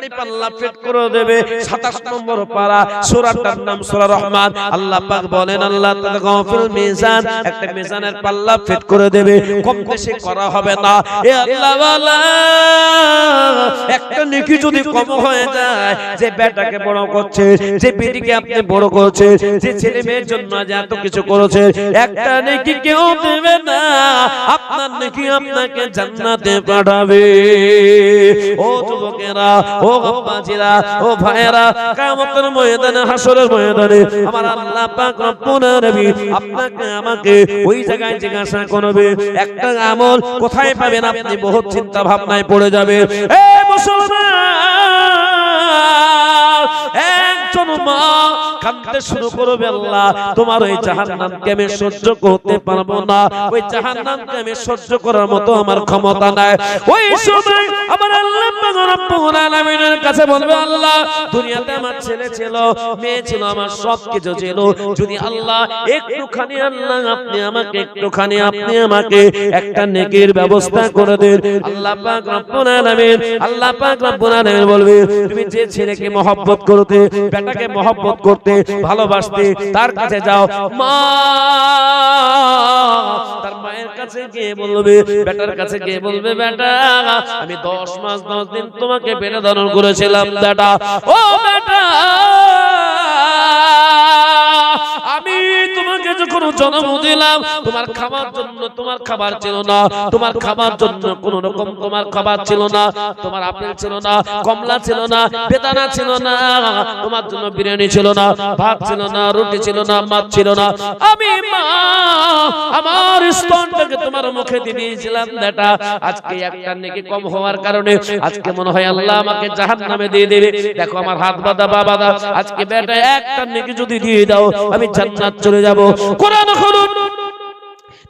দাড়িপাল্লা ফিট করে দেবে। 27 নম্বর পারা, সূরাটার নাম সূরা রহমান। আল্লাহ পাক বলেন আল্লাহ তাআলা গাফিল মিজান, একটা মিজানের পাল্লা ফিট করে দেবে, কম বেশি করা হবে না। এ আল্লাহ ওয়ালা, একটা নেকি যদি কম হয়ে যায়, যে বেটাকে বড় করছে, যে বেটিকে আপনি বড় করছে, যে ছেলে মেয়ের জন্য এত কিছু করেছে, একটা নেকি কেউ দেবে না, আপনার নেকি আপনাকে জান্নাতে পাঠাবে। ও যুবকেরা, ও বাবাজিরা, ও ভাইয়েরা, কিয়ামতের ময়দানে, হাসরের ময়দানে আমার আল্লাহ পাক রব্বুল আলামিন আপনাকে আমাকে ওই জায়গায় জিজ্ঞাসা করবে, একটা আমল কোথায় পাবেন? আপনি বহুত চিন্তা ভাবনায় পড়ে যাবে। এ মুসলমান, একজন মা কাঁদতে শুরু করবে, আল্লাহ তোমার ওই জাহান্নামকে আমি সহ্য করতে পারবো না, ওই জাহান্নামকে আমি সহ্য করার মতো আমার ক্ষমতা নাই। ওই সময় আমার আল্লাহ পাক রব্বুল আলামিনের কাছে বলবে, আল্লাহ দুনিয়াতে আমার ছেলে ছিল, মেয়ে ছিল, আমার সব কিছু ছিল, যদি আল্লাহ একটুখানি, আল্লাহ আপনি আমাকে একটুখানি, আপনি আমাকে একটা নেকির ব্যবস্থা করে দেন। আল্লাহ পাক রব্বুল আলামিন, আল্লাহ পাক রব্বুল আলামিন বলবে, তুমি যে ছেলেকে মহব্বত করতে, বেটাকে মহব্বত করতে, ভালোবাসতে, তার কাছে যাও। মা তার মায়ের কাছে গিয়ে বলবে, বেটার কাছে গিয়ে বলবে, বেটা আমি 10 মাস 10 দিন তোমাকে পেটে ধারণ করেছিলাম বেটা, ও বেটা আমি তোমাকে যখন জন্ম দিলাম, তোমার খাবার জন্য তোমার খাবার ছিল না, তোমার খাবার জন্য কোন রকম তোমার খাবার ছিল না, তোমার আপেল ছিল না, কমলা ছিল না, বেদানা ছিল না, তোমার জন্য বিরিয়ানি ছিল না, ভাত ছিল না, রুটি ছিল না, মাছ ছিল না। আমি মা আমার স্তনটাকে তোমার মুখে দিয়েছিলাম বেটা, আজকে একটা নেকি কম হওয়ার কারণে আজকে মনে হয় আল্লাহ আমাকে জাহান্নামে দিয়ে দেবে। দেখো আমার হাত বাঁধা বাবা, আজকে বেটা একটা নেকি যদি দিয়ে দাও, আমি জান্নাত চলে যাব। কোরআন খুলুন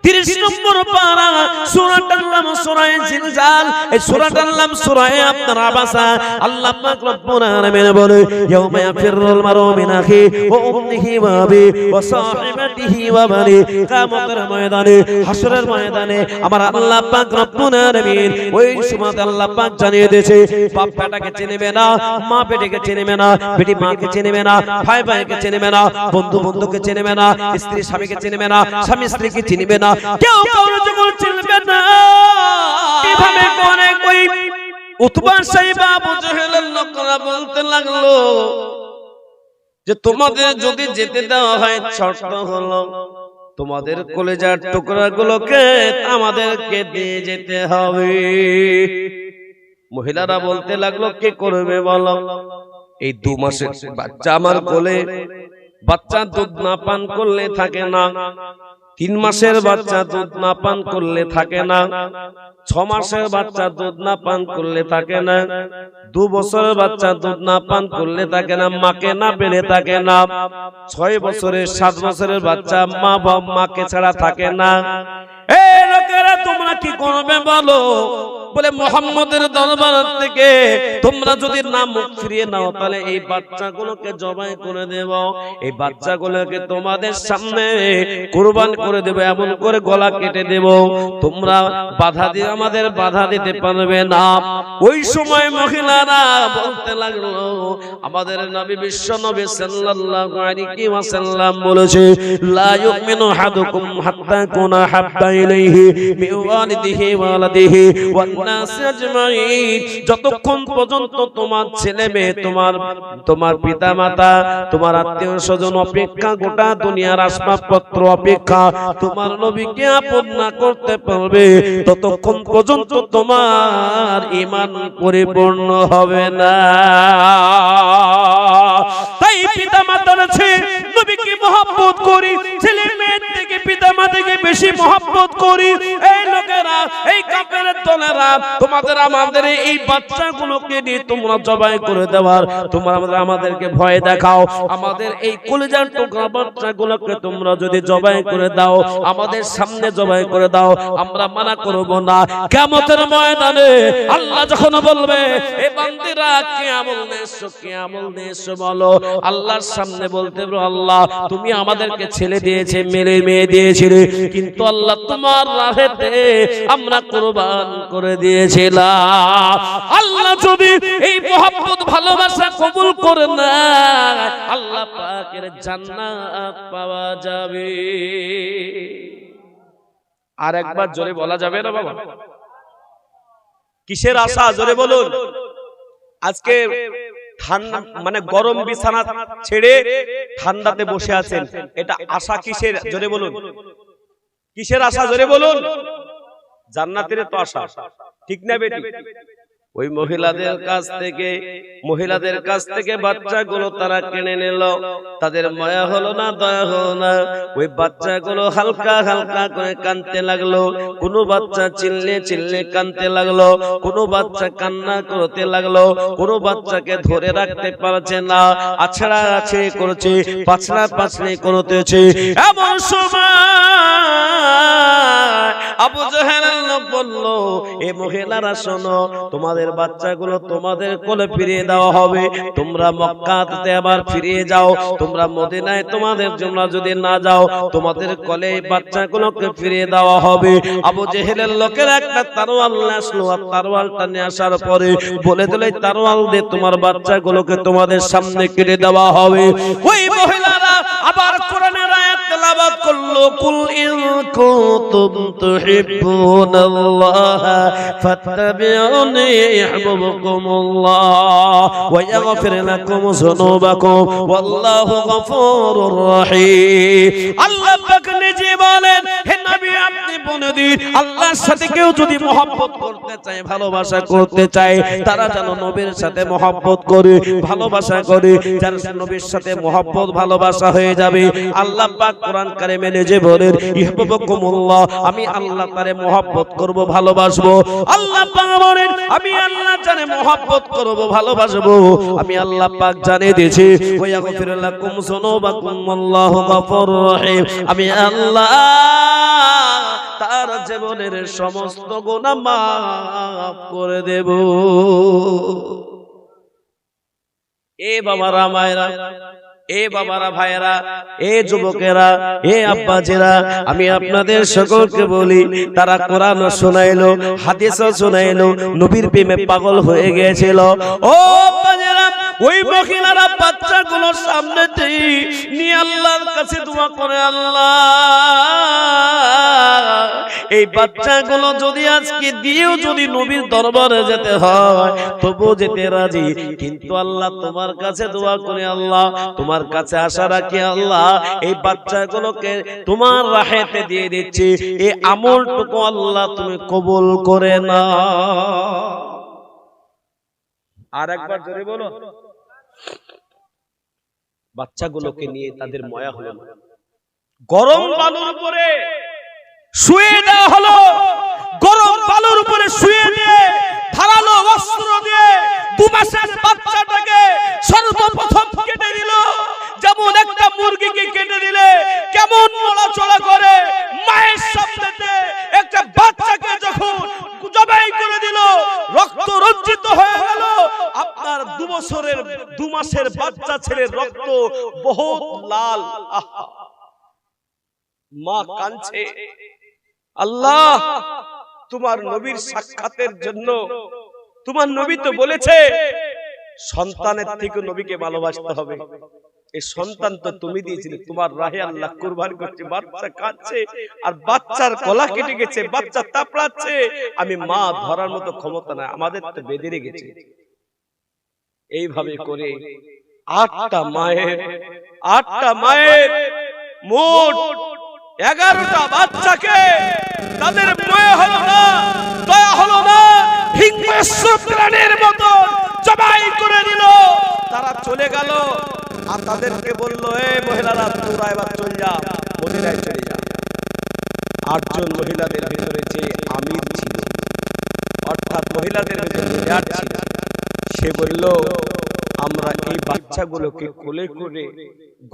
30 নম্বর পারা, সূরাটার নাম সূরা জিলজাল। এই সূরাটার নাম সূরা আপনার আবাসা। আল্লাহ পাক রব্বুল আলামিন বলে, ইয়াউমা ইয়াফিরুল মারউ মিন আখি ওয়া উম্মিহি ওয়া আবি ওয়া সাহিবাতিহি ওয়া বানি। কিয়ামতের ময়দানে, হাসরের ময়দানে আমার আল্লাহ পাক রব্বুল আলামিন ওই সময় আল্লাহ পাক জানিয়ে দিয়েছে, বাপ বেটাকে চিনবে না, মা বেটিকে চিনবে না, বেটি মাকে চিনবে না, ভাই ভাইকে চিনবে না, বন্ধু বন্ধুকে চিনবে না, স্ত্রী স্বামীকে চিনবে না, স্বামী স্ত্রীকে চিনবে না, কেউ কারো যখন চিনবে না। এভাবে করে কই উতবা সাইবা আবু জাহেলের লোকরা বলতে লাগলো যে তোমাদের যদি যেতে দেওয়া হয়, শর্ত হলো তোমাদের কলেজার টুকরাগুলোকে আমাদেরকে দিয়ে যেতে হবে। মহিলারা বলতে লাগলো কে করবে বলো? এই 2 মাসের বাচ্চা আমার কোলে, বাচ্চা দুধ না পান করলে থাকে না, 3 মাসের বাচ্চা দুধ না পান করলে থাকে না, 6 মাসের বাচ্চা দুধ না পান করলে থাকে না, 2 বছরের বাচ্চা দুধ না পান করলে থাকে না, মাকে না পেলে থাকে না, 6 বছরের 7 বছরের বাচ্চা মাকে ছাড়া থাকে না। এই লোকেরা তোমরা কি করবে বলো? বলে মুহাম্মদের দরবার থেকে তোমরা যদি না মুখ ফিরিয়ে নাও, তাহলে এই বাচ্চাগুলোকে জবাই করে দেব, এই বাচ্চাগুলোকে তোমাদের সামনে কুরবান করে দেব, এমন করে গলা কেটে দেব, তোমরা বাধা দিয়ে আমাদের বাধা দিতে পারবে না। ওই সময় মহিলারা বলতে লাগলো, আমাদের নবী বিশ্ব নবী সাল্লাল্লাহু আলাইহি ওয়াসাল্লাম বলেছে, লা ইউমিনু আহাদুকুম হাত্তা কুনা হাব্বা ইলাইহি মিন ওয়ালিদিহি ওয়া ওয়ালাদিহি ওয়ান নাস আজমাইন। যতক্ষণ পর্যন্ত তোমার ছেলে মেয়ে, তোমার পিতা মাতা, তোমার আত্মীয় স্বজন অপেক্ষা, গোটা দুনিয়ার আসবাবপত্র অপেক্ষা তোমার নবীকে আপন না করতে পারবে, ততক্ষণ পর্যন্ত তোমার ঈমান পরিপূর্ণ হবে না। তাই পিতা মাতার চেয়ে নবীকে মহব্বত করি, ছেলে মেয়ের থেকে পিতা মাতাকে বেশি মহব্বত করি। এই লোকেরা, এই কাফেরের দলেরা তোমাদের আমাদের এই বাচ্চাগুলোকে নিয়ে তোমরা জবাই করে দেওয়ার, তোমরা আমাদেরকে ভয় দেখাও। আমাদের এই কলিজার টুকরা বাচ্চাগুলোকে তোমরা যদি জবাই করে দাও, আমাদের সামনে জবাই করে দাও, আমরা মানা করব না। কিয়ামতের ময়দানে আল্লাহ যখন বলবে, এই বান্দিরা কি আমল নিয়েছো, কি আমল নিয়েছো বলো, আল্লাহর সামনে বলতে হবে, আল্লাহ তুমি আমাদেরকে ছেলে দিয়েছে, মেয়ে দিয়েছিলে, কিন্তু আল্লাহ তোমার রাহেতে আমরা কুরবান করে দিয়েছিলাম। আল্লাহ যদি এই মহব্বত ভালোবাসা কবুল করে না, আল্লাহ পাকের জান্নাত পাওয়া যাবে। আর একবার জোরে বলা যাবে না বাবা? কিসের আশা জোরে বলুন? আজকে ঠান্ডা মানে গরম বিছানা ছেড়ে ঠান্ডাতে বসে আছেন, এটা আশা কিসের জোরে বলুন? কিসের আশা জোরে বলুন? জান্নাতের তো আশা, ঠিক না বেটি? ওই মহিলাদের কাছ থেকে বাচ্চাগুলো তারা কিনে নিল, তাদের মায়া হলো না, দয়া হলো না। ওই বাচ্চাগুলো হালকা হালকা করে কাঁদতে লাগলো, কোনো বাচ্চা চিল্লে কাঁদতে লাগলো, কোনো বাচ্চা কান্না করতে লাগলো, কোনো বাচ্চাকে ধরে রাখতে পারছে না, আছড়া আছড়ি করছে, পাছড়ি করতেছে। এমন সময় আবু জাহেল বলল, এ মহিলারা শোনো, তোমাদের বাচ্চাগুলো তোমাদের কোলে ফিরিয়ে দেওয়া হবে, তোমরা মক্কাতে আবার ফিরিয়ে যাও, তোমরা মদিনায় তোমাদের জন্য যদি না যাও, তোমাদের কোলে বাচ্চাগুলোকে ফিরিয়ে দেওয়া হবে। আবু জেহেলের লোকের একটা তরোয়াল আসলো, আর তরোয়ালটা নিয়ে আসার পরে বলে দিল, তরোয়াল দিয়ে তোমার বাচ্চাগুলোকে তোমাদের সামনে কেটে দেওয়া হবে। ওই মহিলারা আবার কোরআনের আয়াত তেলাওয়াত করলো, কুল ইন কুনতুম তুহিব্বুনাল্লাহ ফাত্তাবিউনি ইউহিব্বুকুমুল্লাহ ওয়া ইয়াগফির লাকুম যুনুবাকুম ওয়াল্লাহু গফুরুর রহিম। আল্লাহ পাক নিজে বলেন, হে নবী আপনি বলে দিন, আল্লাহর সাথে কেউ যদি মহব্বত করতে চায়, ভালোবাসা করতে চায়, তারা যেন নবীর সাথে মহব্বত করে, ভালোবাসা করে। যার নবীর সাথে মহব্বত ভালোবাসা হয়ে যাবে, আল্লাহ পাক কোরআন কারিমে নিজে বলেন, ইউহিব্বুকুমুল্লাহ, আমি আল্লাহ তারে মহব্বত করব, ভালোবাসবো। আল্লাহ পাক বলেন, আমি আল্লাহ জানে মহব্বত করব, ভালোবাসবো। আমি আল্লাহ পাক জানে দিয়েছি, ওয়া ইয়াগফির লাকুম যুনুবাকুম আল্লাহু গফুরুর রহিম। আমি আল্লাহ তার জীবনের সমস্ত গুনাহ মাফ করে দেব। এ বাবারা, মায়েরা, এ বাবারা, ভাইয়েরা, এ যুবকেরা, এ আব্বাজিরা, আমি আপনাদের সকলকে বলি, তারা কোরআন শোনাইলো, হাদিসও শোনাইলো, নবীর প্রেমে পাগল হয়ে গিয়েছিল। ও আব্বাজিরা, ওই মহিলারা বাচ্চাগুলোর সামনে নিয়ে আল্লাহর কাছে দোয়া করে, আল্লাহ এই বাচ্চাগুলো যদি আজকে দিয়েও যদি নবীর দরবারে যেতে হয় তবু যেতে রাজি, কিন্তু আল্লাহ তোমার কাছে দোয়া করে, আল্লাহ তোমার কাছে আশা রাখি, আল্লাহ এই বাচ্চাগুলোকে তোমার রাহেতে দিয়ে দিচ্ছি, এই আমলটুকু আল্লাহ তুমি কবুল করে না। আর একবার জোরে বলো। বাচ্চাগুলোকে নিয়ে তাদের মায়া হলো না, গরম বালুর উপরে শুয়ে দেওয়া হলো, গরম বালুর উপরে শুয়ে দিয়ে ধারালো অস্ত্র দিয়ে 2 মাসের বাচ্চাটাকে সর্বপ্রথম কেটে দিল। যেমন একটা মুরগিকে কেটে দিলে কেমন নড়াচড়া করে, মায়ের সামনেতে একটা বাচ্চাকে যখন জবাই করে দিল, রক্ত রঞ্জিত হয়ে গেল। আপনার 2 মাসের বাচ্চা ছেলের রক্ত বহুত লাল, মা কাঁদছে। আল্লাহ তোমার নবীর সাক্ষাতের জন্য, তোমার নবী তো বলেছে সন্তানের থেকে নবীকে ভালোবাসতে হবে, এই সন্তান তো তুমি দিয়েছিলে, তোমার রাহে আল্লাহ কুরবান করছে। বাচ্চা কাঁদছে আর বাচ্চার গলা কেটে গেছে, বাচ্চা তাপড়াচ্ছে, আমি মা ধরার মতো ক্ষমতা নাই, আমাদের তো বেঁধে রেখেছে। এইভাবে করে 8টা মায়ের মোট 11টা বাচ্চাকে তাদের মায়া হলো না, দয়া হলো না, হিংস্র প্রাণীর মতো জবাই করে দিল। তারা চলে গেল আর তাদেরকে বলল, এই মহিলারা তোমরা এবার চলে যা, মদিনায় চলে যা। 8 জন মহিলাদের ভিতরে যে আমির ছিল, অর্থাৎ মহিলাদের ভিতরে লিডার ছিল, সে বলল, আমরা এই বাচ্চাগুলোকে কোলে করে,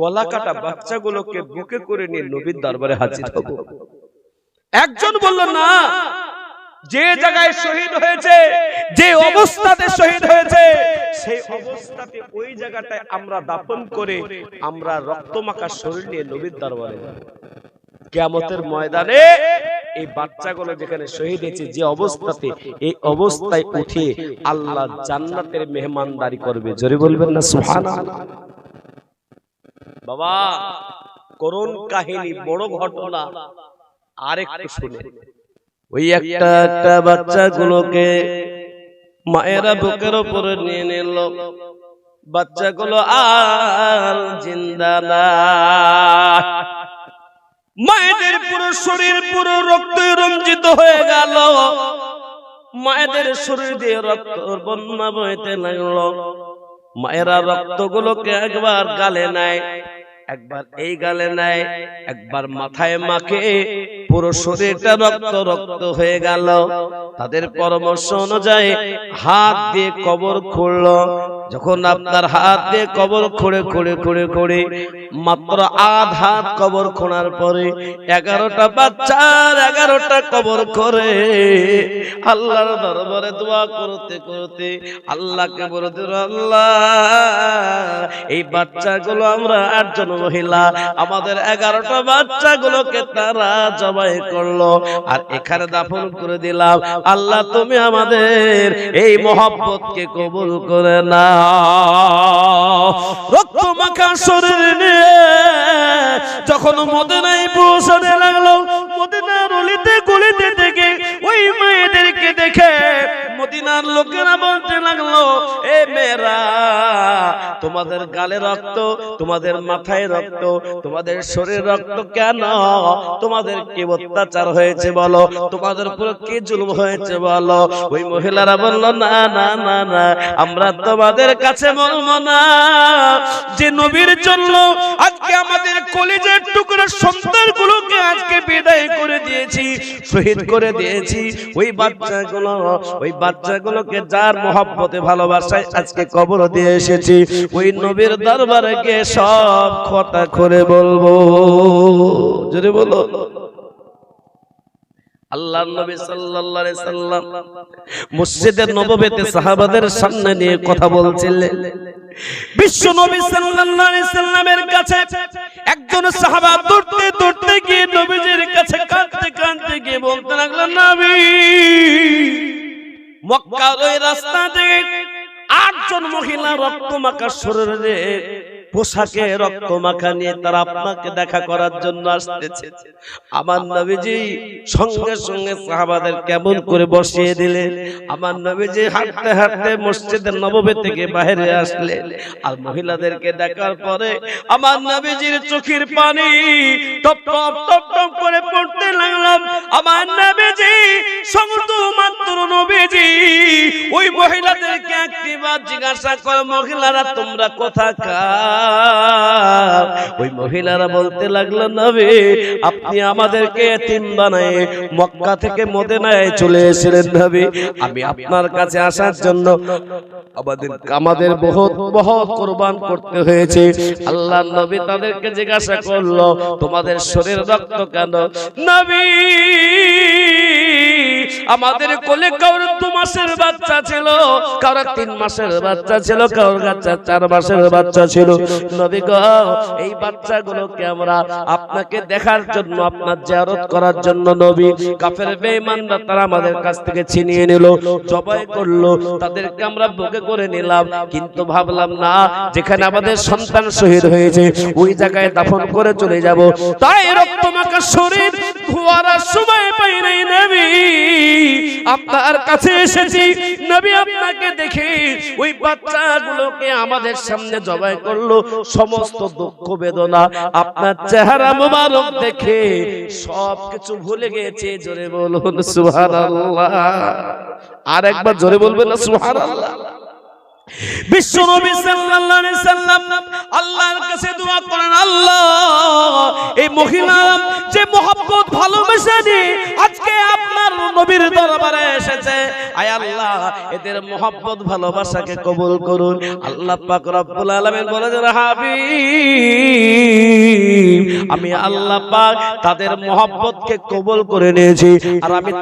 গলা কাটা বাচ্চাগুলোকে বুকে করে নিয়ে নবীর দরবারে হাজির হব। একজন বলল, না, যে জায়গায় শহীদ হয়েছে, যে অবস্থাতে শহীদ হয়েছে, সেই অবস্থাতে ওই জায়গাটায় আমরা দাফন করে আমরা রক্তমাখা শরীর নিয়ে নবীর দরবারে যাব। কিয়ামতের ময়দানে এই বাচ্চাগুলো যেখানে শহীদ হয়েছে যে অবস্থাতে, এই অবস্থায় উঠে আল্লাহ জান্নাতের মেহমানদারি করবে। জোরে বলবেন না সুবহানাল্লাহ। বাবা করুণ কাহিনী, বড় ঘটনা আরেকটু শুনে। ওই একটা বাচ্চাগুলোকে মায়েরা বুকের উপরে নিয়ে নিল। বাচ্চাগুলো আর জিন্দা না। মায়েদের পুরো শরীর পুরো রক্তে রঞ্জিত হয়ে গেল। মায়েদের শরীর দিয়ে রক্ত বন্যা বইতে লাগলো। মায়েরা রক্তগুলোকে একবার গালে নেয়, একবার এই গালে নেয়, একবার মাথায় মাখে। পুরো শরীরটা রক্ত রক্ত হয়ে গেল। তাদের পরামর্শ অনুযায়ী হাত দিয়ে কবর খুঁড়লো। যখন আপনার হাত দিয়ে কবর খুঁড়ে খুঁড়ে খুঁড়ে খুঁড়ে মাত্র আধ হাত কবর খোঁড়ার পরে 11টা বাচ্চার 11টা কবর করে আল্লাহর দরবারে দোয়া করতে করতে আল্লাহকে বলতে, আল্লাহ এই বাচ্চাগুলো আমরা 8 জন মহিলা, আমাদের 11টা বাচ্চাগুলোকে তারা জবাই করলো আর এখানে দাফন করে দিলাম। আল্লাহ তুমি আমাদের এই মহব্বতকে কবুল করে না। রক্ত মাখা শরীর নিয়ে যখন মদিনায় পৌঁছাতে লাগলো, মদিনার অলিতে গলিতে থেকে ওই মেয়েদেরকে দেখে মদিনার লোকেরা বলতে লাগলো, এ মেয়েরা তোমাদের গালে রক্ত, তোমাদের মাথায় রক্ত, তোমাদের শরীরে রক্ত কেন? তোমাদের কি অত্যাচার হয়েছে বলো? তোমাদের উপর কি জুলুম হয়েছে বলো? ওই মহিলারা বলল, না না না না, আমরা তোমাদের কাছে বলবো না যে নবীর জন্য আজকে আমাদের কলিজার টুকরো সন্তানগুলোকে আজকে বিদায় করে দিয়েছি, শহীদ করে দিয়েছি। ওই বাচ্চাগুলোকে যার মহব্বতে ভালোবাসায় আজকে কবর দিয়ে এসেছি, ওই নবীর দরবারে গিয়ে সব কথা করে বলবো। যদি বলো আল্লাহর নবী সাল্লাল্লাহু আলাইহি সাল্লাম মসজিদে নববীতে সাহাবাদের সামনে নিয়ে কথা বলছিলেন। বিশ্ব নবী সাল্লাল্লাহু আলাইহি সাল্লামের কাছে একজন সাহাবা দৌড়তে দৌড়তে গিয়ে নবীজির কাছে কাঁদতে কাঁদতে গিয়ে বলতে লাগলো, নবী মক্কার ওই রাস্তা থেকে 8 জন মহিলা রক্তমাখা শরীরে পোশাকে রক্ত মাখা নিয়ে তারা আপনাকে দেখা করার জন্য আসতেছে। আমার নবীজি সঙ্গে সঙ্গে সাহাবাদের কেমন করে বসিয়ে দিলেন। আমার নবীজি হাঁটতে হাঁটতে মসজিদের নববী থেকে বাইরে আসলেন আর মহিলাদেরকে দেখার পরে আমার নবীজির চোখের পানি টপ টপ টপ টপ করে পড়তে লাগলাম। আমার নবীজি শুধুমাত্র নবীজি ওই মহিলাদেরকে একটিবার জিজ্ঞাসা করে, মহিলারা তোমরা কোথাকার? ওই মহিলারা বলতে লাগলো, নবী আপনি আমাদেরকে এতিম বানায় মক্কা থেকে মদিনায় চলে এসেছিলেন। নবী আমি আপনার কাছে আসার জন্য আমাদের বহুত কুরবান করতে হয়েছে। আল্লাহর নবী তাদেরকে জিজ্ঞাসা করলো, তোমাদের শরীর রক্ত কেন? নবী আমাদের কোলে কারোর 2 মাসের বাচ্চা ছিল, কারোর 3 মাসের বাচ্চা ছিল, কারোর বাচ্চা 4 মাসের বাচ্চা ছিল। নবী গো এই বাচ্চাগুলোকে আমরা আপনাকে দেখার জন্য, আপনার জিয়ারত করার জন্য নবী কাফের বেঈমানরা তারা আমাদের কাছ থেকে ছিনিয়ে নিল, জবাই করলো, তাদেরকে আমরা বুকে করে নিলাম। কিন্তু ভাবলাম না, যেখানে আমাদের সন্তান শহীদ হয়েছে ওই জায়গায় দাফন করে চলে যাব। তাই রক্তমাখা শরীর ধোয়ার সময় পাই নাই নবী, আপনার কাছে এসেছি। নবী আপনাকে দেখে ওই বাচ্চাগুলোকে আমাদের সামনে জবাই করলো, সমস্ত দুঃখ বেদনা আপনার চেহারা মোবারক দেখে সবকিছু ভুলে গেছে। জোরে বলুন সুবহানাল্লাহ। আর একবার জোরে বলবেন না সুবহানাল্লাহ। বিশ্ব নবী সাল্লাল্লাহু আলাইহি সাল্লাম আল্লাহর কাছে দোয়া করেন, আল্লাহ এই মহিলা যে মহব্বত ভালোবাসা নিয়ে আজকে আজকে আপনার নবীর দরবারে এসেছে। আয় আল্লাহ, এদের মহব্বত ভালোবাসাকে কবুল করুন। আল্লাহ পাক রব্বুল আলামিন বলেছেন, হাবিব, আমি আল্লাহ পাক তাদের মহব্বতকে কবুল করে নিয়েছি, আর আমি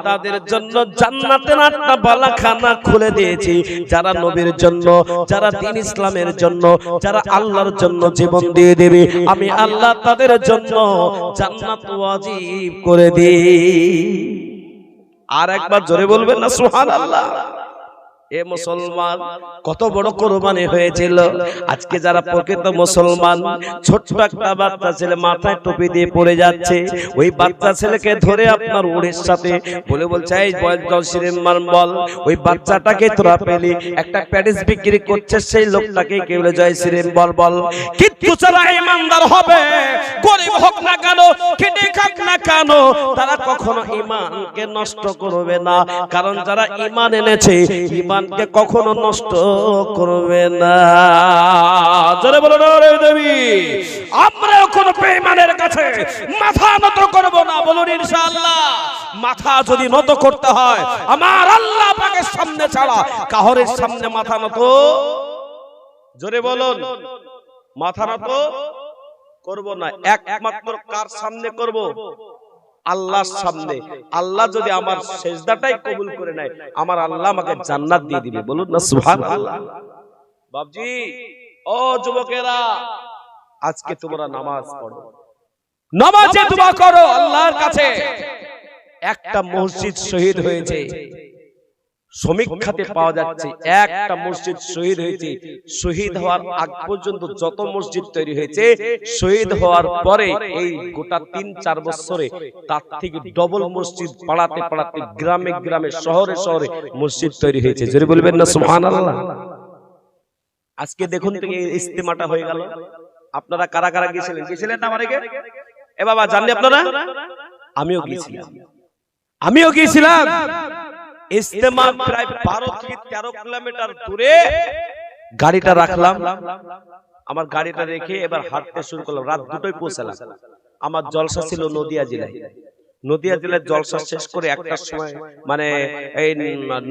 তাদের জন্য জান্নাতের একটা বালাখানা খুলে দিয়েছি। যারা নবীর জন্য, যারা দ্বীন ইসলামের জন্য, যারা আল্লাহর জন্য জীবন দিয়ে দেবে, আমি আল্লাহ তাদের জন্য জান্নাত ওয়াজিব করে দিই। আর একবার জোরে বলবেন না সুবহানাল্লাহ। এ মুসলমান, কত বড় কোরবানি হয়েছিল। আজকে যারা প্রকৃত মুসলমান, ছোট্ট একটা বাচ্চা ছেলে মাথায় টুপি দিয়ে পড়ে যাচ্ছে, ওই বাচ্চা ছেলেকে ধরে আপনার ওড়ের সাথে বলছে, এই বল সিনেমার বল, ওই বাচ্চাটাকে তোরা পেলি, একটা প্যারিস বিক্রি করছে, সেই লোকটাকে কে বলে জয় সিনেম বল বল। কিন্তু যারা ইমানদার হবে, গরিব হোক না কেন, খেটে খাক না কেন, তারা কখনো ঈমানকে নষ্ট করবে না। কারণ যারা ঈমান এনেছে, ঈমানকে কখনো নষ্ট করবে না। জোরে বলো না রে দেবী, আমরা কোনো বেঈমানের কাছে মাথা নত করব না। বলুন ইনশাআল্লাহ। মাথা যদি নত করতে হয় আমার আল্লাহ পাকের সামনে ছাড়া কাহরের সামনে মাথা নত, জোরে বলুন, মাথা নত করব না। একমাত্র কার সামনে করব? আল্লাহর সামনে। আল্লাহ যদি আমার সেজদাটাই কবুল করে নেয়, আমার আল্লাহ আমাকে জান্নাত দিয়ে দিবে। বলুন না সুবহানাল্লাহ। বাবজি, ও যুবকেরা, আজকে তোমরা নামাজ পড়ো, নামাজে দোয়া করো আল্লাহর কাছে। একটা মসজিদ শহীদ হয়েছে, সমীক্ষাতে পাওয়া যাচ্ছে একটা মসজিদ শহীদ হয়েছে। শহীদ হওয়ার আগ পর্যন্ত যত মসজিদ তৈরি হয়েছে, শহীদ হওয়ার পরে এই গোটা ৩-৪ বছরে তার থেকে ডবল মসজিদ পাড়াতে পাড়াতে গ্রামে গ্রামে শহরে শহরে মসজিদ তৈরি হয়েছে। জোরে বলবেন না সুবহানাল্লাহ। আজকে দেখুন তো এই ইজতিমাটা হয়ে গেল। আপনারা কারা কারা গিয়েছিলেন না আমারে? এ বাবা, জানলে আপনারা? আমিও গিয়েছিলাম। ইজতেমা প্রায় 12 থেকে 13 কিলোমিটার দূরে গাড়িটা রাখলাম। আমার গাড়িটা রেখে এবার হাঁটতে শুরু করলাম। রাত 2টায় পৌঁছালাম। আমার জলসা ছিল নদিয়া জেলায়। নদিয়া জেলায় জলসা শেষ করে একটার সময়, মানে এই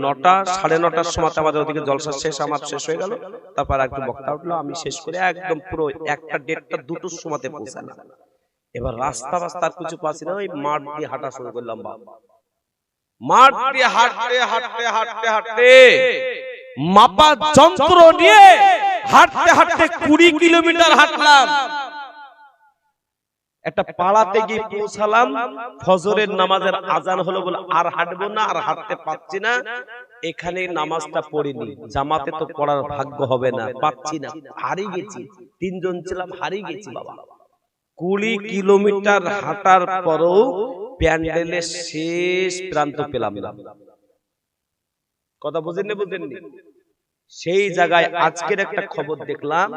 9টা 9:30টার সময় আমাদের ওদিকে জলসা শেষ, আমার শেষ হয়ে গেল। তারপর একদম বক্তা উঠলো, আমি শেষ করে একদম পুরো 1টা 1:30টা 2টোর সময়তে পৌঁছালাম। এবার রাস্তার কিছু পাচ্ছি না, ওই মাঠ দিয়ে হাঁটা শুরু করলাম। বাবা, মাঠ দিয়ে হাঁটতে হাঁটতে হাঁটতে হাঁটতে মাপা যন্ত্র নিয়ে হাঁটতে হাঁটতে 20 কিলোমিটার হাঁটলাম। একটা পাড়াতে গিয়ে পৌঁছালাম। ফজরের নামাজের আজান হলো বলে আর হাঁটবো না, আর হাঁটতে পাচ্ছি না। এখানে নামাজটা পড়িনি, জামাতে তো পড়ার ভাগ্য হবে না, পাচ্ছি না, হারিয়ে গেছি। 3 জন ছিলাম, হারিয়ে গেছি বাবা। 20 কিলোমিটার হাঁটার পরও প্যান্ডেলের শেষ প্রান্ত পেলাম না। কথা বুঝেননি? সেই জায়গায় আজকের একটা খবর দেখলাম,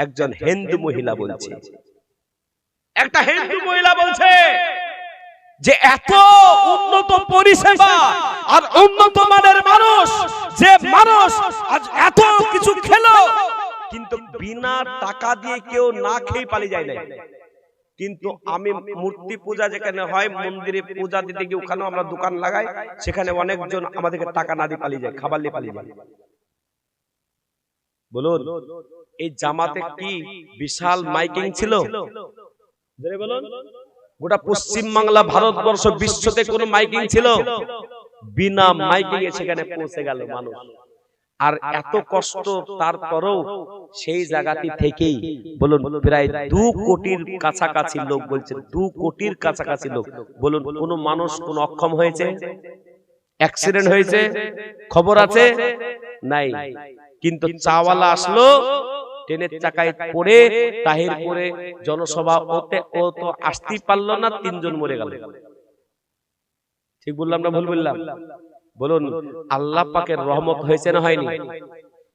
একজন হিন্দু মহিলা বলছে, যে এত উন্নত পরিষেবা আর উন্নত মানের মানুষ, যে মানুষ আজ এত কিছু খেলো, কিন্তু বিনা টাকা দিয়ে কেউ না খেয়ে পালিয়ে যায় না। কিন্তু আমি মূর্তি পূজা যেখানে হয়, মন্দিরে পূজা দিতে গিয়ে ওখানেও আমরা দোকান লাগাই, সেখানে অনেকজন আমাদেরকে টাকা না দিয়ে পালিয়ে যায়, খাবার নিয়ে পালিয়ে যায়। বলুন, এই জামাতে কি বিশাল মাইকিং ছিল? বলুন, গোটা পশ্চিম বাংলা, ভারতবর্ষ, বিশ্বতে কোনো মাইকিং ছিল? বিনা মাইকিং এ সেখানে পৌঁছে গেল মানুষ। আর এত কষ্ট তারপরেও সেই জায়গাটি থেকেই বলুন প্রায় 2 কোটির কাছাকাছি লোক, বলছে 2 কোটির কাছাকাছি লোক। বলুন, কোন মানুষ কোন অক্ষম হয়েছে? অ্যাক্সিডেন্ট হয়েছে? খবর আছে? নাই। কিন্তু চাওয়ালা আসলো, ট্রেনের চাকায় পড়ে তাহিরপুরে জনসভা ওতে ও তো আসতেই পারলো না, 3 জন মরে গেল। ঠিক বললাম না ভুল বললাম? বলুন, আল্লাহ পাকের রহমত হয়েছে না হয়নি?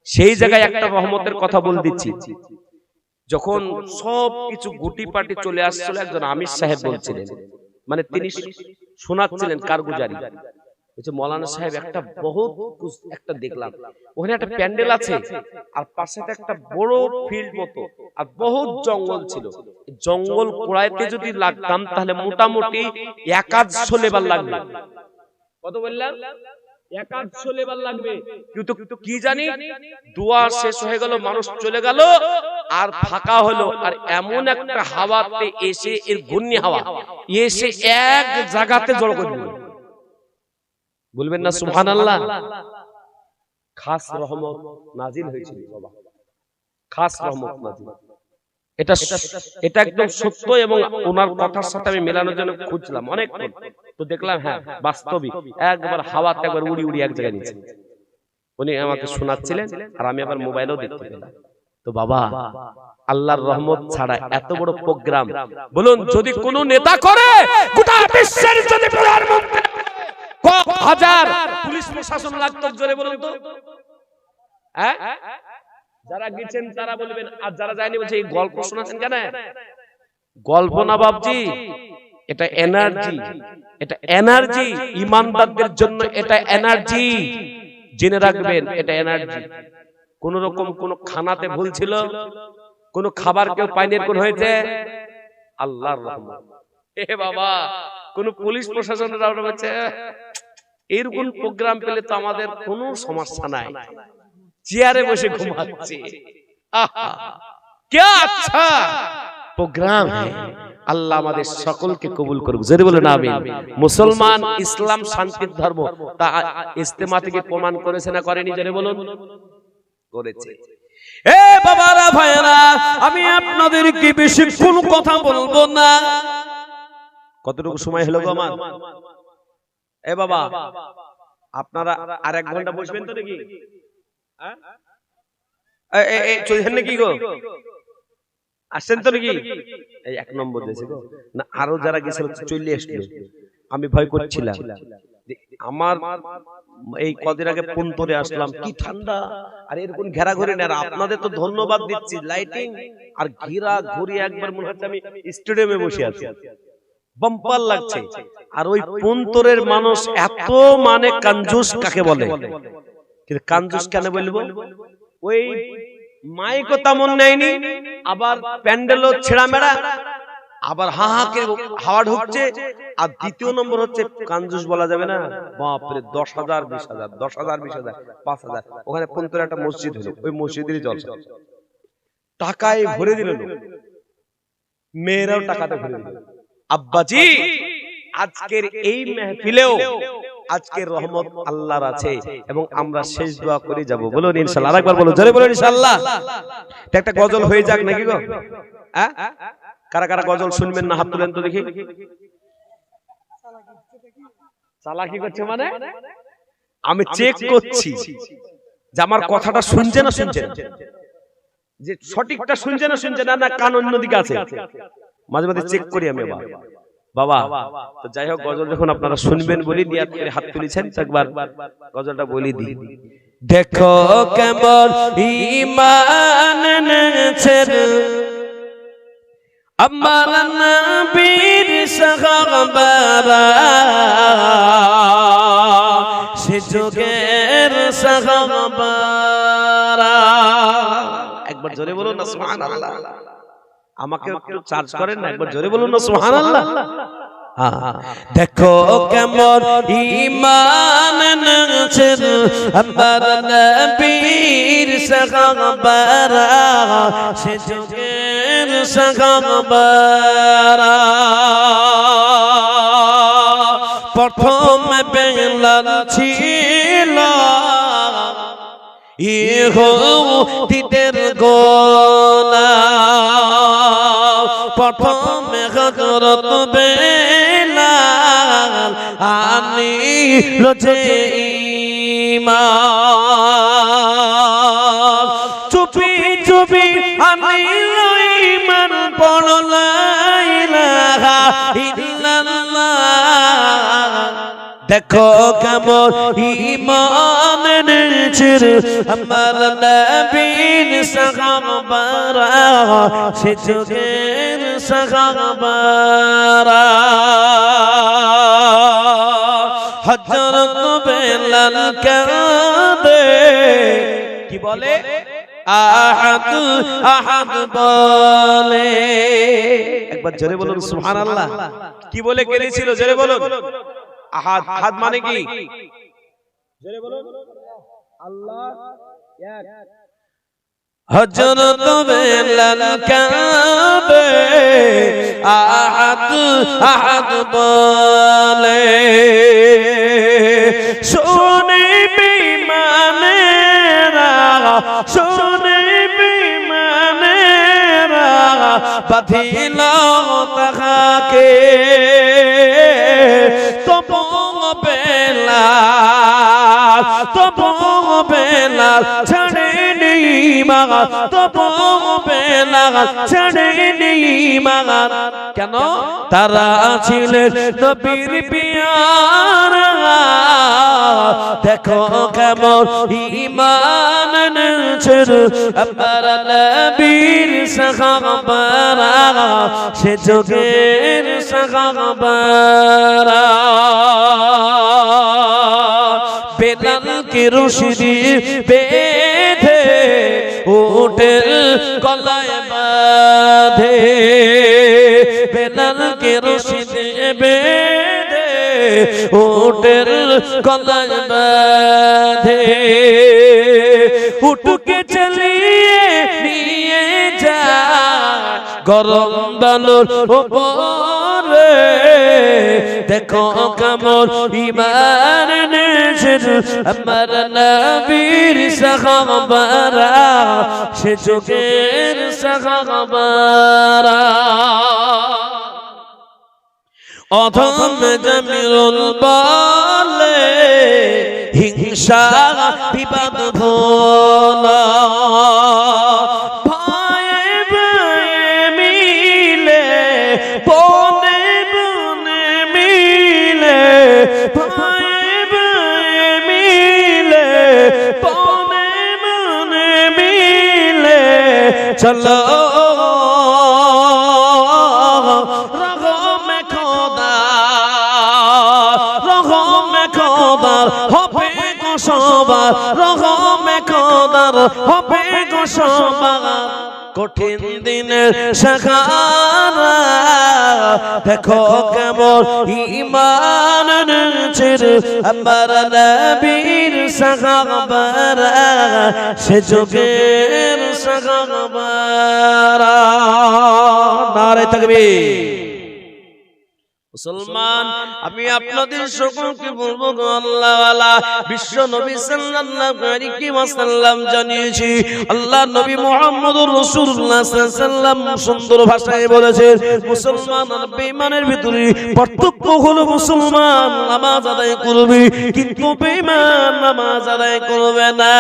সেই জায়গায় একটা রহমতের কথা বল দিচ্ছি। যখন সব কিছু গুটি পাটি চলে আসছিল, একজন আমির সাহেব বলছিলেন, মানে তিনি শোনাচ্ছিলেন কারগুজারি, বলছে মৌলানা সাহেব একটা বহুত একটা দেখলাম, ওখানে একটা প্যান্ডেল আছে আর পাশে একটা বড় ফিল্ড মতো আর বহুত জঙ্গল ছিল, জঙ্গল কোড়াইতে যদি লাগতাম তাহলে মোটামুটি 100 লেবার লাগবে। কত বললাম? 100 লেবার লাগবে। কিন্তু কি জানি দোয়া শেষ হয়ে গেল, মানুষ চলে গেল আর ফাঁকা হলো, আর এমন একটা হাওয়াতে এসে, এর ঘূর্ণি হাওয়া এসে এক জায়গাতে জড়ো করে দিল। বলবেন না সুবহানাল্লাহ? খাস রহমত নাজিল হয়েছিল বাবা, খাস রহমত নাজিল। এটা একদম সত্য, এবং ওনার কথার সাথে আমি মেলানোর জন্য খুঁজলাম অনেক, তো দেখলাম হ্যাঁ বাস্তবিক একবার হাওয়াতে একবার উড়ি উড়ি এক জায়গায় নিয়েছে। উনি আমাকে শোনাচ্ছিলেন আর আমি আবার মোবাইলেও দেখতে পেলাম। তো বাবা, আল্লাহর রহমত ছাড়া এত বড় প্রোগ্রাম, বলুন যদি কোন নেতা করে, গোটা বিশ্বের যদি প্রধানমন্ত্রী হাজার পুলিশ প্রশাসন লাগতো, জোরে বলুন তো। হ্যাঁ, যারা গেছেন তারা বলবেন, আর যারা যায়নি বলছে এই গল্প শোনাচ্ছেন কেন? গল্প না বাবজি, এটা এনার্জি, এটা এনার্জি ইমানদারদের জন্য, এটা এনার্জি জেনে রাখবেন, এটা এনার্জি। কোন রকম কোন খানাতে ভুল ছিল, কোন খাবার কেউ পায়নি, কোন হয়েছে আল্লাহর রহমত। এ বাবা, কোন পুলিশ প্রশাসনের বলছে এরকম প্রোগ্রাম পেলে তো আমাদের কোনো সমস্যা নাই, চেয়ারে বসে ঘুমাচ্ছে। আহা কি আচ্ছা প্রোগ্রাম। আল্লাহ আমাদের সকলকে কবুল করুক, জোরে বলুন আমিন। মুসলমান, ইসলাম শান্তির ধর্ম, তা ইজতেমা থেকে প্রমাণ করেছে না করেনি? জোরে বলুন করেছে। এ বাবারা ভাইরা, আমি আপনাদেরকে বেশিক্ষণ কথা বলবো না। কতটুকু সময় হলো গো আমার? এ বাবা, আপনারা আর 1 ঘন্টা বসবেন তো নাকি? চলছেন নাকি গো? আসছেন তো নাকি? এই 1 নম্বর দেশে গো না, আরো যারা গেছিল চলে আসলো। আমি ভয় করছিলাম, আমার এই কদিন আগে পুন্তরে আসলাম, কি ঠান্ডা, আর এরকম ঘেরা ঘুরে না। আপনাদের তো ধন্যবাদ দিচ্ছি, লাইটিং আর ঘেরা ঘুরি একবার মনে হচ্ছে আমি স্টেডিয়ামে বসে আছি, বাম্পার লাগছে। আর ওই পুন্তরের মানুষ এত মানে কাঞ্জুস কাকে বলে, কিন্তু কাঞ্জুস কেন বলবো? ওই মাইকও তেমন নেয়নি, আবার প্যান্ডেলও ছেঁড়া মেড়া, আবার হাহাকে হাওয়া ঢুকছে। আর দ্বিতীয় নম্বর হচ্ছে কাঞ্জুস বলা যাবে না, বাপরে 10,000 20,000 10,000 20,000 5,000। ওখানে পুন্তরে একটা মসজিদ হলো, ওই মসজিদেরই জলসা, টাকায় ভরে দিল, মেয়েরাও টাকাতে ভরে দিল। আব্বাজি, আজকের এই মেহফিলেও আজকের রহমত আল্লাহর আছে, এবং আমরা শেষ দোয়া করে যাব, বলুন ইনশাআল্লাহ। আরেকবার বলুন, জোরে বলুন ইনশাআল্লাহ। একটা গজল হয়ে যাক নাকি গো? হ্যাঁ, কারা কারা গজল শুনবেন না হাত তুলেন তো দেখি। চালাকি করছে মানে? আমি চেক করছি যে আমার কথাটা শুনছে না শুনছে না, যে সঠিকটা শুনছে না শুনছে না, না কান অন্যদিকে আছে। মাঝে মাঝে চেক করি আমি বাবা। তো যাই হোক, গজল যখন আপনারা শুনবেন বলি নিয়াত করে হাত তুলেছেন, তো একবার গজলটা বলি দিই। দেখো কেমন ঈমান এনেছে আমার নবীর সাহাবারা, সে যুগের সাহাবারা। একবার জোরে বলুন না সুবহানাল্লাহ। আমাকে একটু চার্জ করেন না, একবার জোরে বলুন না সুবহানাল্লাহ। দেখো কেমন ঈমান এনেছে আমার নবীর সাহাবারা, সে যুগের সাহাবারা। প্রথম বেলাল ছিল ইহুদীদের গোলাম, প্রথম হযরত বেলাল আনিল যে ঈমান, চুপি চুপি আনিল ঈমান, পড়ল লা ইলাহা ইল্লাল্লাহ। দেখো কেমন ঈমান এনেছে আমার নবীর সাহাবারা, সে যুগের সাহাবারা। হযরত বেলাল কাঁদে কি বলে আহাদ আহাদ বলে একবার জোরে বলুন সুবহানাল্লাহ কি বলে কেঁদেছিল জোরে বলুন আহাদ আহাদ মানে কি জোরে বলুন আল্লাহ এক হযরত বেলাল কাঁদে আহাদ আহাদ বলে শুনে বেঈমানেরা শুনে বেঈমানেরা বাঁধিল তাহাকে তবু বেলাল তবু বেলাল ছাড়েনি মাগা তবু বেলাল ছাড়েনি মাগা কেন তারা ছিলেন নবীর পিয়ারা দেখো কেমন ঈমান এনেছেন আমার নবীর সাহাবারা সে যুগের সাহাবারা বেলালকে রশি দিয়ে বেঁধে উটের গলায় বাঁধে বেলালকে রশি দিয়ে বেঁধে উটের গলায় বাঁধে উটকে চালিয়ে নিয়ে যায় গরম বালুর উপরে দেখো কেমন ঈমান এনেছেন আমার নবীর সাহাবারা সে যুগের সাহাবারা অধম জামিরুল বলে হিংসা বিবাদ ভোলা ভাইয়ে ভাইয়ে মিলে বনে বনে মিলে ভাইয়ে ভাইয়ে মিলে বনে বনে মিলে চলো হবে গো সবার রহমে খোদার হবে গো সবার কঠিন দিনের সাহারা দেখো কেমন ঈমান এনেছেন আমার নবীর সাহাবারা সে যুগের সাহাবারা নারে তাকবীর মুসলমান আমি আপনাদের সকলকে বলবো গো আল্লাহওয়ালা বিশ্ব নবী সাল্লাল্লাহু আলাইহি ওয়াসাল্লাম জানিয়েছি আল্লাহ নবী মুহাম্মদুর রাসূলুল্লাহ সাল্লাল্লাহু আলাইহি ওয়াসাল্লাম সুন্দর ভাষায় বলেছেন মুসলমান আর বেঈমানের ভিতরে পার্থক্য হলো মুসলমান নামাজ আদায় করবে কিন্তু বেঈমান নামাজ আদায় করবে না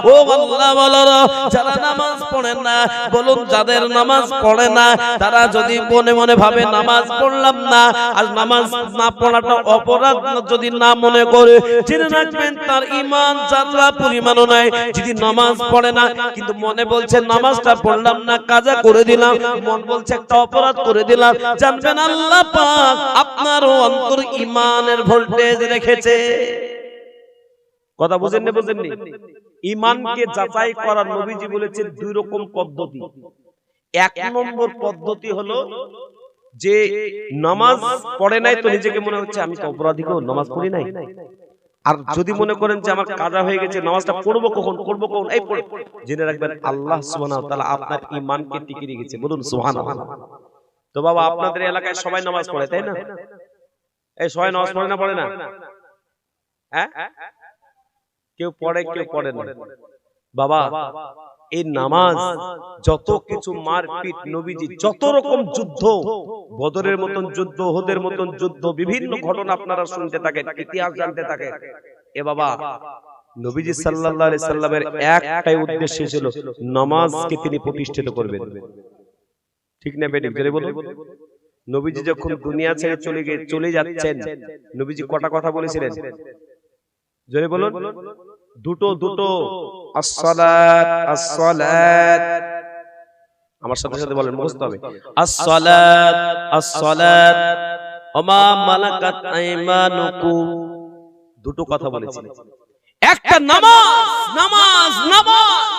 ও আল্লাহওয়ালারা যারা নামাজ পড়ে না বলুন যাদের নামাজ পড়ে না তারা যদি মনে মনে ভাবে নামাজ পড়লাম না আর নামাজ না পড়াটা অপরাধ যদি না মনে করে জেনে রাখবেন তার ঈমান যাত্রা পরিমাণও নাই যদি নামাজ পড়ে না কিন্তু মনে বলছে নামাজটা পড়লাম না কাজা করে দিলাম মন বলছে একটা অপরাধ করে দিলাম জানবেন আল্লাহ পাক আপনার অন্তর ঈমানের ভোল্টেজ রেখেছে কথা বুঝেননি বুঝেননি ঈমানকে যাচাই করার নবীজি বলেছেন দুই রকম পদ্ধতি এক নম্বর পদ্ধতি হলো যে নামাজ পড়ে নাই তো নিজেকে মনে হচ্ছে আমি তো অপরাধী গো নামাজ পড়ি নাই আর যদি মনে করেন যে আমার কাজা হয়ে গেছে নামাজটা পড়বো কখন এই পড়ে জেনে রাখবেন আল্লাহ সুবহানাহু ওয়া তাআলা আপনার ঈমানকে টিকিয়ে রেখেছে বলুন সুবহানাল্লাহ তো বাবা আপনাদের এলাকায় সবাই নামাজ পড়ে তাই না এই সবাই নামাজ পড়ে না হ্যাঁ কেউ পড়ে কেউ পড়ে না বাবা এই নামাজ যত কিছু মারপিট নবীজি যত রকম যুদ্ধ বদরের মতন যুদ্ধ উহুদের মতন যুদ্ধ বিভিন্ন ঘটনা আপনারা শুনতে থাকেন ইতিহাস জানতে থাকেন এ বাবা নবীজি সাল্লাল্লাহু আলাইহি সাল্লামের একটাই উদ্দেশ্য ছিল নামাজকে তিনি প্রতিষ্ঠিত করবেন ঠিক না বেটি জোরে বলুন নবীজি যখন দুনিয়া ছেড়ে চলে যাচ্ছেন নবীজি কটা কথা বলেছিলেন জোরে বলুন দুটো আসসালাত আসসালাত আমার সাথে সাথে বলেন মুখস্থ হবে আসসালাত আসসালাত ওমা মালাকাত আইমানুকুম, দুটো কথা বলেছিলেন। একটা নামাজ নামাজ নামাজ,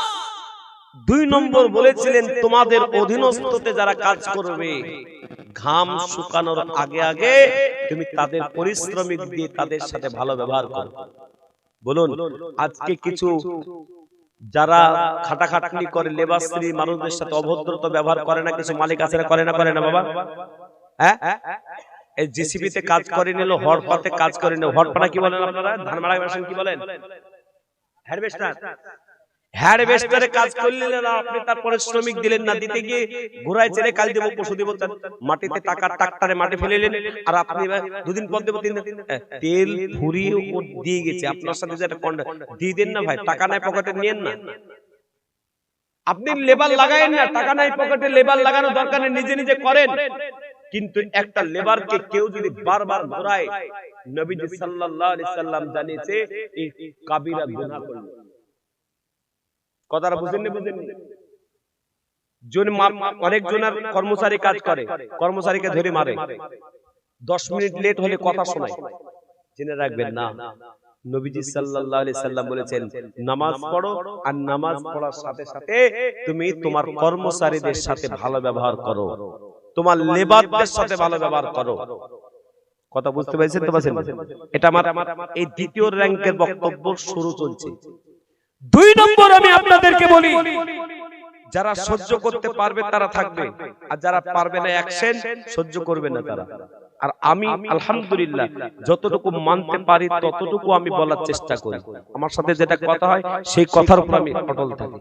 2 নম্বর বলেছিলেন তোমাদের অধীনস্থতে যারা কাজ করবে ঘাম শুকানোর আগে আগে তুমি তাদের পরিশ্রমিক দিয়ে তাদের সাথে ভালো ব্যবহার করো। বলুন আজকে কিছু যারা খাটাখাটনি করে লেবাসী মানুষদের সাথে অভদ্রতা ব্যবহার করে না, কিছু মালিক আছে করে না বাবা? হ্যাঁ, এই জিসিবি তে কাজ করে নিল, হড়পাতে কাজ করে নিল। হড়পাটা কি বলেন আপনারা? ধান মাড়া মেশিন কি বলেন? হারভেস্টার। হারভেস্টারে কাজ করলেন না, আপনি তার পরিশ্রমিক দিলেন না, দিতে গিয়ে ঘোড়ায় চেড়ে কাল দেব পশু দেব, মাটিতে টাকা ট্রাক্টরে মাটি ফেলেলেন, আর আপনি 2 দিন পর দেব 3 দিন তেল ফুরিয়ে দিয়ে গেছে, আপনার সাথে যেটা দিয়ে দেন না ভাই, টাকা নাই পকেটে নিয়েন না। আপনি লেবার লাগায়েন না, টাকা নাই পকেটে লেবার লাগানোর দরকার নেই, নিজে নিজে করেন। কিন্তু একটা লেবারকে কেউ যদি বারবার ঘোরায়, নবীজি সাল্লাল্লাহু আলাইহি সাল্লাম জানিয়েছে এই কাবিরা গুনাহ করলো। কথাটা বুঝেননি? অনেক জনের কর্মচারী কাজ করে, কর্মচারীকে ধরে মারে, 10 মিনিট লেট হলে কথা শোনায়। জেনে রাখবেন না, নবীজি সাল্লাল্লাহু আলাইহি সাল্লাম বলেছেন নামাজ পড়ো, আর নামাজ পড়ার সাথে সাথে তুমি তোমার কর্মচারীদের সাথে ভালো ব্যবহার করো, তোমার লেবারদের সাথে ভালো ব্যবহার করো। কথা বুঝতে পেরেছেন তো? এটা আমার এই দ্বিতীয় র্যাঙ্কের বক্তব্য শুরু চলছে। 2 নম্বর আমি আপনাদেরকে বলি, যারা সহ্য করতে পারবে তারা থাকবে, আর যারা পারবে না অ্যাকশন সহ্য করবে না তারা। আর আমি আলহামদুলিল্লাহ যতটুকু মানতে পারি ততটুকু আমি বলার চেষ্টা করি। আমার সাথে যেটা কথা হয় সেই কথার উপর আমি অটল থাকি।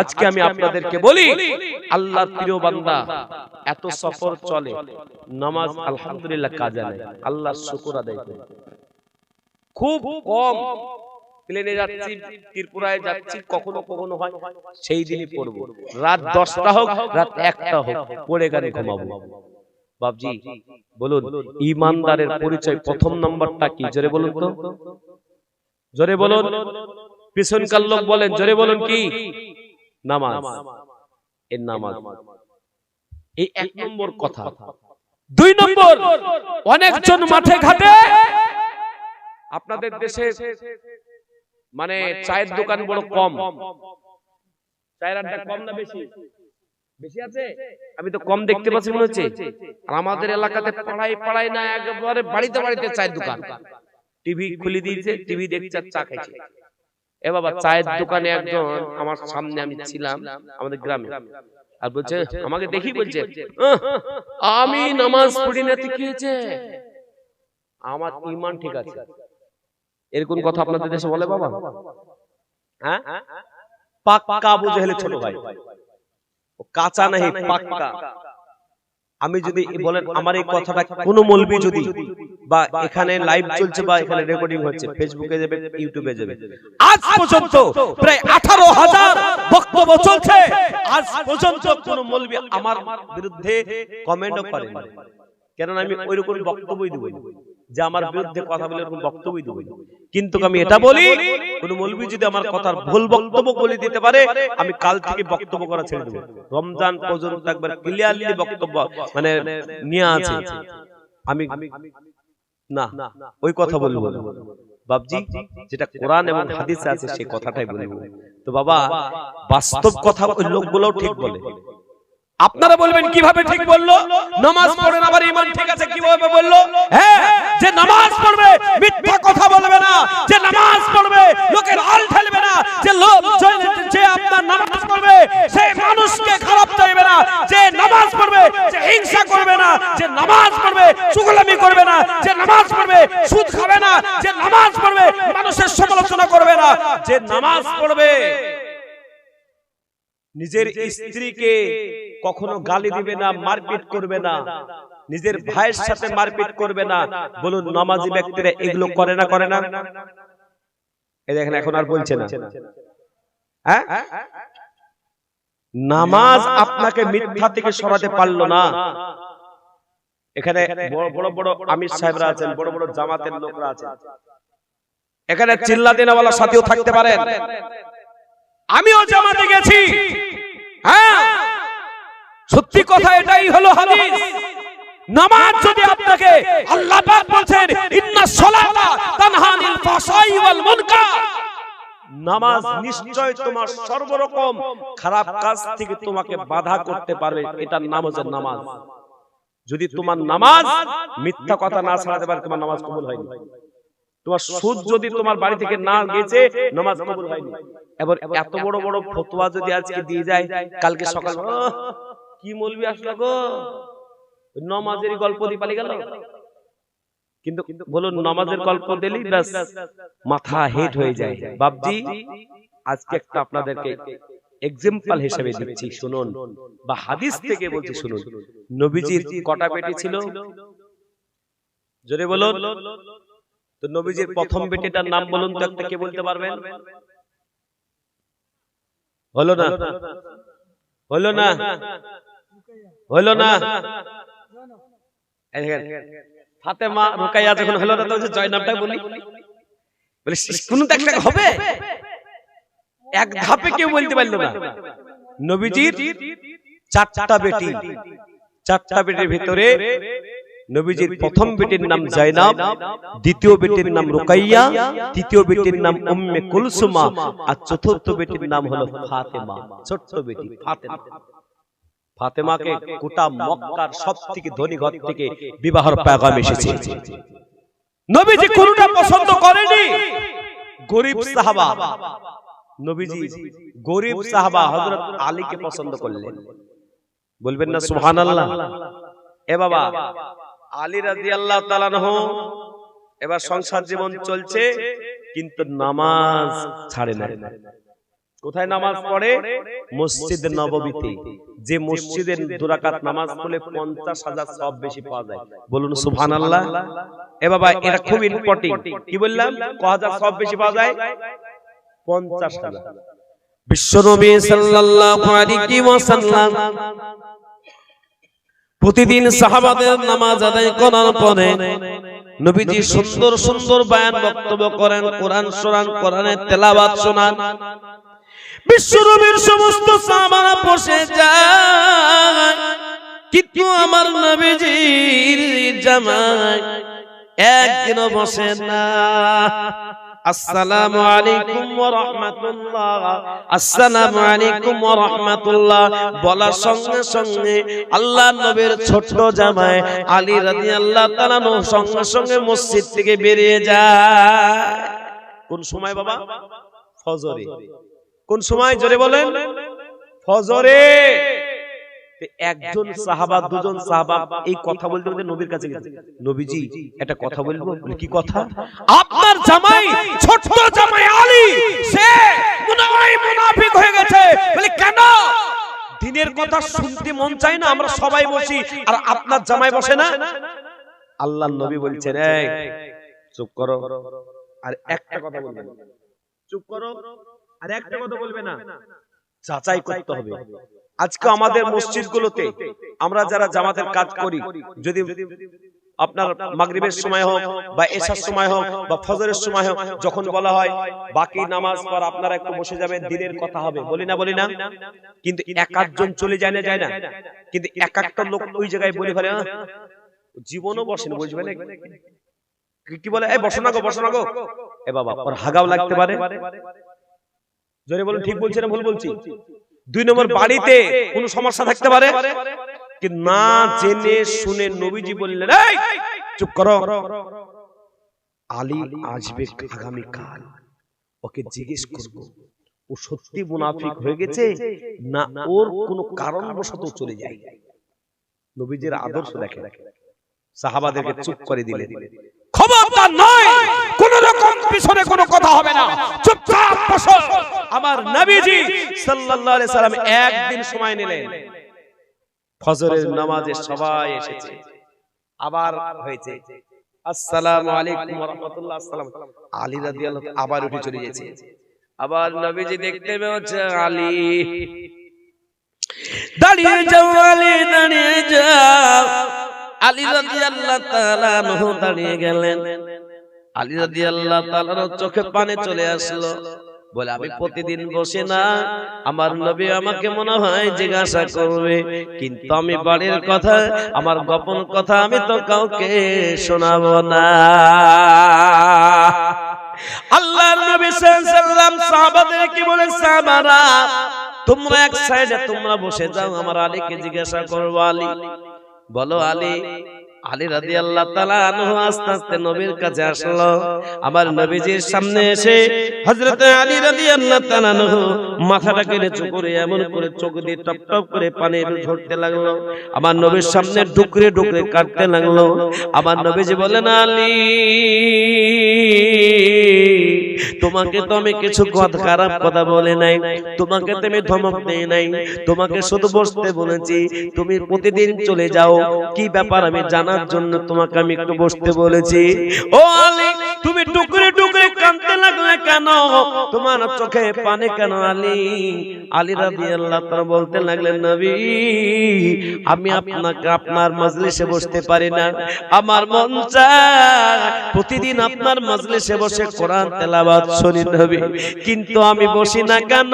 আজকে আমি আপনাদেরকে বলি, আল্লাহর প্রিয় বান্দা, এত সফর চলে, নামাজ আলহামদুলিল্লাহ কাজে নেই, আল্লাহর শুকর আদায় করি। খুব কম প্লেনে যাচ্ছি, ত্রিপুরায় যাচ্ছি, কখনো কখনো হয় সেই দিনই পড়বো, রাত 10টা হোক রাত 1টা হোক, পড়ে গানে ঘুমাবো। বাবজি বলুন, ইমানদারের পরিচয় প্রথম নাম্বারটা কি? জোরে বলুন তো, জোরে বলুন। পিছনকার লোক বলেন, জোরে বলুন কি? নামাজ। এই নামাজ এই 1 নম্বর কথা। 2 নম্বর, অনেকজন মাঠে ঘাটে, আপনাদের দেশে মানে চায়ের দোকান বড় কম, চায়ের আড্ডা কম না বেশি? বেশি আছে? আমি তো কম দেখতে পাচ্ছি মনে হচ্ছে। আর আমাদের এলাকাতে পাড়ায় না, একেবারে বাড়িতে বাড়িতে চায়ের দোকান। টিভি খুলে দিয়েছে, টিভি দেখছে, চা খাইছে। এ বাবা, চায়ের দোকানে একজন আমার সামনে, আমি ছিলাম আমাদের গ্রামে, আর বলছে, আমাকে দেখি বলছে, আমি নামাজ পড়ি না, ঠিক হয়েছে, আমার ঈমান ঠিক আছে। এরকম কথা আপনাদের দেশে বলে বাবা? হ্যাঁ, পাক্কা আবু জেহেলের ছোট ভাই, কাঁচা নাহি পাক্কা। আমি যদি বলেন আমার এই কথাটা কোন মৌলবি যদি, বা এখানে লাইভ চলছে বা এখানে রেকর্ডিং হচ্ছে, ফেসবুকে যাবে, ইউটিউবে যাবে, আজ পর্যন্ত প্রায় 18,000 বক্তব্য চলছে, আজ পর্যন্ত কোন মৌলবি আমার বিরুদ্ধে কমেন্টও করেন। কেননা আমি ওইরকম বক্তব্যই দেব না যে আমার বিরুদ্ধে কথা বলে এরকম বক্তব্যই দেব না। কিন্তু আমি এটা বলি, কোন মৌলবি যদি আমার কথার ভুল বক্তব্য বলে দিতে পারে, আমি কাল থেকে বক্তব্য করা ছেড়ে দেব। রমজান পর্যন্ত একবার ক্লিয়ারলি বক্তব্য মানে নিয়ে আছে, আমি না ওই কথা বলবো না বাবজি, যেটা কোরআন এবং হাদিসে আছে সেই কথাটাই বলবো। তো বাবা, বাস্তব কথা ওই লোকগুলোও ঠিক বলে। আপনারা বলবেন কিভাবে ঠিক বললো? নামাজ পড়ে না, আবার ঈমান ঠিক আছে কিভাবে বললো? হ্যাঁ, যে নামাজ পড়বে মিথ্যা কথা বলবে না, যে নামাজ পড়বে লোকের আল ঠেলবে না, যে আপনার নামাজ পড়বে সেই মানুষকে খারাপ চাইবে না, যে নামাজ পড়বে যে হিংসা করবে না, যে নামাজ পড়বে চুগলামি করবে না, যে নামাজ পড়বে সুদ খাবে না, যে নামাজ পড়বে মানুষের সমালোচনা করবে না, যে নামাজ পড়বে নিজের স্ত্রীকে কখনো গালি দিবে না, মারপিট করবে না, নিজের ভাইয়ের সাথে মারপিট করবে না। বলুন নামাজি ব্যক্তিরা এগুলো করে না? করে না? এই দেখেন এখন আর বলছে না। হ্যাঁ, নামাজ আপনাকে মিথ্যা থেকে সরাতে পারলো না। এখানে বড় বড় আমির সাহেবরা আছেন, বড় বড় জামাতের লোকরা আছেন, এখানে চিল্লা দেওয়ালা সাথীও থাকতে পারেন। আমিও জামাতে গেছি, হ্যাঁ, সত্যি কথা এটাই হলো হাদিস। নামাজ যদি আপনাকে, আল্লাহ পাক বলেন ইন্নাস সালাতা তানহা আনিল ফাহশাই ওয়াল মুনকার, নামাজ নিশ্চয় তোমার সর্বরকম খারাপ কাজ থেকে তোমাকে বাধা করতে পারবে। এটা নামাজের নামাজ। যদি তোমার নামাজ মিথ্যা কথা না ছাড়াতে পারে, তোমার নামাজ কবুল হয়নি। তোমার সুদ যদি তোমার বাড়ি থেকে না গেছে, নামাজ কবুল হয়নি। এবার এত বড় বড় ফতোয়া যদি আজকে দিয়ে যায়, কালকে সকাল কি বলবি আসলে গো, নামাজের গল্প দিয়ে পালিয়ে গেল। কিন্তু বলুন, নামাজের গল্প দিলেই ব্যাস মাথা হেট হয়ে যায়। বাপজি, আজকে একটা আপনাদেরকে এক্সাম্পল হিসেবে দিচ্ছি, শুনুন, বা হাদিস থেকে বলছি শুনুন। নবীজির কটা বেটি ছিল? জোরে বলুন তো। নবীজির প্রথম বেটিটার নাম বলুন তো, একটা কে বলতে পারবেন? হলো না, হলো না, হলো না। ফাতেমা, রুকাইয়া যখন হলো না, তো জয়নাবটা বলি, বলে কোন তো একটা হবে। এক ধাপে কেউ বলতে পারলো না। নবীজির চারটা বেটি, চারটা বেটির ভিতরে নবীজির প্রথম বেটির নাম জায়নাব, দ্বিতীয় বেটির নাম রুকাইয়া, তৃতীয় বেটির নাম উম্মে কুলসুমা, আর চতুর্থ বেটির নাম হলো ফাতেমা, ছোট্ট বেটি ফাতেমা। ফাতেমাকে গোটা মক্কার সবথেকে ধনী ঘর থেকে বিবাহের পয়গাম এসেছে। নবীজি কোনটা পছন্দ করেনি। গরিব সাহাবা, নবীজি গরিব সাহাবা হযরত আলীকে পছন্দ করলেন। বলবেন না সুবহানাল্লাহ? এ বাবা, আলী রাদিয়াল্লাহু তাআলা আনহু এবার সংসার জীবন চলছে, কিন্তু নামাজ ছাড়ে না। কোথায় নামাজ পড়ে? মসজিদে নববীতে। যে মসজিদের 2 রাকাত নামাজ পড়লে 50,000 সব বেশি পাওয়া যায়। বলুন সুবহানাল্লাহ। এ বাবা, এটা খুব ইম্পর্টেন্ট। কি বললাম? কত সব বেশি পাওয়া যায়? 50,000। বিশ্বনবী সাল্লাল্লাহু আলাইহি ওয়াসাল্লাম প্রতিদিন সাহাবাদের নামাজ আদায় করার পরে নবীজি সুন্দর সুন্দর বয়ান বক্তব্য করেন, কোরআন শোনান, কোরআনের তেলাওয়াত শোনান। বিশ্বনবীর সমস্ত সাহাবারা বসে যায়, কিন্তু আমার নবীজির জামাই একদিনও বসে না। আসসালামু আলাইকুম ওয়া রাহমাতুল্লাহ, আসসালামু আলাইকুম ওয়া রাহমাতুল্লাহ বলার সঙ্গে সঙ্গে আল্লাহর নবীর ছোট জামাই আলী রাদিয়াল্লাহু তাআলা সঙ্গে সঙ্গে মসজিদ থেকে বেরিয়ে যায়। কোন সময় বাবা? ফজরে। কোন সময়? জোরে বলেন। ফজরে। একজন সাহাবা, দুজন সাহাবা এই কথা বলতে বলতে নবীর কাছে গেছে। নবীজি, একটা কথা বলবো। কি কথা? আপনার জামাই, ছোট জামাই আলী, সে মুনাফিক হয়ে গেছে। বলে কেন? দিনের কথা শুনতে মন চায় না, আমরা সবাই বসি, আর আপনার জামাই বসে না। আল্লাহর নবী বলছেন, এই চুপ করো, আর একটা কথা বলবে না। চুপ করো, আর একটা কথা বলবে না। যাচাই করতে হবে। আজকে আমাদের মসজিদগুলোতে আমরা যারা জামাতের কাজ করি, যদি আপনার মাগরিবের সময় হোক বা এশার সময় হোক বা ফজরের সময় হোক, যখন বলা হয় বাকি নামাজ পর আপনারা একটু বসে যাবেন, দিনের কথা হবে, বলি না? বলি না? কিন্তু এক আধজন চলে যায় না, যায় না? কিন্তু এক একটা লোক ওই জায়গায় বলে ফেলে, জীবনও বসেন, বুঝবেন কি বলে, এই বসো না গো, বসো না গো। এ বাবা, ওর হাগাও লাগতে পারে। জোরে বলুন, ঠিক বলছি না ভুল বলছি? 2 নম্বর, বাড়িতে কোনো সমস্যা থাকতে পারে, কিন্তু না জেনে শুনে নবীজি বললেন, এই চুপ করো, আলী আসবে আগামী কাল, ওকে জিজ্ঞেস করব ও সত্যি মুনাফিক হয়ে গেছে না ওর কোনো কারণবশত চলে যায়। নবীজির আদর্শ দেখে, সাহাবাদেরকে চুপ করে দিলেন। খবরদার নয়, কোন রকম পিছনে কোনো কথা হবে না, চুপচাপ বসো। আমার নবীজি সাল্লাল্লাহু আলাইহি সাল্লাম একদিন সময় নিলেন, ফজরের নামাজে সবাই এসেছে, আবার হয়েছে আসসালামু আলাইকুম ওয়া রাহমাতুল্লাহ, আসসালাম। আলী রাদিয়াল্লাহু আবার উঠে চলে গেছে। আবার নবীজি দেখতে পেয়েছে আলী, দাঁড়িয়ে যাও আলী, দাঁড়িয়ে যাও। আলী রাদিয়াল্লাহু তাআলা আনহু দাঁড়িয়ে গেলেন। আলী রাদিয়াল্লাহু তাআলার চোখে পানি চলে আসলো। বলে আমি প্রতিদিন বসে না, আমার নবী আমাকে মনে হয় জিজ্ঞাসা করবে, কিন্তু আমি বাড়ির কথা, আমার গোপন কথা আমি তো কাউকে শোনাবো না। আল্লাহর নবী সাল্লাল্লাহু আলাইহি ওয়াসাল্লাম সাহাবাদেরকে বলেন, সাহাবারা তোমরা এক সাইডে তোমরা বসে যাও, আমার আলীকে জিজ্ঞাসা করবো। আলী বলো আলী। আলী রাদিয়াল্লাহু তাআলা আনহু আস্তে আস্তে নবীর কাছে আসলো। আমার নবীজির সামনে এসে হযরত আলী রাদিয়াল্লাহু তাআলা আনহু মাথাটাকে নিচু করে এমন করে চোখ দিয়ে টপ টপ করে পানি ঝরতে লাগলো। আমার নবীর সামনে ডুকরে ডুকরে কাটতে লাগলো। আমার নবীজি বলেন, আলী তোমাকে তো আমি কিছু খারাপ কথা বলে নাই, তোমাকে তো আমি ধমক দেই নাই, তোমাকে শুধু বসতে বলেছি। তুমি প্রতিদিন চলে যাও, কি ব্যাপার আমি জানার জন্য তোমাকে আমি একটু বসতে বলেছি। ও আলী তুমি টুকরে টুকরে কাঁদতে লাগলে কেন? তোমার চোখে পানি কেন? আলী আলী রাদিয়াল্লাহু তাআলা বলতে লাগলেন, নবী আমি আপনাকে আপনার মজলিসে বসতে পারি না, আমার মন চায় প্রতিদিন আপনার মজলিসে বসে কোরআন তেলাওয়াত শুনি নবী, কিন্তু আমি বসি না কেন?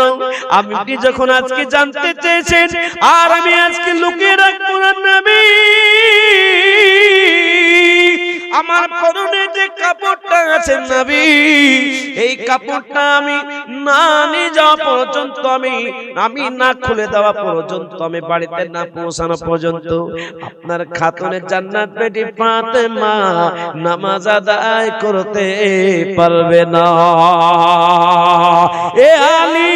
আপনি যখন আজকে জানতে চেয়েছেন আর আমি আজকে লুকিয়ে রাখবো না নবী। আমার পরনে যে কাপড়টা আছে নবী, এই কাপড়টা আমি না নিয়ে যাওয়া পর্যন্ত, আমি না খুলে দেওয়া পর্যন্ত, আমি বাড়িতে না পৌঁছানো পর্যন্ত আপনার খাতুনে জান্নাত বেটি ফাতেমা নামাজ আদায় করতে পারবে না। এ আলী,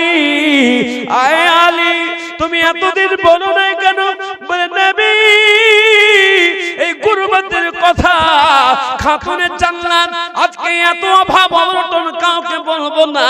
আয় আলী তুমি এতদিন বলো না কেন? বলে নবী এই গুরবাতের কথা, খাতুনের জান্নাত আজকে এত অভাব অনটন কাউকে বলবো না।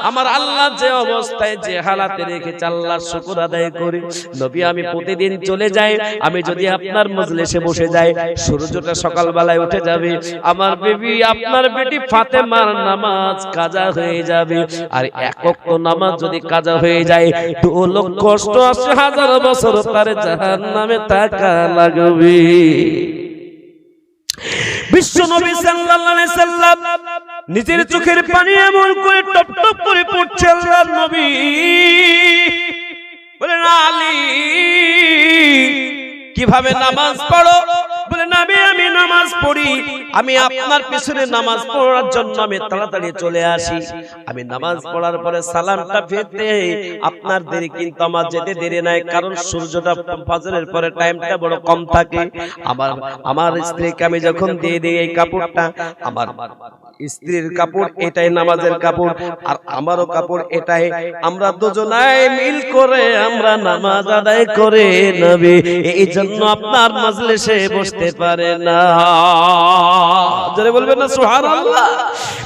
আমার আল্লাহ যে অবস্থায় যে হালাতে রেখেছে আল্লাহর শুকর আদায় করি। নবী আমি প্রতিদিন চলে যাই, আমি যদি আপনার মজলিসে বসে যাই সূর্যটা সকালবেলায় উঠে যাবে, আমার বিবি আপনার বেটি ফাতেমার নামাজ কাজা হয়ে যাবে। আর এক ওয়াক্ত নামাজ যদি কাজা হয়ে যায় 2,88,000 বছর তার জাহান্নামে থাকা লাগবে। বিশ্ব নবী সাল্লাল্লাহু আলাইহি সাল্লাম নিজের চোখের পানি এমন করে টপ টপ করে পড়ছে। আল্লাহর নবী বলেন, আলী কিভাবে নামাজ পড়ো? বলে নবী আমি নামাজ পড়ি, আমি আপনার পিছনে নামাজ পড়ার জন্য আমি তাড়াতাড়ি চলে আসি। আমি নামাজ পড়ার পরে সালামটা ফেরতে আপনার দেরি, কিন্তু আমার যেতে দেরি নাই, কারণ সূর্যটা ফজরের পরে টাইমটা বড় কম থাকে। আমার স্ত্রীকে আমি যখন দিয়ে দিই এই কাপড়টা, আমার স্ত্রীর কাপড় এটাই নামাজের কাপড়, আর আমারও কাপড় এটাই, আমরা দুজনাই মিল করে আমরা নামাজ আদায় করে নবী এই জন্য আপনার মজলিসে বসতে পারে না। জোরে বলবেন না সুবহানাল্লাহ।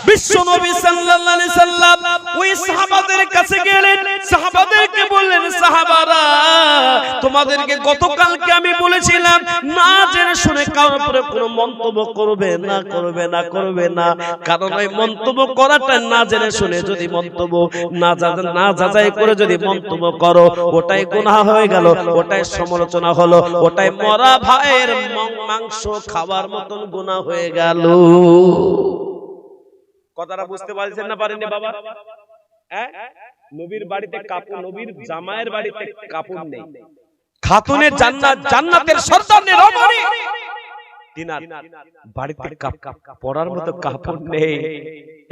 বিশ্ব নবী সাল্লাল্লাহু আলাইহি সাল্লাম ওই সাহাবাদের কাছে গেলেন, সাহাবাদেরকে বললেন, সাহাবারা তোমাদেরকে গতকালকে আমি বলেছিলাম না জেনে শুনে কারোর উপরে কোনো মন্তব্য করবে না, করবে না, করবে না। কারণ ওই মন্তব্য করাটা না জেনে শুনে যদি মন্তব্য না যাচাই করে যদি মন্তব্য করো, ওটাই গুনাহ হয়ে গেল, ওটাই সমালোচনা হলো, ওটাই মরা ভাইয়ের মাংস খাওয়ার মতন গুনাহ হয়ে গেল। কথাটা বুঝতে পারছেন না পারেননি বাবা? নবীর বাড়িতে কাপড়, নবীর জামাইয়ের বাড়িতে কাপড় নেই, খাতুনের জান্নাত, জান্নাতের সন্তানের রমণী তিনার বাড়িতে পরার মতো কাপড় নেই।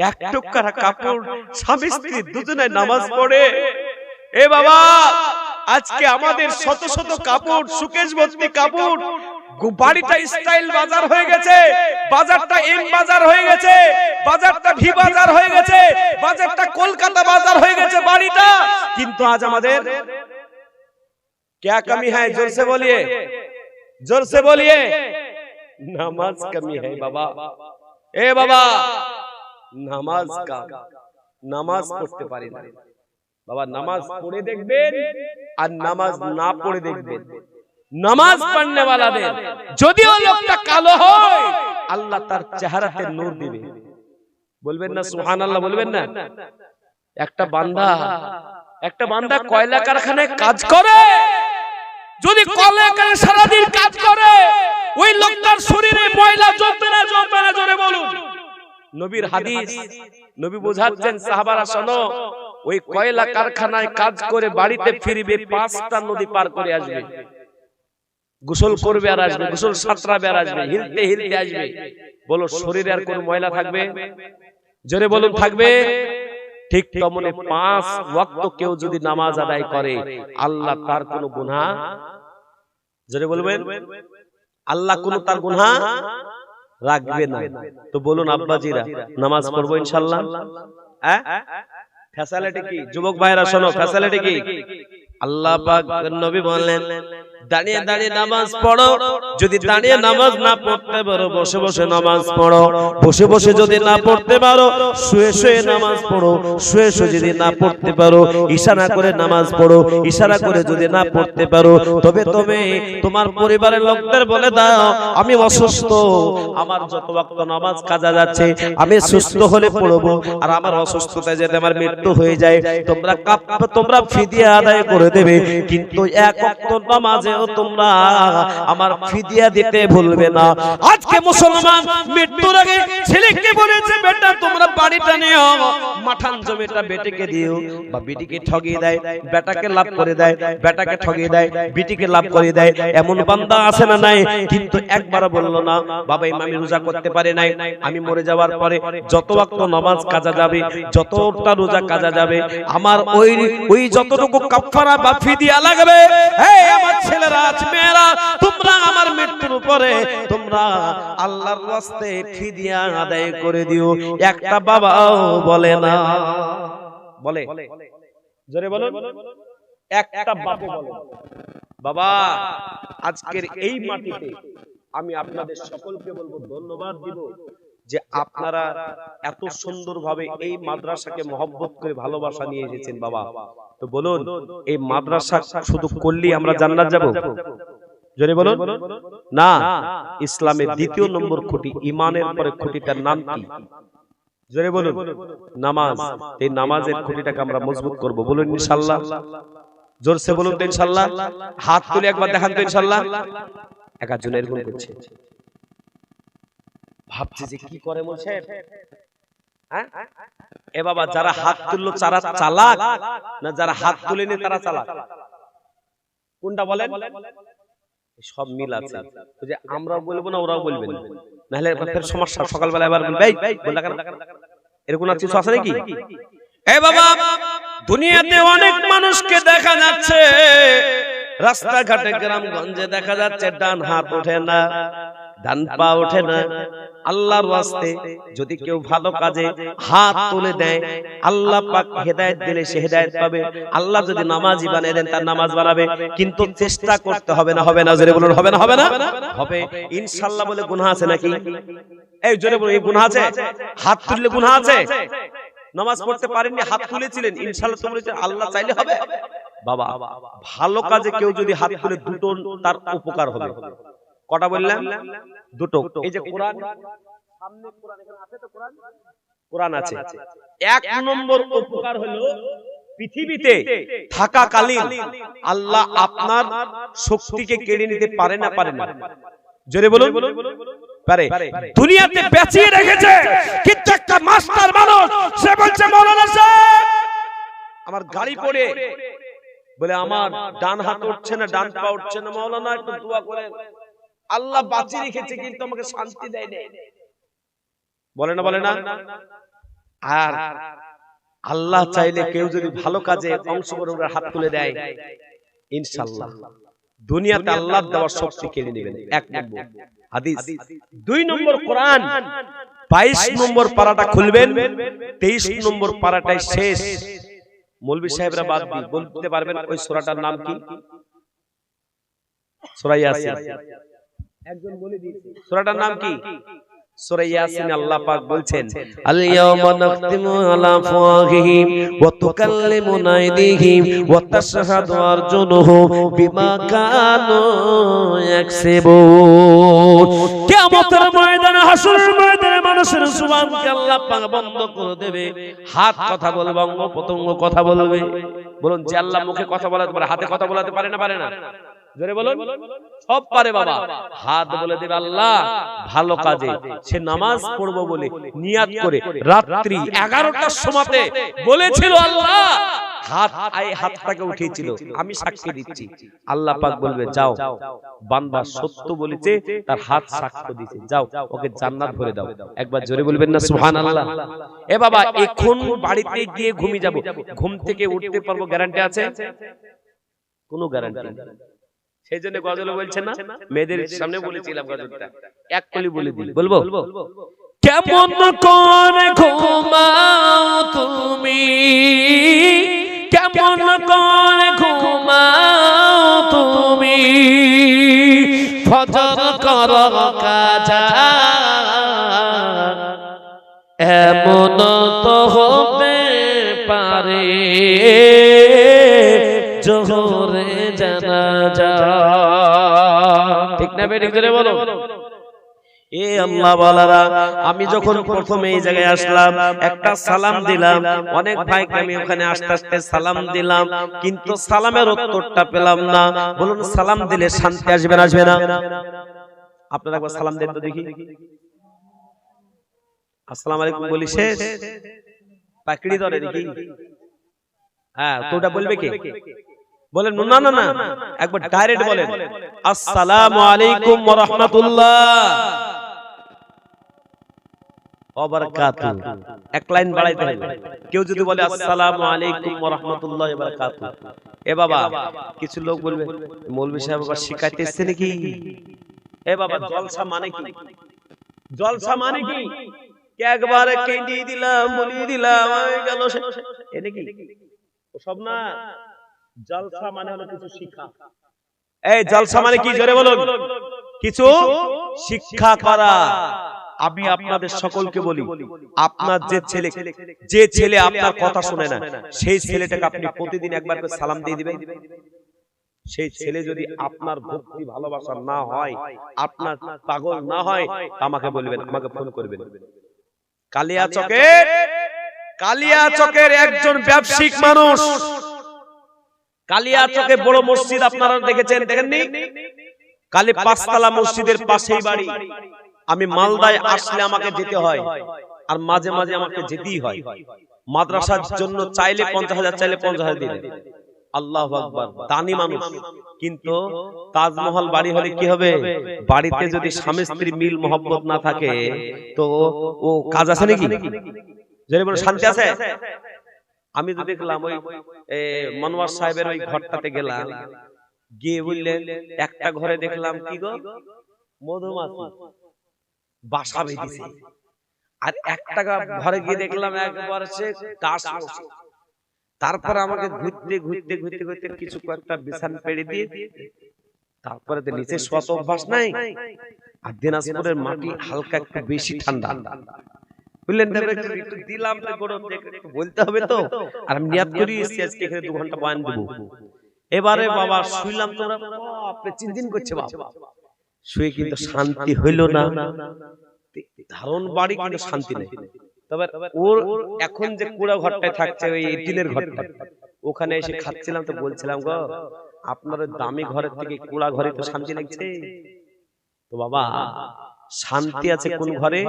এক টুকরা কাপড় স্বামী স্ত্রী দুজনে নামাজ পড়ে। এ বাবা আজকে আমাদের শত শত কাপড়, সুকেশ ভর্তি কাপড়, বাড়িটা স্টাইল বাজার হয়ে গেছে, বাজারটা এম বাজার হয়ে গেছে, বাজারটা ভি বাজার হয়ে গেছে, বাজারটা কলকাতা বাজার হয়ে গেছে বাড়িটা। কিন্তু আজ আমাদের क्या कमी है? जोर से बोलिए, जोर से बोलिए। नामाज कमी है बाबा। ए बाबा नामाज का नामाज पढ़ते पारी ना बाबा। नामाज पढ़े देखबेन আর নামাজ না পড়ে দেখবেন। নামাজ পড়নে ওয়ালাদের যদিও লোকটা কালো হয়, আল্লাহ তার চেহারাতে নূর দিবে। বলবেন না সুবহানাল্লাহ? বলবেন না? একটা বান্দা কয়লা কারখানায় কাজ করে, যদি কলকারখানায় সারাদিন কাজ করে, ওই লোকটার শরীরে ময়লা জমবে না, জমবে না? জোরে বলুন। নবীর হাদিস, নবী বোঝাচ্ছেন সাহাবারা শোনো, ওই কয়লা কারখানায় কাজ করে বাড়িতে ফিরবে 5টা নদী পার করে আসবে, গোসল করবে আর আসবে, গোসল সাঁতরাবে আর আসবে, হিলতে হিলতে আসবে। বলো শরীরে আর কোন ময়লা থাকবে? জোরে বলুন থাকবে? ঠিক তেমনি 5 ওয়াক্ত কেউ যদি নামাজ আদায় করে আল্লাহ তার কোনো গুনাহ, জোরে বলবেন, আল্লাহ কোনো তার গুনাহ রাখবে না। তো বলুন আব্বাজিরা, নামাজ পড়বো ইনশাআল্লাহ? হ্যাঁ, ফ্যাসিলিটি কি? যুবক ভাইরা শোনো, ফ্যাসিলিটি কি? আল্লাহ পাক নবী বললেন দাঁড়িয়ে দাঁড়িয়ে নামাজ পড়ো, যদি দাঁড়িয়ে নামাজ না পড়তে পারো বসে বসে নামাজ পড়ো, বসে বসে যদি না পড়তে পারো শুয়ে শুয়ে নামাজ পড়ো, শুয়ে শুয়ে যদি না পড়তে পারো ইশারা করে নামাজ পড়ো, ইশারা করে যদি না পড়তে পারো তবে তুমি তোমার পরিবারের লোকদের বলে দাও আমি অসুস্থ, আমার যত ওয়াক্ত নামাজ কাজা যাচ্ছে আমি সুস্থ হলে পড়বো, আর আমার অসুস্থতায় যদি আমার মৃত্যু হয়ে যায় তোমরা ফিদিয়া আদায় করে দেবে, কিন্তু এক ওয়াক্ত নামাজেও তোমরা আমার ফিদিয়া দিতে ভুলবে না। আজকে মুসলমান মৃত্যুর আগে ছেলেকে বলেছে বেটা তোমরা বাড়িটা নিও, মাঠান জমিটা বেটিকে দিও, বা বিটিকে ঠগিয়ে দেয় বেটাকে লাভ করে দেয়, বেটাকে ঠগিয়ে দেয় বিটিকে লাভ করে দেয়। এমন বান্দা আছে না নাই? কিন্তু একবার বললো না বাবা আমি রোজা করতে পারি নাই, আমি মরে যাওয়ার পরে যত ওয়াক্ত নামাজ কাজা যাবে, যতটা রোজা কাজা যাবে, আমার ওই যতটুকু কাফারা বা ফিদিয়া লাগবে, হে আমার ছেলেরা মেয়েরা তোমরা আমার মৃত্যুর উপরে তোমরা আল্লাহর রাস্তে ফিদিয়া আদায় করে দিও। একটা বাবাও বলে না, বলে জোরে বলুন, একটা বাবা বলে বাবা আজকের এই মাটিতে আমি আপনাদের সকলকে বলবো ধন্যবাদ দিব যে আপনারা এত সুন্দরভাবে এই মাদ্রাসাকে মহব্বত করে ভালোবাসা নিয়ে এসেছেন বাবা। তো বলুন এই মাদ্রাসা শুধু করলেই আমরা জান্নাত যাব? জোরে বলুন না। ইসলামের দ্বিতীয় নম্বর খুঁটি, ঈমানের পরে খুঁটিটার নাম কি? জোরে বলুন নামাজ। এই নামাজের খুঁটিটাকে আমরা মজবুত করব, বলুন ইনশাআল্লাহ। জোরসে বলুন তো ইনশাআল্লাহ। হাত তুলে একবার দেখান তো ইনশাআল্লাহ। একজন এরকম করছে, ভাবছে যে কি করে বলছে। হ্যাঁ এ বাবা, যারা হাত তুললো তারা চালাক না যারা হাত তুলেনি তারা চালাক? কোনটা বলেন? সব মিল আছে, যে আমরাও বলবো না ওরাও বলবেন না, নাহলে ফের সমস্যা। সকালবেলা এবার বলবে এই বললা কেন, এরকম কিছু আছে নাকি? এ বাবা, দুনিয়াতে অনেক মানুষকে দেখা যাচ্ছে, রাস্তাঘাটে গ্রামগঞ্জে দেখা যাচ্ছে ডান হাত ওঠে না, ডান পা ওঠে না। আল্লাহর ওয়াস্তে যদি কেউ ভালো কাজে হাত তুলে দেয় আল্লাহ পাক হেদায়েত দিলে সে হেদায়েত পাবে। আল্লাহ যদি নামাজি বানিয়ে দেন তার নামাজ বানাবে, কিন্তু চেষ্টা করতে হবে না। হবে না? জোরে বলুন হবে না? হবে না? হবে ইনশাআল্লাহ। বলে গুনাহ আছে নাকি? এই জোরে বলুন, এই গুনাহ আছে? হাত তুললে গুনাহ আছে? নামাজ পড়তে পারেননি হাত তুলেছিলেন, ইনশাআল্লাহ তোমরা আল্লাহ চাইলে হবে বাবা। ভালো কাজে কেউ যদি হাত তুলে দুটো তার উপকার হবে। কটা বললাম? দুটো। এই যে কোরআন, সামনে কোরআন, এখানে আছে তো কোরআন, কোরআন আছে। এক নম্বর উপকার হলো পৃথিবীতে থাকাকালীন আল্লাহ আপনার শক্তিকে কেড়ে নিতে পারে না? পারে না? জোরে বলুন পারে। দুনিয়াতে বেঁচিয়ে রেখেছে, কিন্তু একটা মাস্টার মানুষ সে বলছে মাওলানা সাহেব আমার গাড়ি পড়ে বলে আমার ডান হাত উঠছে না, ডান পা উঠছে না, মাওলানা একটু দোয়া করেন। আল্লাহ বাঁচিয়ে রেখেছে কিন্তু আমাকে শান্তি দেয় না। বলে না? বলে না? আর আল্লাহ চাইলে কেউ যদি ভালো কাজে অংশগ্রহণ করে হাত তুলে দেয় ইনশাআল্লাহ দুনিয়াতে আল্লাহ দেওয়ার শক্তি কেড়ে নেবেন। এক নম্বর হাদিস। দুই নম্বর কোরআন 22 নম্বর পারাটা খুলবেন, 23 নম্বর পারাটাই শেষ। মৌলভী সাহেবরা বাদ দিয়ে বলতে পারবেন ওই সূরাটার নাম কি? সূরা ইয়াসিন। একজন বলে দিয়েছে সূরাটার নাম কি? সূরা ইয়াসিন। আল্লাহ পাক বলছেন আল ইয়াওমা নাখতিমু আলা আফওয়াহিহিম ওয়া তুকাল্লিমুনা আইদিহিম ওয়া তাশহাদু আরজুলুহুম বিমা কানু ইয়াকসিবুন। কিয়ামতের ময়দানে, হাসরের ময়দানে মানুষের জবানকে আল্লাহ পাক বন্ধ করে দেবে। হাত কথা বলবে, অঙ্গ প্রত্যঙ্গ কথা বলবে। বলুন যে আল্লাহ মুখে কথা বলাতে পারে, হাতে কথা বলাতে পারে না? পারে না? জোরে বলুন, সব পারে বাবা। হাত বলে দেবে আল্লাহ ভালো কাজে, সে নামাজ পড়বো বলে নিয়াত করে রাত্রি 11টার সময়তে বলেছিল আল্লাহ, হাতটাকে উঠিয়েছিল, আমি সাক্ষী দিচ্ছি। আল্লাহ পাক বলবে যাও, বান্দা সত্য বলেছে, তার হাত সাক্ষ্য দিয়েছে, যাও ওকে জান্নাত ভরে দাও। একবার জোরে বলবেন না সুবহানাল্লাহ? এ বাবা এখন বাড়িতে গিয়ে ঘুমিয়ে যাব, ঘুম থেকে উঠতে পারবো গ্যারান্টি আছে? কোনো গ্যারান্টি নেই। সেই জন্য গজল বলছেন না, মেয়েদের সামনে বলেছিলাম গজলটা, এক কলি বলে দিই, বলবো? কেমন করে ঘুমাও তুমি, কেমন করে ঘুমাও তুমি, ফজর করো কাজা, এমন তো হতে পারে জোহরে জানাজা। ঠিক না বেঠিক জোরে বলো। এ আল্লাহ ওয়ালারা, আমি যখন প্রথমে এই জায়গায় আসলাম একটা সালাম দিলাম, অনেক ভাইকে আমি ওখানে আস্তে আস্তে সালাম দিলাম, কিন্তু সালামের উত্তরটা পেলাম না। বলুন সালাম দিলে শান্তি আসবে না আসবে না? আপনারা একবার সালাম দেন তো দেখি। আসসালামু আলাইকুম বলি শেষ, পাকড়ি ধরে দেখি। হ্যাঁ তোটা বলবে কে? বলেন না না না, একবার ডাইরেক্ট বলেন আসসালামু আলাইকুম ওয়া রাহমাতুল্লাহ ওয়া বারাকাতুহু। এক লাইন বাড়াইতে হবে। কেউ যদি বলে আসসালামু আলাইকুম ওয়া রাহমাতুল্লাহি ওয়া বারাকাতুহু, এ বাবা কিছু লোক বলবে মৌলভী সাহেব আবার শিখাইতে এসেছে নাকি? এ বাবা জলসা মানে কি? জলসা মানে কি? কে একবারে কেঁদে দিলাম, বলিয়ে দিলাম, হয়ে গেল এ নাকি? সব না, জলসা মানে হলো কিছু শিক্ষা। এই জলসা মানে কি জোরে বলুন? কিছু শিক্ষা করা। আমি আপনাদের সকলকে বলি, আপনার যে ছেলে আপনার কথা শুনে না, সেই ছেলেটাকে আপনি প্রতিদিন একবার করে সালাম দিয়ে দিবেন। সেই ছেলে যদি আপনার ভক্তি ভালোবাসা না হয়, আপনার পাগল না হয়, আমাকে বলবেন, আমাকে ফোন করবেন। কালিয়াচকের একজন ব্যবসায়িক মানুষ, কালিয়াচকে বড় মসজিদ আপনারা দেখেছেন, দেখেননি? কালী পাঁচতলা মসজিদের পাশেই বাড়ি। আমি মালদায় আসলে আমাকে যেতে হয়, আর মাঝে মাঝে আমাকে যেতেই হয়। মাদ্রাসার জন্য চাইলে 50,000, চাইলে 50,000 দিলেন। আল্লাহু আকবার, দানি মানুষ। কিন্তু তাজমহল বাড়ি হলে কি হবে? বাড়িতে যদি স্বামী স্ত্রী মিল মোহব্বত না থাকে তো ও কাজ আছে নাকি? যদি বলে শান্তি আছে? আমি তো দেখলাম ওই মনোয়ার সাহেবের ওই ঘরটাতে গেলাম, গিয়ে বললেন একটা ঘরে দেখলাম কি গো, মধুমাছি বাসা বেঁধেছে, আর একটা ঘরে গিয়ে দেখলাম একবার সে গাছ বসে। তারপরে আমাকে ঘুরতে ঘুরতে ঘুরতে ঘুরতে কিছু একটা বিছান পেড়ে দিয়ে, তারপরে তো নিচে শোয়ার অভ্যাস নাই, আর দিনাজপুরের মাটি হালকা একটু বেশি ঠান্ডা, বুঝলেন? একটু দিলাম বলতে হবে তো, আর আমি নিয়াত করি আজকে এখানে 2 ঘন্টা বয়ান দেব। এবারে বাবা শুইলাম, তোমরা আপনি চিন্তিন করছে বাবা, শুয়ে কিন্তু শান্তি হইল না। ধারণ বাড়ি কিন্তু শান্তি নেই। তবে ওর এখন যে কুড়া ঘরটায় থাকছে, ওই টিনের ঘরটা, ওখানে এসে খাচ্ছিলাম, তো বলছিলাম গো আপনার দামি ঘরের থেকে কুড়া ঘরে তো শান্তি লাগছে। তো বাবা শান্তি আছে কোন ঘরে?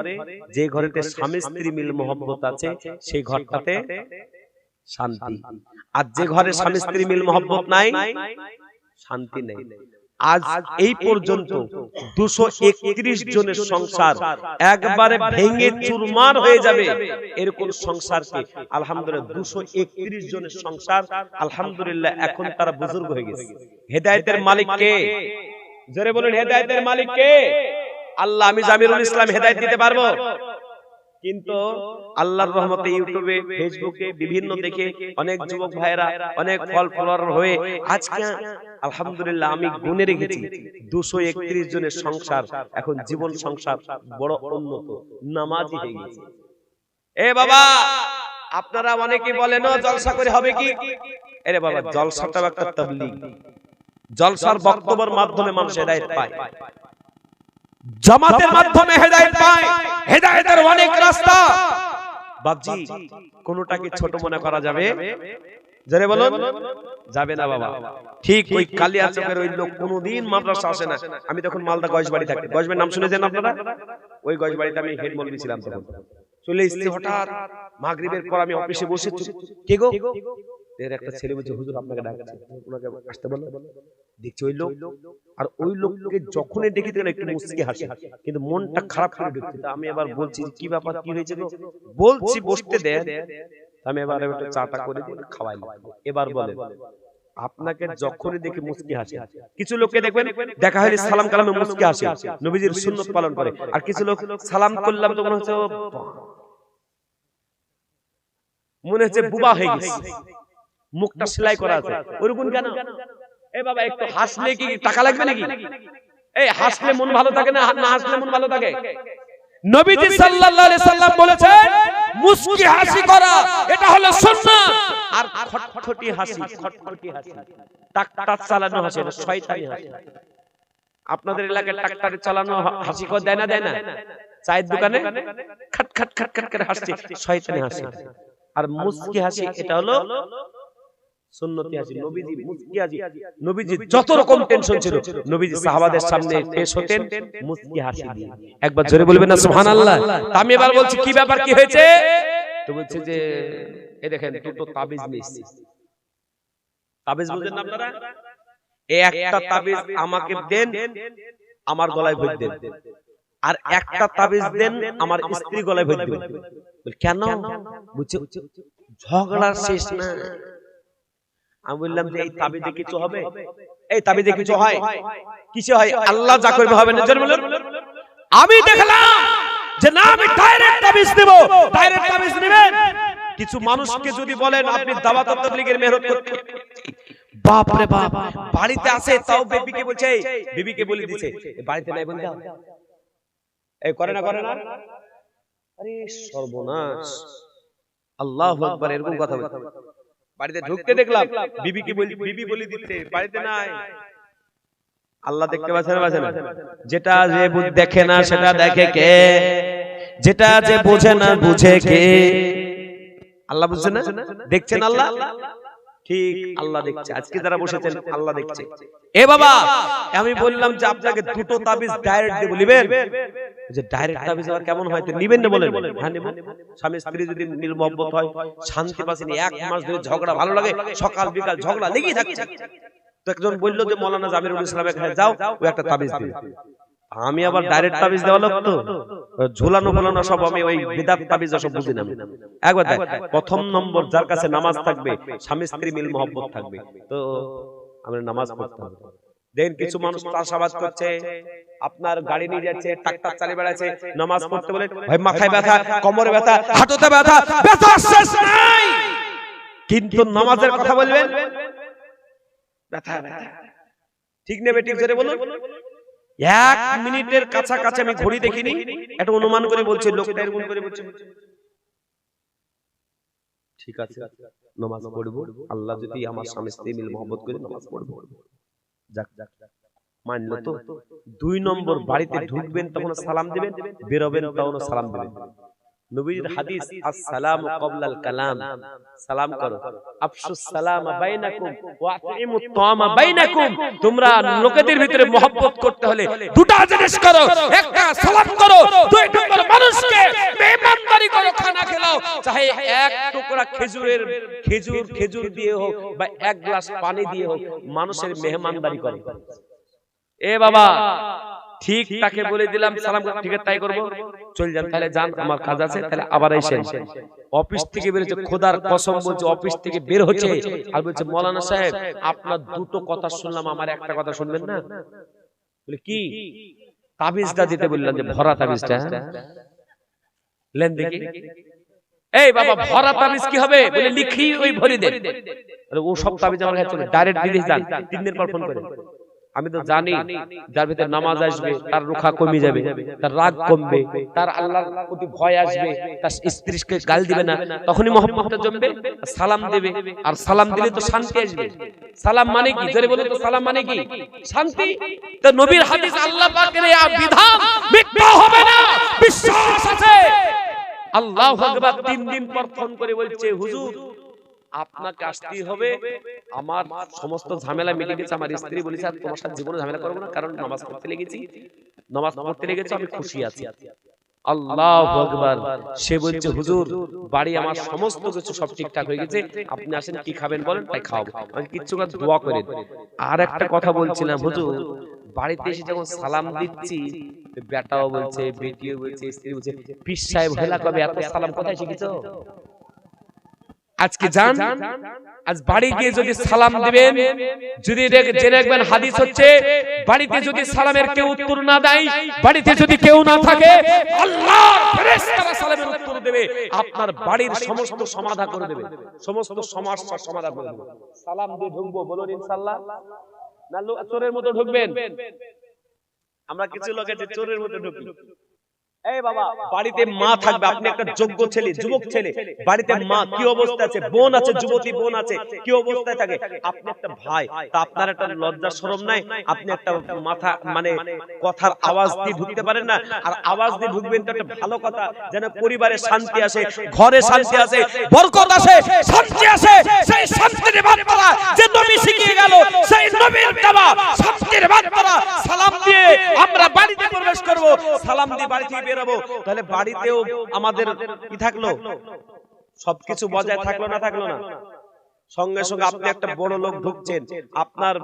যে ঘরেতে স্বামী স্ত্রী মিল মোহব্বত আছে, সেই ঘরটাতে শান্তি। আর যে ঘরে স্বামী স্ত্রী মিল মোহব্বত নাই, শান্তি নেই। আজ এই পর্যন্ত 231 জনের সংসার একবারে ভেঙে চুরমার হয়ে যাবে, এরকম সংসারকে আলহামদুলিল্লাহ 231 জনের সংসার আলহামদুলিল্লাহ এখন তারা বুজুর্গ হয়ে গেছে। হেদায়েতের মালিক কে? জোরে বলুন, হেদায়েতের মালিক কে? আল্লাহ। আমি জামিরুল ইসলাম হেদায়েত দিতে পারবো, কিন্তু আল্লাহর রহমতে ইউটিউবে ফেসবুকে বিভিন্ন দেখে অনেক যুবক ভাইরা অনেক ফল ফলোয়ার হয়ে আজকে আলহামদুলিল্লাহ আমি গুনে রেখেছি 231 জনের সংসার এখন জীবন সংসার বড় উন্নত, নামাজি হয়ে গেছে। এ বাবা আপনারা অনেকে বলেন জলসা করে হবে কি? আরে বাবা জলসাটা একটা তাবলীগ, জলসার বক্তব্যের মাধ্যমে মানুষ হেদায়েত পায়, জামাতের মাধ্যমে হেদায়েত পায়, হেদায়েতের অনেক রাস্তা। বাপজি কোনটাকে ছোট মনে করা যাবে জোরে বলুন, যাবে না বাবা। ঠিক ওই কালিয়া চকের ওই লোক কোনোদিন মাদ্রাসা আসে না। আমি তখন মালদা গয়েশবাড়ি থাকতাম, গয়েশবাড়ির নাম শুনেছেন আপনারা? ওই গয়েশবাড়িতে আমি হেড মৌলভী ছিলাম। তখন চলে এসেছি হঠাৎ মাগরিবের পর, আমি অফিসে বসেছি, কে গো? এর একটা ছেলে বলছে, হুজুর আপনাকে ডাকছে, ওনাকে আসতে বলো। দেখছি ওই লোক, আর ওই লোককে যখনই দেখি তখন একটু মুচকি হাসি, কিন্তু মনটা খারাপ করে ঢুকছে। আমি আবার বলছি কি ব্যাপার, কি হয়েছে গো? বলছি বসতে দেন। আমি এবার একটু চাটা করে দিয়ে খাওয়াইলাম। এবার বলেন, আপনাকে যখনই দেখি মুচকি হাসি, কিছু লোককে দেখবেন দেখা হলে সালাম কালামে মুচকি হাসি, নবীজির সুন্নাত পালন করে। আর কিছু লোক সালাম করলাম তো মনে হচ্ছে বুবা হয়ে গেছে, মুখটা সেলাই করা আছে। ওরকম কেন? এ বাবা, একটু হাসলে কি টাকা লাগবে নাকি? এই হাসলে মন ভালো থাকে না, না হাসলে মন ভালো থাকে? নবীজি সাল্লাল্লাহু আলাইহি সাল্লাম বলেছেন মুস্কি হাসি করা এটা হলো সুন্নাত। আর খটখটি হাসি, খটখটি হাসি, টাকটাক চালানো হাসি, এটা শয়তানি হাসি। আপনাদের এলাকায় টাকটাক চালানো হাসি কো দেয় না, দেয় না? চায়ের দোকানে খট খট খট খট করে হাসছে, শয়তানি হাসি। আর মুস্কি হাসি এটা হলো সুন্নতি হাসি। নবীজি মুস্কি হাসি, নবীজি যত রকম টেনশন ছিল নবীজি সাহাবাদের সামনে পেশ হতেন মুস্কি হাসি দিয়ে। একবার জোরে বলবেন না সুবহানাল্লাহ? আমি এবার বলছি কি ব্যাপার, কি হয়েছে? তো বলছে যে এই দেখেন দুটো তাবিজ নিয়েছি। তাবিজ বুঝেন না আপনারা? এই একটা তাবিজ আমাকে দেন, আমার গলায় ভরে দেন, আর একটা তাবিজ দেন আমার স্ত্রী গলায় ভরে দেন। কেন? বুঝছে ঝগড়ার শেষ না। আমি বললাম যে এই তাবিজে কিছু হবে? এই তাবিজে কিছু হয়? কিছু হয়? আল্লাহ যা করবে হবে না। আমি দেখলাম যে না, আমি ডাইরেক্ট তাবিজ দেব। ডাইরেক্ট তাবিজ নেবেন? কিছু মানুষকে যদি বলেন আপনি দাওয়াত ও তাবলীগের মেহনত করতে, বাপ রে বাপ, বাড়িতে আসে তাও বেবিকে বলছে, বিবিকে বলে দিছে বাড়িতে নাই বন্ধু, এই করে না, করে না। আরে সর্বনাশ, আল্লাহু আকবার। এরকম কথা বলতে বাড়িতে ঢুকতে দেখলাম বিবিকে বিবি বলে দিতে বাড়িতে নাই। আল্লাহ দেখতে পাচ্ছেন, পাচ্ছেন না? যেটা যে দেখে না সেটা দেখে কে? যেটা যে বোঝে না বুঝে কে? আল্লাহ বুঝছে না? দেখছেন আল্লাহ? ঠিক আল্লাহ দেখছে। আজকে যারা বসেছেন আল্লাহ দেখছে। এ বাবা, আমি বললাম যে আপনাকে দুটো তাবিজ ডাইরেক্ট দেব, নেবেন? যে ডাইরেক্ট তাবিজ আবার কেমন হয়, নেবেন না? বলেন হ্যাঁ নেব। স্বামী স্ত্রী যদি মিল মহব্বত হয়, শান্তি পাচ্ছেন, এক মাস ধরে ঝগড়া ভালো লাগে, সকাল বিকাল ঝগড়া লেগেই থাকছে। তো একজন বলল যে মৌলানা জামিরুল ইসলামের কাছে যাও, ও একটা তাবিজ দিবে। আমি আবার ডাইরেক্ট তাবিজ দেওয়া লোক তো, ঝোলানো ফোলানো সব আমি ওই বিদাত তাবিজ সব বুঝি না। একবার দেখ, প্রথম নম্বর যার কাছে নামাজ থাকবে, স্বামী স্ত্রী মিল মহব্বত থাকবে, তো আমরা নামাজ পড়তে হবে। দেন কিছু মানুষ চাষাবাদ করছে, আপনার গাড়ি নিয়ে যাচ্ছে, ট্রাক্টর চালিয়ে বেড়াচ্ছে, নামাজ পড়তে বলে ভাই মাথায় ব্যথা, কোমরে ব্যথা, হাঁটুতে ব্যথা, ব্যথা শেষ নাই, কিন্তু নামাজের কথা বলবেন ব্যথা ব্যথা। ঠিক নেবে? ঠিক জোরে বলুন। 1 মিনিটের কাছাকাছি আমি ঘড়ি দেখিনি, এটা অনুমান করে বলছে লোকটা, এরকম করে বলছে ঠিক আছে নামাজ পড়বো, আল্লাহ যদি আমার স্বামী স্ত্রী মিল মহব্বত করে নামাজ পড়বো। যাক যাক মানলো তো। 2 নম্বর বাড়িতে ঢুকবেন তখন সালাম দিবেন, বেরোবেন তখন সালাম দিবেন। নবীর হাদিস আসসালামু ক্বাবলাল কালাম, সালাম করো, আফশুস সালাম বাইনাকুম ওয়া আতিমুত তাআমা বাইনাকুম। তোমরা লোকেদের ভিতরে মহব্বত করতে হলে দুটো জিনিস করো, একটা সালাম করো, 2 নম্বর মানুষকে মেহমানদারি করো, খানা খেলাও, চাহে এক টুকরা খেজুর দিয়ে হোক বা 1 গ্লাস পানি দিয়ে হোক, মানুষের মেহমানদারি করো। এ বাবা, ঠিক তাকে বলে দিলাম সালাম, ঠিক আছে তাই করবো, চল যান, তাহলে যান, আমার কাজ আছে, তাহলে আবার এসেন। অফিস থেকে বেরোচ্ছে, খোদার কসম বলছে, অফিস থেকে বের হচ্ছে আর বলছে মৌলানা সাহেব আপনার দুটো কথা শুনলাম, আমার একটা কথা শুনবেন না? বলে কি? তাবিজটা দিতে বললাম, যে ভরা তাবিজটা লেন দেখি। এই বাবা, ভরা তাবিজ কি হবে? বলে লিখি ওই ভরি দেন। ও সব তাবিজ আমার কাছে চলে, ডাইরেক্ট বিদেশ যান, 3 দিন পর ফোন করে। আমি তো জানি যার ভিতরে নামাজ আসবে তার রুখা কমে যাবে, তার রাগ কমবে, তার আল্লাহর প্রতি ভয় আসবে, তার স্ত্রীকে গাল দিবে না, তখনই মহব্বতটা জমবে, সালাম দেবে, আর সালাম দিলে তো শান্তি আসবে। সালাম মানে কি? জোরে বলুন তো, সালাম মানে কি? শান্তি। তো নবীর হাদিস, আল্লাহ পাকের এই বিধান মিথ্যা হবে না, বিশ্বাস আছে। আল্লাহু আকবার। 3 দিন পর ফোন করে বলছে হুজুর আপনাকে আসতেই হবে। আমার সমস্ত ঝামেলা মিটে গেছে, আমার স্ত্রী বলেছে আর তোমার সাথে জীবনে ঝামেলা করবো না, কারণ নামাজ পড়তে লেগেছি, নামাজ পড়তে লেগেছি, আমি খুশি আছি। আল্লাহু আকবার। সে বলছে হুজুর বাড়ি আমার সমস্ত কিছু সব ঠিকঠাক হয়ে গেছে, আপনি আসেন কি খাবেন বলেন তাই খাওয়াবো, আমি কিচ্ছু কাজ দোয়া করে। আর একটা কথা বলছিলাম হুজুর, বাড়িতে এসে যখন সালাম দিচ্ছি বেটাও বলছে, বেটিও বলছে, স্ত্রী বলছে পীর সাহেব হেলা কবে এত সালাম কোথায় শিখেছো? আজকে যান, আজ বাড়ি গিয়ে যদি সালাম দিবেন, যদি জেনে রাখবেন হাদিস হচ্ছে বাড়িতে যদি সালামের কেউ উত্তর না দেয়, বাড়িতে যদি কেউ না থাকে, আল্লাহর ফেরেশতারা সালামের উত্তর দেবে, আপনার বাড়ির সমস্ত সমাধান করে দেবে, সমস্ত সমস্যার সমাধান করে দেবে। সালাম দিয়ে ঢুকবো বলুন ইনশাআল্লাহ, না চোরের মতো ঢুকবেন? আমরা কিছু লোক আছে চোরের মতো ঢুকি। এই বাবা, বাড়িতে মা থাকবে, আপনি একটা যোগ্য ছেলে, যুবক ছেলে, বাড়িতে মা কি অবস্থা আছে, বোন আছে, যুবতী বোন আছে, কি অবস্থায় থাকে, আপনি একটা ভাই, তা আপনার একটা লজ্জা শরম নাই? আপনি একটা মাথা মানে কথার আওয়াজ দিয়ে ঢুকতে পারেন না? আর আওয়াজ দিয়ে ঢুকবেন তো একটা ভালো কথা, যেন পরিবারে শান্তি আসে, ঘরে শান্তি আসে, বরকত আসে, শান্তি আসে। সেই শান্তির বার্তা যে নবী শিখিয়ে গেল, সেই নবীর দেওয়া শান্তির বার্তা সালাম দিয়ে আমরা বাড়িতে প্রবেশ করব, সালাম দিয়ে বাড়ি থেকে বেরোবো, তাহলে বাড়িতেও আমাদের কি থাকলো, সবকিছু বজায় থাকলো না থাকলো না? সঙ্গে সঙ্গে আপনি একটা বড় লোক ঢুকছেন, আপনার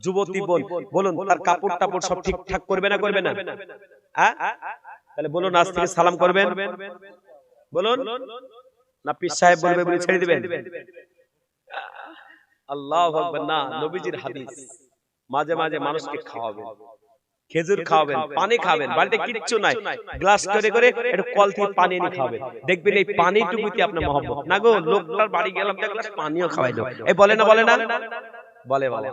যুবতী বোন, বলুন তার কাপড় টাপড় সব ঠিকঠাক করবে না করবে না? হ্যাঁ, তাহলে বলুন আজ থেকে সালাম করবেন, বলুন না পীর সাহেব বলবে বলে ছেড়ে দিবেন? আল্লাহু আকবার। না, নবীজির হাদিস, মাঝে মাঝে মানুষকে খাওয়াবেন, খেজুর খাওয়াবেন, পানি খাবেন, বাড়িতে কিচ্ছু নাই, গ্লাস করে করে একটু কল থেকে পানি এনে খাবেন, দেখবেন এই পানিটুকুতে আপনার মহব্বত। না গো, লোকটার বাড়ি গেলাম, এক গ্লাস পানিও খাওয়াইলো, এই বলে না বলে না? বলে বলে।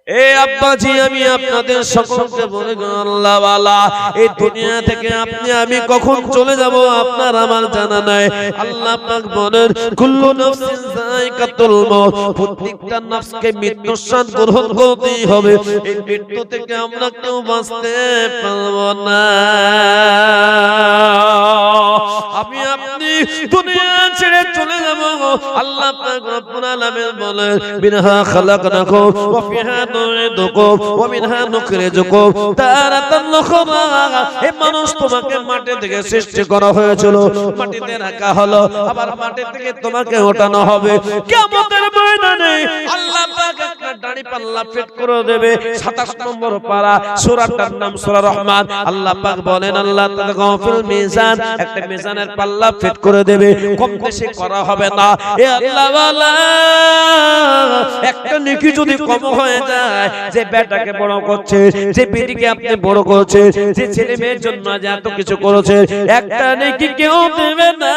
এ আব্বাজি, আমি আপনাদের সকলকে বলে গো আল্লাহ ওয়ালা, এই দুনিয়া থেকে আপনি আমি কখন চলে যাব আপনার আমার জানা নাই। আল্লাহ পাক বলেন কুল্লু নাফসিন যায়কাতুল মউত, প্রত্যেকটা নফসকে মৃত্যুর স্বাদ গ্রহণ করতেই হবে, এই মৃত্যু থেকে আমরা কেউ বাঁচতে পারবো না। আমি আপনি দুনিয়া ছেড়ে চলে যাব। আল্লাহ পাক রব্বুল আলামিন বলেন বিনহা খালাকনাকুম ওয়া ফিহা নুইদুকুম ওয়া মিনহা নুখরিজুকুম তারাতান উখরা। হে মানুষ, তোমাকে মাটি থেকে সৃষ্টি করা হয়েছিল, মাটিতে রাখা হলো, আবার মাটি থেকে তোমাকে ওঠানো হবে। কিয়ামতের ময়দানে আল্লাহ পাক একটা দাড়ি পাল্লা ফিট করে দেবে। 27 নম্বর পারা, সূরাটার নাম সূরা রহমান। আল্লাহ পাক বলেন আল্লাহ তাআলা গাফিল মিজান, একটা মিজানের পাল্লা ফিট করে দেবে, কম বেশি করা হবে না। এ আল্লাহ ওয়ালা, একটা নেকি যদি কম হয়ে যায়, যে বেটাকে বড় করছে, যে বেটিকে আপনি বড় করছে, যে ছেলে মেয়ের জন্য আজ এত কিছু করেছে, একটা নেকি কেউ দেবে না,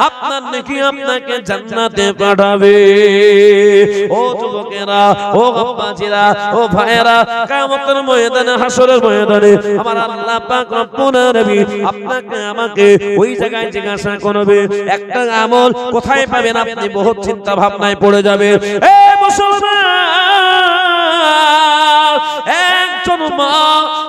আপনার নেকি আপনাকে জান্নাতে পাঠাবে। ও যুবকেরা, ও আব্বাজিরা, ও ভাইয়েরা, কিয়ামতের ময়দানে, হাসরের ময়দানে আমার আল্লাহ পাক রব্বুল আলামিন আপনাকে আমাকে ওই জায়গায় জিজ্ঞাসা করবে, একটা আমল কোথায় পাবেন? আপনি বহুত চিন্তা ভাবনায় পড়ে যাবে। এ মুসলমান, একজন মা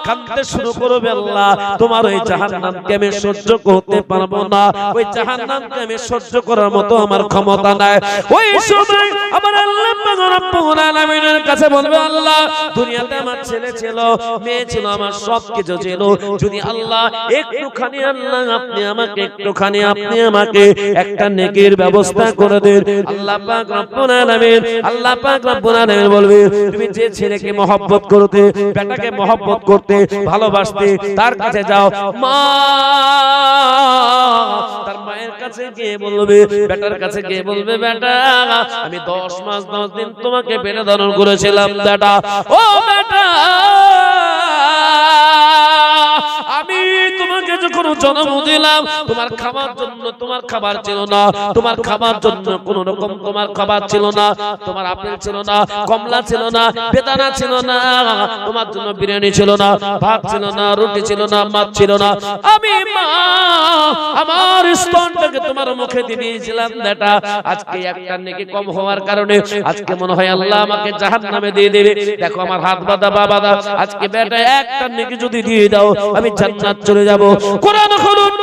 কাঁদতে শুরু করবে, আল্লাহ তোমার ওই জাহান্নামকে আমি সহ্য করতে পারবো না, ওই জাহান্নামকে আমি সহ্য করার মতো আমার ক্ষমতা নাই। ওই সময় আমার আল্লাহ পাক রব্বুল আলামিনের কাছে বলবে, আল্লাহ দুনিয়াতে আমার ছেলে ছিল, মেয়ে ছিল, আমার সব কিছু ছিল, যদি আল্লাহ একটুখানি, আল্লাহ আপনি আমাকে একটুখানি, আপনি আমাকে একটা নেকির ব্যবস্থা করে দেন। আল্লাহ পাক রব্বুল আলামিন, আল্লাহ পাক রব্বুল আলামিন বলবে, তুমি যে ছেলেকে মহব্বত করতে, বেটাকে মহব্বত করতে, ভালোবাসতে, তার কাছে যাও। মা তার মায়ের কাছে গিয়ে বলবে, বেটার কাছে গিয়ে বলবে, বেটা আমি 10 মাস 10 দিন তোমাকে পেটে ধারণ করেছিলাম, বেটা ও বেটা, আমি তোমাকে যখন জন্ম দিলাম, তোমার খাবার জন্য তোমার খাবার ছিল না, তোমার খাবার জন্য কোন রকম তোমার খাবার ছিল না, তোমার আপেল ছিল না, কমলা ছিল না, বেদানা ছিল না, তোমার জন্য বিরিয়ানি ছিল না, ভাত ছিল না, রুটি ছিল না, মাছ ছিল না। আমি মা আমার স্তনটাকে তোমার মুখে দিয়েছিলাম, বেটা আজকে একটা নেকি কম হওয়ার কারণে আজকে মনে হয় আল্লাহ আমাকে জাহান্নামে দিয়ে দেবে। দেখো আমার হাত বাঁধা বাঁধা, আজকে বেটা একটা নেকি যদি দিয়ে দাও, আমি জান্নাত চলে যাব। কোরআন খুলুন,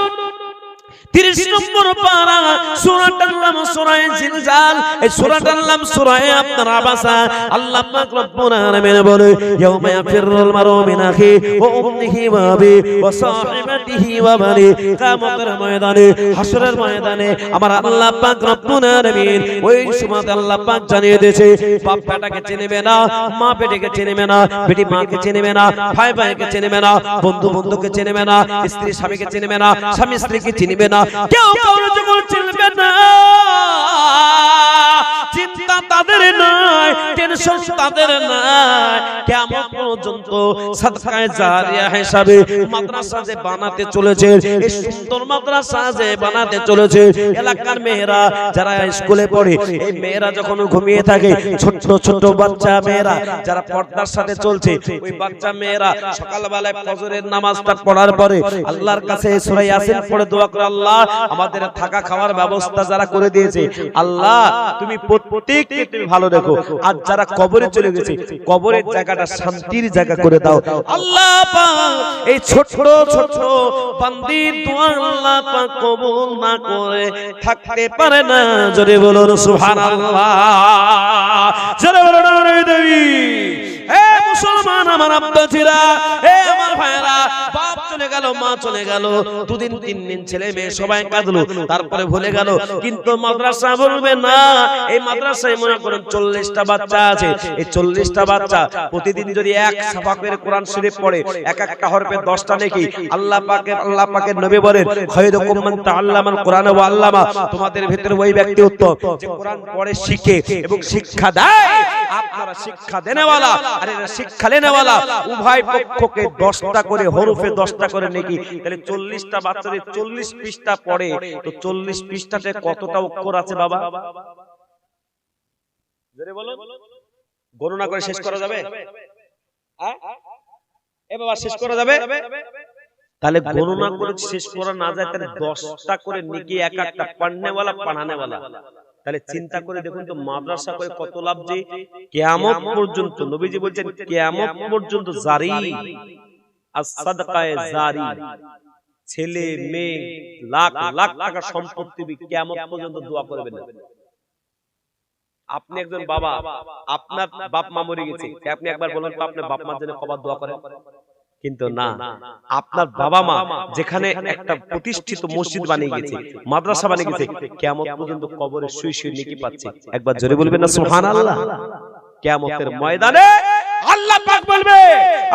30 নম্বর পারা সূরাটার নাম সূরা জিলজাল। এই সূরাটার নাম সূরা আপনার আবাসা। আল্লাহ পাক রব্বুল আলামিন বলে ইয়াউমা ইয়াফিরুল মারউ মিন আখি ওয়া উম্মিহি ওয়া আবি ওয়া সাহিবাতিহি ওয়া বানি। কিয়ামতের ময়দানে, হাসরের ময়দানে আমার আল্লাহ পাক রব্বুল আলামিন ওই সময় আল্লাহ পাক জানিয়ে দিয়েছে, বাপ বেটাকে চিনবে না, মা বেটিকে চিনবে না, বেটি মাকে চিনবে না, ভাই ভাইকে চিনবে না, বন্ধু বন্ধুকে চিনবে না, স্ত্রী স্বামীকে চিনবে না, স্বামী স্ত্রীকে চিনবে না, কেউ কারো যখন চিনবে না। চিন্তা তাদের নাই, টেনশন তাদের নাই। কিয়ামত পর্যন্ত সাদকায়ে জারিয়া হিসাবে মাদ্রাসা যে বানাতে চলেছে, এই সুন্দর মাদ্রাসা যে বানাতে চলেছে, এলাকার মেয়েরা যারা স্কুলে পড়ে, এই মেয়েরা যখন ঘুমিয়ে থাকে, ছোট ছোট বাচ্চা মেয়েরা যারা পর্দার সাথে চলছে, ওই বাচ্চা মেয়েরা সকালবেলায় ফজরের নামাজটা পড়ার পরে আল্লাহর কাছে সূরা ইয়াসিন পড়ে দোয়া করে, আল্লাহ আমাদের থাকা খাওয়ার ব্যবস্থা যারা করে দিয়েছে, আল্লাহ তুমি প্রত্যেককে তুমি ভালো রেখো। আর যারা কবরে চলে গেছে, কবরের জায়গাটা শান্তির জায়গা করে দাও আল্লাহ পাক। এই ছোট ছোট বান্দির দোয়া আল্লাহ পাক কবুল না করে থাকতে পারে না। জোরে বলুন সুবহানাল্লাহ, জোরে বলুন নারে দেবী। এ মুসলমান আমার আব্বাজিরা, এ আমার ভাইরা, বাপ চলে গেল, মা চলে গেল, 2 দিন 3 দিন ছেলে মেয়ে সবাই কাঁদলো, তারপরে ভুলে গেল। কিন্তু মাদ্রাসা বলবে না। এই মাদ্রাসায় মনে করেন 40টা বাচ্চা আছে। এই 40টা বাচ্চা প্রতিদিন যদি এক সাফা করে কোরআন শরীফ পড়ে, এক একটা হরফে 10টা নেকি। আল্লাহ পাকের নবী বলেন, খায়রুকুম মান তাআল্লামাল কোরআন ওয়া আল্লামা। তোমাদের ভিতরে ওই ব্যক্তি উত্তম যে কোরআন পড়ে, শিখে এবং শিক্ষা দেয়। আপনারা শিক্ষা দেনেওয়ালা আর এরা শিক্ষা লেনেওয়ালা, উভয় পক্ষকে 10টা করে হরফে 10টা করে নেকি। তাহলে 40টা বাচ্চাদের 40 পৃষ্ঠা পড়ে, তো 40 পৃষ্ঠাতে কতটা অক্ষর আছে বাবা? জোরে বলো, গণনা করে শেষ করা যাবে? এ বাবা শেষ করা যাবে? তাহলে গণনা করে শেষ করা না যায়, তাহলে 10টা করে নেকি, এক একটা পড়নেওয়ালা পড়ানেওয়ালা। তাহলে চিন্তা করে দেখুন তো মাদ্রাসা করে কত লাভ। যে কিয়ামত পর্যন্ত নবীজি বলছেন, কিয়ামত পর্যন্ত জারি as-সাদকায়ে জারি, ছেলে মেয়ে লাখ লাখ টাকা সম্পত্তি কিয়ামত পর্যন্ত দোয়া করবেন। আপনি একজন বাবা, আপনার বাপ মা মরে গেছে, আপনি একবার বলেন তো আপনার বাপ মার জন্য কবার দোয়া করেন? কিন্তু না, আপনার বাবা মা যেখানে একটা প্রতিষ্ঠিত মসজিদ বানিয়ে গেছে, মাদ্রাসা বানিয়ে গেছে, কিয়ামত পর্যন্ত কবরে শুয়ে শুয়ে নেকি পাচ্ছে। একবার জোরে বলবেন না সুবহানাল্লাহ। কিয়ামতের ময়দানে আল্লাহ পাক বলবে,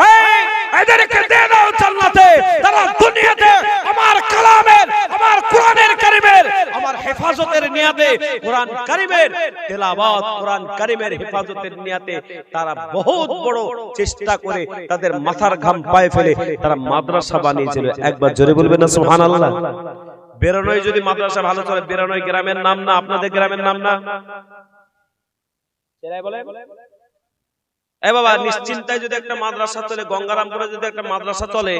এই এদেরকে দে দাও জান্নাতে, তারা দুনিয়াতে আমার কালামের, আমার কোরআনের কারিমের, আমার হেফাজতের নিয়াতে, কোরআন কারিমের তেলাওয়াত, কোরআন কারিমের হেফাজতের নিয়াতে তারা বহুত বড় চেষ্টা করে তাদের মাথার ঘাম পায়ে ফেলে তারা মাদ্রাসা বানিয়েছিল। একবার জোরে বলবেন না সুবহানাল্লাহ। বেরানয় যদি মাদ্রাসা ভালো চলে, বেরানয় গ্রামের নাম না, আপনাদের গ্রামের নাম না? সেটাই বলে। এ বাবা, নিশ্চিন্তায় যদি একটা মাদ্রাসা চলে, গঙ্গারামপুরে যদি একটা মাদ্রাসা চলে,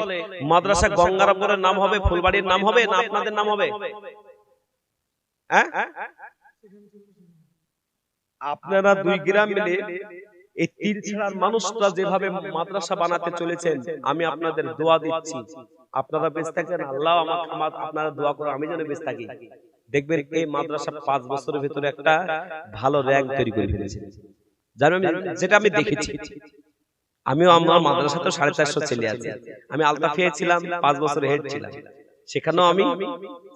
মাদ্রাসা গঙ্গারামপুরের নাম হবে, ফুলবাড়ির নাম হবে না আপনাদের নাম হবে? আপনারা 2 গ্রাম মিলে এই 3 ছাড়ার মানুষরা যেভাবে মাদ্রাসা বানাতে চলেছেন, আমি আপনাদের দোয়া দিচ্ছি, আপনারা বেঁচে থাকেন, আল্লাহ আপনারা দোয়া করো আমি যেন বেঁচে থাকি। দেখবেন এই মাদ্রাসা 5 বছরের ভিতরে একটা ভালো র‍্যাঙ্ক তৈরি করে ফেলেছে। জানেন, যেটা আমি দেখেছি, আমিও আমার মাদ্রাসা তো 450 ছেলে আছে, আমি আলতাফিয়ায় ছিলাম, 5 বছর হেড ছিলাম, সেখানেও আমি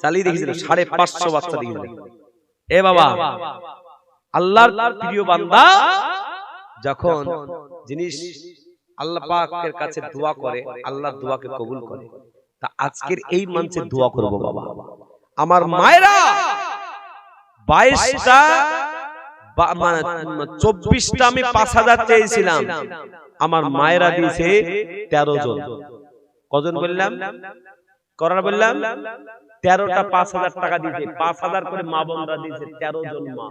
চালিয়ে দেখেছিলাম 550 বাচ্চা দিয়েছিলাম। এ বাবা, আল্লাহর প্রিয় বান্দা যখন জিনিস আল্লাহ পাকের কাছে দোয়া করে, আল্লাহর দোয়াকে কবুল করে। তা আজকের এই মঞ্চে দোয়া করব বাবা, আমার মায়েরা 22টা 24টা আমি 5000 চেয়েছিলাম, আমার মায়েরা দিয়েছে 13 জন। কজন বললাম? করার বললাম 13টা 5000 টাকা দিয়েছে, 5000 করে মা বোনরা দিয়েছে, 13 জন মা,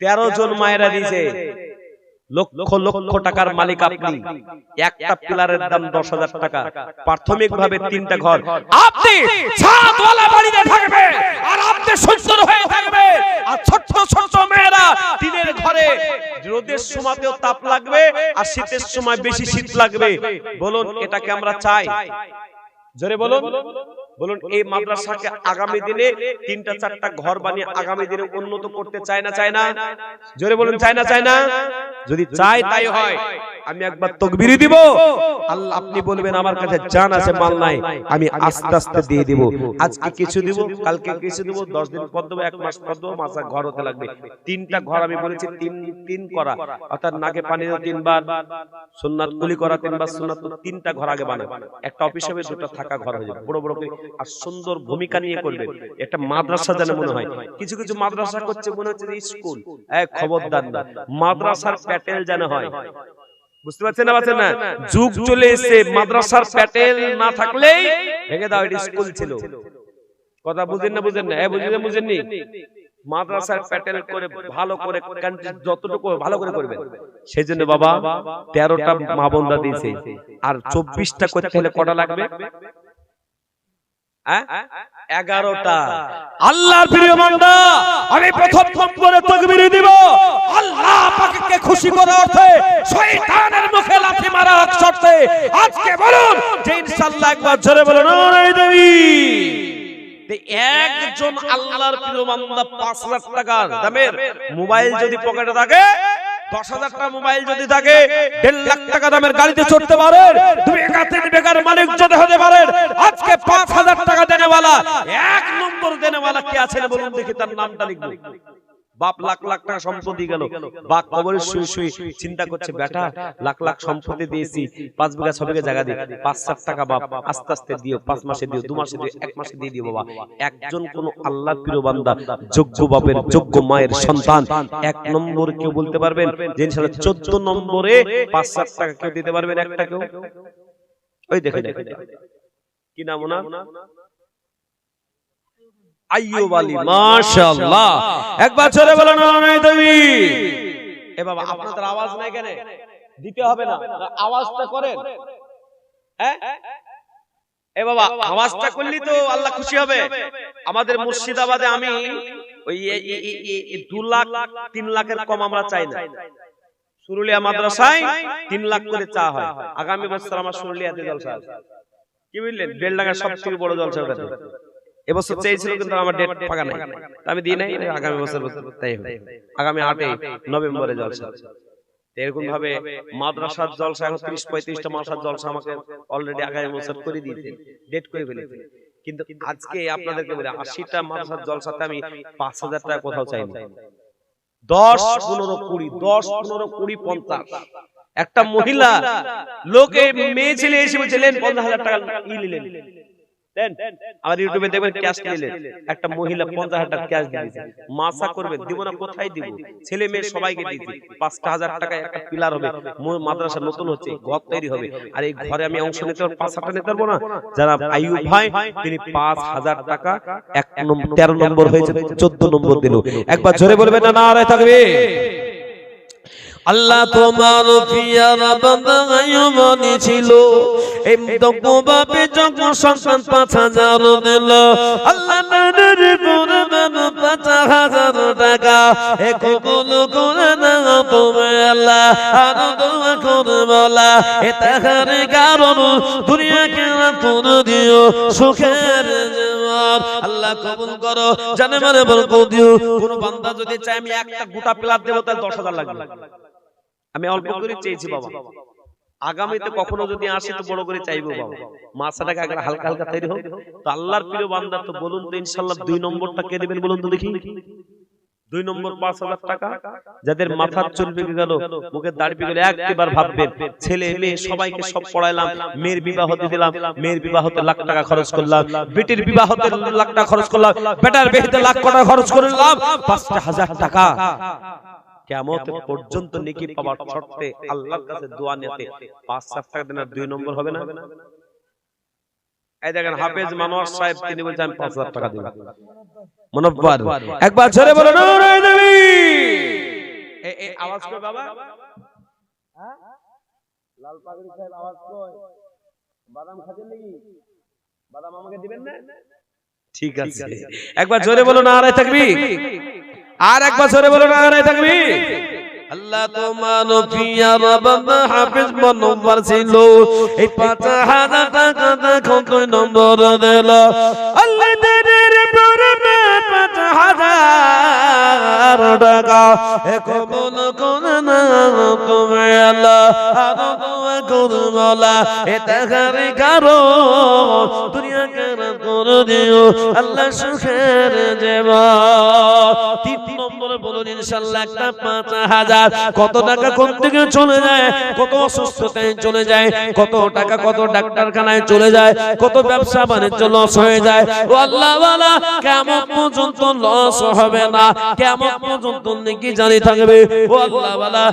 13 জন মায়েরা দিয়েছে। লক্ষ লক্ষ টাকার মালিক আপনি। একটা পিলারের দাম 10,000 টাকা, প্রাথমিকভাবে 3টা ঘর। আপনি ছাদওয়ালা বাড়িতে থাকবেন আর আপনি সুন্দর হয়ে থাকবেন, আর ছোট ছোট মেয়েরা টিনের ঘরে, রোদের সময়তেও তাপ লাগবে আর শীতের সময় বেশি শীত লাগবে। বলুন, এটাকে আমরা চাই? জোরে বলুন বলুন। এই মাদ্রাসাকে আগামী দিনে 3টা 4টা ঘর বানিয়ে আগামী দিনে উন্নত করতে চায় না চায় না? জোরে বলুন চায় না চায় না? যদি চাই তাই হয়, আমি একবার তাকবীর দিব, আল্লাহ আপনি বলবেন আমার কাছে জান আছে মাল নাই, আমি আস্তে আস্তে দিয়ে দিব। আজকে কিছু দিব, কালকে কিছু দিব, 10 দিন পর দেব, 1 মাস পর দেব, মাসা ঘর হতে লাগবে। 3টা ঘর আমি বলেছি, তিন করা, অর্থাৎ নাকে পানি দেওয়া 3 বার, সুন্নাত কুলি করা 3 বার সুন্নাত, 3টা ঘর আগে বানাবে। একটা অফিস হবে, 2টা থাকা ঘর হয়ে যাবে, বড় বড় করে, আর সুন্দর ভূমিকা নিয়ে করবে। একটা মাদ্রাসা যেন মনে হয়। কিছু কিছু মাদ্রাসা করছে মনে হচ্ছে স্কুল। খবরদার না, মাদ্রাসার প্যাটেল যেন হয়। বুঝতে পারছেন না? পাচ্ছেন না? যুগ চলে এসে মাদ্রাসার প্যাটেল না থাকলেই ভেঙে দাও, এটা স্কুল ছিল। কথা বুঝেন না? বুঝেন না? বুঝেননি? মাদ্রাসার প্যাটেল করে ভালো করে যতটুকু ভালো করে করবেন। সেই জন্য বাবা 13টা মা বোনরা দিয়েছে, আর 24টা করতে হলে কটা লাগবে? 11টা। আল্লাহর প্রিয় বান্দা, আমি প্রথম নম্বরে তাকবীর দিব আল্লাহ পাককে খুশি করার অর্থে, শয়তানের মুখে লাথি মারার শর্তে। আজকে বলুন যে ইনশাআল্লাহ, একবার জোরে বলুন নারায়ে তাকবীর। একজন আল্লাহর প্রিয় বান্দা 5 লাখ টাকার দামের মোবাইল যদি পকেটে থাকে, 10,000 টাকা মোবাইল যদি থাকে, 1.5 লাখ টাকা দামের গাড়িতে চড়তে পারেন, 2 বেকার মালিক যদি হতে পারেন, আজকে 5,000 টাকা দেনেওয়ালা 1 নম্বর দেনেওয়ালা কে আছেন বলুন দেখি, তার নামটা লিখবো। বাপ লাখ লাখ টাকা সম্পত্তি গেল, বাপ কবরে শুয়ে শুয়ে চিন্তা করছে, বেটা লাখ লাখ সম্পত্তি দিয়েছি, 5 বিঘা 6 বিঘা জায়গা দিয়ে 5,000 টাকা বাপ আস্তে আস্তে দিও, 5 মাসে দিও, 2 মাসে দিও, 1 মাসে দিয়ে দিও বাবা। একজন কোন আল্লাহর প্রিয় বান্দা, যোগ্য বাপের যোগ্য মায়ের সন্তান 1 নম্বর কেউ বলতে পারবেন যে ইনশাআল্লাহ 14 নম্বরে 5,000 টাকা কেউ দিতে পারবেন? একটা কেউ? ওই দেখে কি নাম ওনার? আইয়ুব আলী। মাশাআল্লাহ, একবার জোরে বলেন নারায়ে তাকবীর। এ বাবা, আপনাদের আওয়াজ নাই কেন? দিতে হবে না, আওয়াজটা করেন। এ বাবা, আওয়াজটা করলি তো আল্লাহ খুশি হবে। আমাদের মুর্শিদাবাদে আমি ওই 2 লাখ 3 লাখের কম আমরা চাই না। সুরুলিয়া মাদ্রাসায় 3 লাখ করে চা হয়। আগামী বছর আমার সুরুলিয়াতে জলসা আছে। কি বুঝলেন? বেলডাঙ্গার সবথেকে বড় জলসা ওটা। এবছর চেয়েছিল কিন্তু আমার ডেট ফাঁকা নাই, আমি দিই নাই। আগামী বছর তাই হবে, আগামী 8 নভেম্বরে জলসা। এরকম ভাবে মাদ্রাসার জলসা এখন 30-35টা মাদ্রাসার জলসা আমাকে অলরেডি আগামী বছর করে দিয়েছে, ডেট করে ফেলেছে। কিন্তু আজকে আপনাদেরকে বলি, 80টা মাদ্রাসার জলসাতে আমি 5,000 টাকা কোথাও চাইনি। 10, 15, 20, 10, 15, 20, 50। একটা মহিলা লোকে মেয়ে ছেলে এসে বলছিলেন 50,000 টাকা নিলেন। আমার ইউটিউবে দেখবেন ক্যাশ নিলেন, একটা মহিলা 50,000 টাকা ক্যাশ দিয়েছে। মাসা করবে, দিব না কোথায় দিব? ছেলে মেয়ে সবাইকে দিয়েছি। 5,000 টাকা একটা পিলার হবে, মাদ্রাসা নতুন হচ্ছে, ঘর তৈরি হবে, আর এই ঘরে আমি অংশ নিতে পারবো, 5,000 নিতে পারবো না? যারা আইয়ুব ভাই, তিনি 5,000 টাকা 13 নম্বর হয়েছে, 14 নম্বর দিল। একবার জোরে বলবেন না নারায়ে তাকবীর। আল্লাহ তোমার পিয়ার বান্দা আইয়ুব ছিল, এই দক্ষ বাপে যখন সন্তান 5,000 দিল, আল্লাহ নানের পরবেন 5,000 টাকা। এ কবুল করে নাও তুমি আল্লাহ, আর দোয়া করে বলা, এ তাহার কারণ দুনিয়াকে রাতুন দিও সুখের জীবন। আল্লাহ কবুল করো, জানে মানে বরকত দিও। কোন বান্দা যদি চায় আমি একটা গোটা প্লাট দেব, তাহলে 10,000 লাগবে। আমি অল্প করে চেয়েছি বাবা, আগামীতে কখনো যদি আসে তো বড় করে চাইবো বাবা। মাছটাকে আগে হালকা হালকা তৈরি হোক। তো আল্লাহর প্রিয় বান্দা, তো বলুন তো ইনশাআল্লাহ 2 নম্বরটা কে দেবেন বলুন তো দেখি? 2 নম্বর 5,000 টাকা। যাদের মাথার চুল পেকে গেল, মুখের দাড়ি পেকে গেল, একবার ভাববেন, ছেলে মেয়ে সবাইকে সব পড়াইলাম, মেয়ের বিবাহ দিলাম, মেয়ের বিবাহতে লাখ টাকা খরচ করলাম, বেটির বিবাহতে লাখ টাকা খরচ করলাম, বেটার বিয়েতে লাখ টাকা খরচ করলাম, 5,000 টাকা। কিয়ামত পর্যন্ত নেকি পাওয়ার শর্তে আল্লাহর কাছে দোয়া নিতে 5,000 টাকা দেন, 2 নম্বর হবে না? এই দেখেন হাফেজ মানোয়ার সাহেব, তিনি বলছেন আমি 5,000 টাকা দেব। মনোবল, একবার জোরে বলো নারায়ে তাকবীর। এই আওয়াজ কই বাবা? হ্যাঁ, লাল পাগড়ি সাহেব আওয়াজ কই? বাদাম খাবেন নাকি? বাদাম আমাকে দিবেন না? ঠিক আছে, একবার জোরে বলো নারায়ে তাকবীর। আর একবার জোরে বলো নারায়ে তাকবীর। আল্লাহ তোমার পিয়ার বান্দা হাফেজ মনোয়ার ছিল এই 5000 টাকা দেখো কয় নম্বর দিল আল্লাহ দেনের পরমে 5000 টাকা এ কবুল করে না তুমি আল্লাহ আর দোয়া করো মাওলা এ টাকার কারো দুনিয়া কেরা করে দিও আল্লাহ সুখের জীবন 3 নম্বরে বলুন ইনশাআল্লাহ একটা 5000 কত টাকা কোন থেকে চলে যায় কত অসুস্থতায় চলে যায় কত টাকা কত ডাক্তারখানায় চলে যায় কত ব্যবসা বাণিজ্য লস হয়ে যায় ও আল্লাহ ওয়ালা কিয়ামত পর্যন্ত লস হবে না কিয়ামত পর্যন্ত নেকি জারি থাকবে ও আল্লাহ ওয়ালা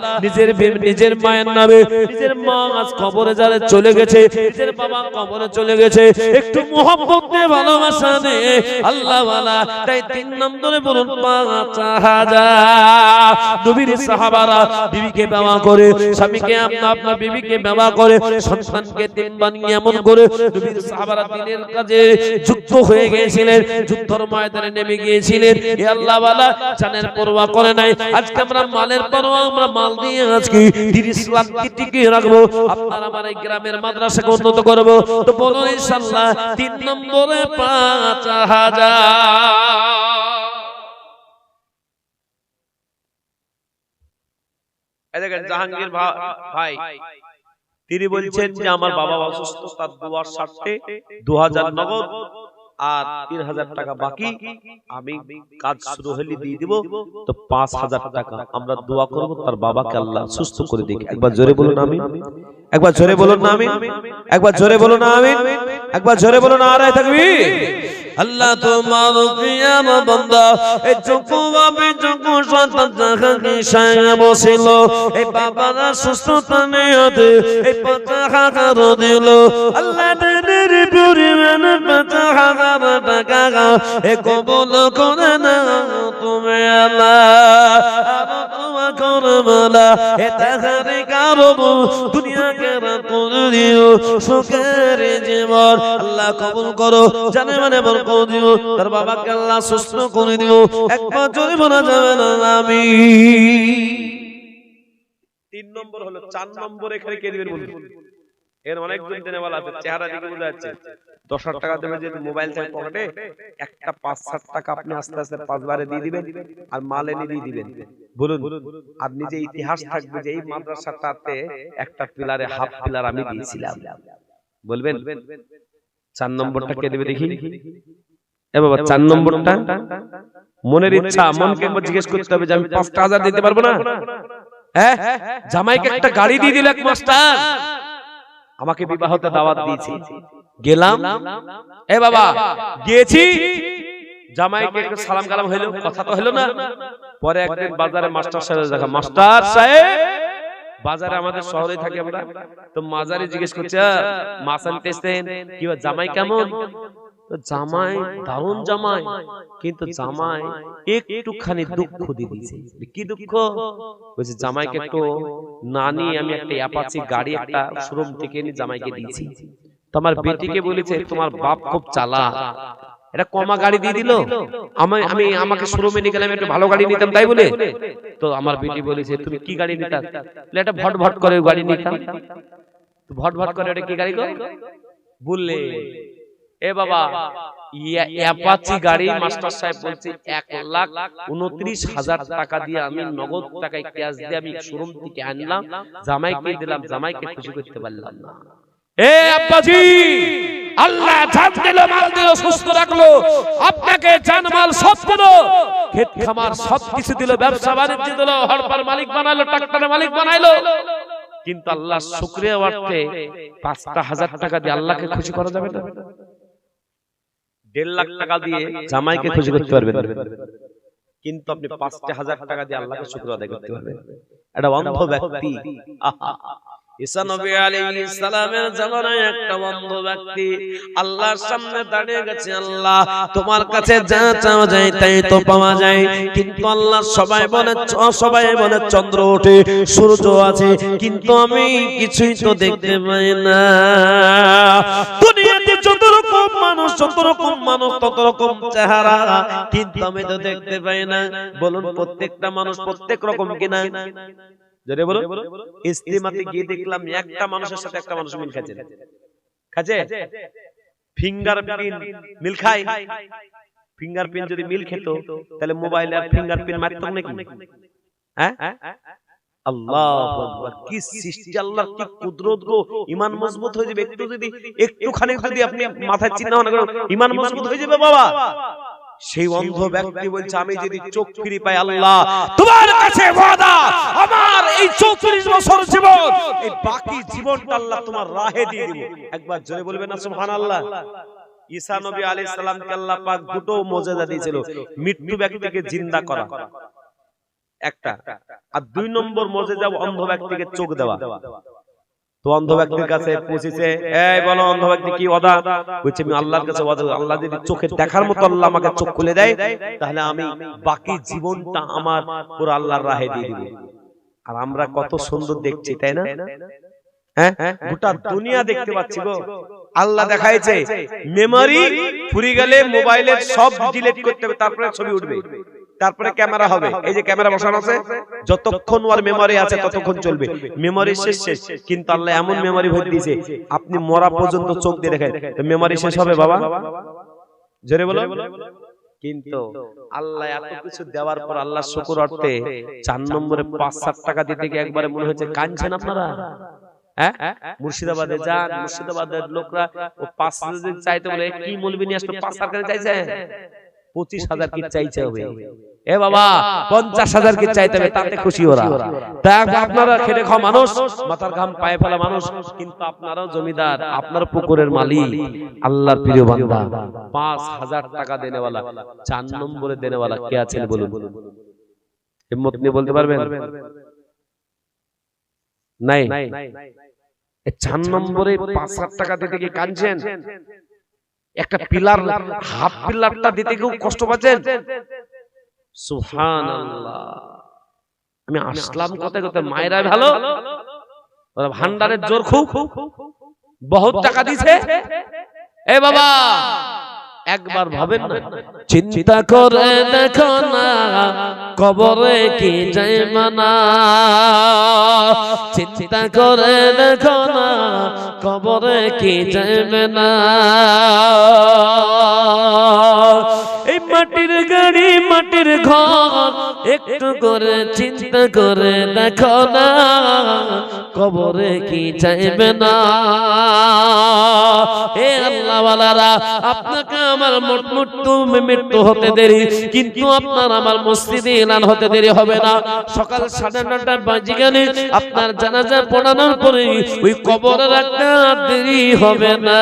নিজের মায়ের নামে নিজের মা আজ কবরে যারা চলে গেছে নিজের বাবা কবরে চলে গেছে একটু মোহব্বত দিয়ে ভালোবাসা দিয়ে আল্লাহ ওয়ালা তাই 3 নম্বরে বলুন 5000 নবীর সাহাবারা বিবিকে বিবাহ করে স্বামীকে আপনার বিবিকে বিবাহ করে সন্তানকে 3 বানিয়ে এমন করে নবীর সাহাবারা দিনের কাজে যুক্ত হয়ে গিয়েছিলেন যুদ্ধের ময়দানে নেমে গিয়েছিলেন হে আল্লাহ ওয়ালা জানের পরোয়া করে নাই আজকে আমরা মালের পরোয়া আমরা মাল দিয়ে আজকে দ্বীন ইসলামকে টিকিয়ে রাখবো আপনারা আমার এই গ্রামের মাদ্রাসাকে উন্নত করব তো বলুন ইনশাআল্লাহ 3 নম্বরে 5000 জাহাঙ্গীর ভাই তিনি বলছেন যে আমার বাবা অসুস্থ তার দোয়ার স্বার্থে 2000 নগদ আর 3000 টাকা বাকি আমি কাজ শুরু হলে দিয়ে দিব তো 5000 টাকা আমরা দোয়া করব তার বাবাকে আল্লাহ সুস্থ করে দিক একবার জোরে বলুন আমিন একবার জোরে বলুন না আমিন একবার জোরে বলুন না আমিন একবার জোরে বলুন নারায়ে তাকবীর আল্লাহ তোমার কিয়াম বান্দা এই চকু বাবে চকু সন্তান জাহাঙ্গীর সাহেব বসিল এই বাবারা সুস্থতা নিয়তে এই 5000 দিল আল্লাহ দেনের পরিমাণ 5000 টাকা এ কবুল করে না তুমি আল্লাহ আর দোয়া করো মাওলা এ টাকার কারণ দুনিয়া কেরা করে দিও সুখের জীবন আল্লাহ কবুল করো জানে মানে করে দিও তার বাবাকে আল্লাহ সুস্থ করে দিও একবার জোরে বলা যাবে না আমিন 3 নম্বর হলো 4 নম্বর এখানে কে দিবেন বলুন এর অনেকজন দেনেওয়ালা আছে চেহারা দেখে বোঝা যাচ্ছে 10,000 টাকা দেবে যে মোবাইল চাই পকেটে একটা 5-7 টাকা আপনি আস্তে আস্তে 5 বারে দিয়ে দিবেন আর মাল এনে দিয়ে দিবেন বলুন আর নিজে ইতিহাস থাকবে যে এই মাদ্রাসাটাতে একটা পিলারে হাফ পিলার আমি দিয়েছিলাম বলবেন 4 নম্বরটা কে দেবে দেখি এ বাবা 4 নম্বরটা মনের ইচ্ছা মনকে একবার জিজ্ঞেস করতে হবে যে আমি 5000 দিতে পারবো না হ্যাঁ জামাইকে একটা গাড়ি দিয়ে দিল এক মাস্টার আমাকে বিবাহতে দাওয়াত দিয়েছি গেলাম এ বাবা গিয়েছি জামাইকে একটু সালাম কালাম হলো কথা তো হলো না পরে একদিন বাজারে মাস্টার সাহেব দেখা মাস্টার সাহেব বাজারে আমাদের শহরে থাকি আমরা তো মাজারে জিজ্ঞেস করছে মাছ আনতেছেন কি জামাই কেমন তো জামাই দারুণ জামাই কিন্তু জামাই একটুখানি দুঃখ দিয়ে দিয়েছে কি দুঃখ বলছে জামাইকে একটু নানি আমি একটা অ্যাপাচি গাড়ি একটা শোরুম থেকে এনে জামাইকে দিয়েছি তো আমার বেটিকে বলেছে তোমার বাপ খুব চালাক এটা কমা গাড়ি দিয়ে দিল আমি আমাকে শোরুমে নিয়ে গেলাম একটু ভালো গাড়ি নিতাম তাই বলে তো আমার বেটি বলেছে তুমি কি গাড়ি নিতা এটা ভট ভট করে গাড়ি নিতাম ভট ভট করে এটা কি গাড়ি গো বললে এ বাবা অ্যাপাচি গাড়ি মাস্টার সাহেব বলছে 1,29,000 টাকা দিয়ে আমি নগদ টাকায় ক্যাশ দিয়ে আমি শোরুম থেকে আনলাম জামাইকে দিলাম জামাইকে খুশি করতে পারলাম না এ আব্বাজি আল্লাহ জান দিল মাল দিল সুস্থ রাখলো আপনাকে জান মাল সব দিল ক্ষেত খামার সব কিছু দিল ব্যবসা বাণিজ্য দিল হরপার মালিক বানালো ট্রাক্টরের মালিক বানাইলো কিন্তু আল্লাহ শুকরিয়া অর্থে 5,000 টাকা দিয়ে আল্লাহকে খুশি করা যাবে না 1.5 লাখ টাকা দিয়ে জামাইকে খুশি করতে পারবেন কিন্তু আপনি 5,000 টাকা দিয়ে আল্লাহকে শুকরিয়া আদায় করতে পারবেন এটা অন্ধ ব্যক্তি ঈসা নবী আলাইহিস সালামের জামানায় একটা অন্ধ ব্যক্তি আল্লাহর সামনে দাঁড়িয়ে গেছে আল্লাহ তোমার কাছে যা চাওয়া যায় তাই তো পাওয়া যায় কিন্তু আল্লাহ সবাই বলে চন্দ্র ওঠে সূর্য আছে কিন্তু আমি কিছুই তো দেখতে পাই না দুনিয়াতে যত রকম রকম মানুষ, যত রকম মানুষ তত রকম চেহারা, কিন্তু আমি তো দেখতে পাই না। বলুন প্রত্যেকটা মানুষ প্রত্যেক রকম কিনা? যদি বলুন ইস্তিমাতে গিয়ে দেখলাম একটা মানুষের সাথে একটা মানুষ মিল খাচ্ছে। খাচ্ছে? ফিঙ্গারপ্রিন্ট মিল খায়? ফিঙ্গারপ্রিন্ট যদি মিল খেত তাহলে মোবাইলে আর ফিঙ্গারপ্রিন্ট মারতো নাকি? হ্যাঁ, আল্লাহু আকবার, কি সৃষ্টি, আল্লাহর কি কুদরত গো। ঈমান মজবুত হয়ে যাবে একটু, যদি একটুখানি যদি আপনি মাথায় চিন্তা ভাবনা করেন, ঈমান মজবুত হয়ে যাবে বাবা। সেই অন্ধ ব্যক্তি বলছে আমি যদি চোখ ফিরে পাই, আল্লাহ তোমার কাছে ওয়াদা, আমার এই 34 বছর জীবন, এই বাকি জীবনটা আল্লাহ তোমার রাহে দিয়ে দিব। একবার জোরে বলবেন না সুবহানাল্লাহ। ঈসা নবী আলাইহিস সালামকে আল্লাহ পাক দুটো মুজিজা দিয়েছিল, মৃত্যু ব্যক্তিকে জিন্দা করা একটা, আর 2 নম্বর মুজিজা অন্ধ ব্যক্তিকে চোখ দেওয়া। তো অন্ধ ব্যক্তির কাছে পৌঁছেছে, এই বলো অন্ধ ব্যক্তি কি ওয়াদা? বলছে আমি আল্লাহর কাছে ওয়াদা, আল্লাহ যদি চোখে দেখার মতো আল্লাহ আমাকে চোখ খুলে দেয়, তাহলে আমি বাকি জীবনটা আমার পুরো আল্লাহর রাহে দিয়ে দিব। আর আমরা কত সুন্দর দেখছি, তাই না? হ্যাঁ, গোটা দুনিয়া দেখতে পাচ্ছি গো। আল্লাহ দেখাইছে মেমরি ফুরিয়ে গেলে মোবাইলের সব ডিলিট করতে হবে, তারপরে ছবি উঠবে, তারপরে ক্যামেরা হবে। এই যে ক্যামেরা বসানো আছে, যতক্ষণ ওর মেমরি আছে ততক্ষণ চলবে। মেমরি শেষ, কিন্তু আল্লাহ এমন মেমরি ভরে দিয়েছে আপনি মরা পর্যন্ত চোখ দিয়ে দেখেন, তো মেমরি শেষ হবে বাবা? জোরে বলো। কিন্তু আল্লাহ এত কিছু দেওয়ার পর আল্লাহ শুকর অর্থে 4 নম্বরে 5-7 টাকা দিতে গিয়ে একবারে মনে হচ্ছে কাঁদছেন আপনারা। হ্যাঁ, মুর্শিদাবাদে যান, মুর্শিদাবাদের লোকরা ও 5,000 চাইতে বলে কি মৌলবি নিয়ে আসলো, 5 টাকা চাইছে, 25,000 কি চাইছে হবে। এ বাবা 50,000 কি চাইতে হবে, তাতে খুশি ওরা। তা আপনারা খেটে খাওয়া মানুষ, মাথার ঘাম পায়ে ফেলা মানুষ, কিন্তু আপনারাও জমিদার, আপনার পুকুরের মালিক, আল্লাহর প্রিয় বান্দা। 5,000 টাকা দেনেওয়ালা, 4 নম্বরে দেনেওয়ালা কে আছেন বলুন? হিম্মত নিয়ে বলতে পারবেন? নাই। 4 নম্বরে 5,000 টাকা দিতে কি কাঁদছেন? একটা পিলার, হাফ পিলারটা দিতে কেউ কষ্ট পাচ্ছেন? সুবহানাল্লাহ। আমি আসলাম কোথায় কোথায়, মায়েরা ভালো, ওরা ভান্ডারের জোর খুব, বহুত টাকা দিছে। এ বাবা একবার ভাবেন না, চিন্তা করে দেখো না কবরে কি যাইবে না, চিন্তা করে দেখো না কবরে কি যাইবে না। এই মাটির গাড়ি মাটির ঘর, একটু করে চিন্তা করে দেখো না কবরে কি যাইবে না। হে আল্লাহ ওয়ালারা, আপনাকে আমার মৃত্যু হতে দেরি, কিন্তু আপনার আমার মসজিদে এলান হতে দেরি হবে না। সকাল 9:30 বাজে গেলে আপনার জানাজা পড়ানোর পরে ওই কবরে রাখতে দেরি হবে না।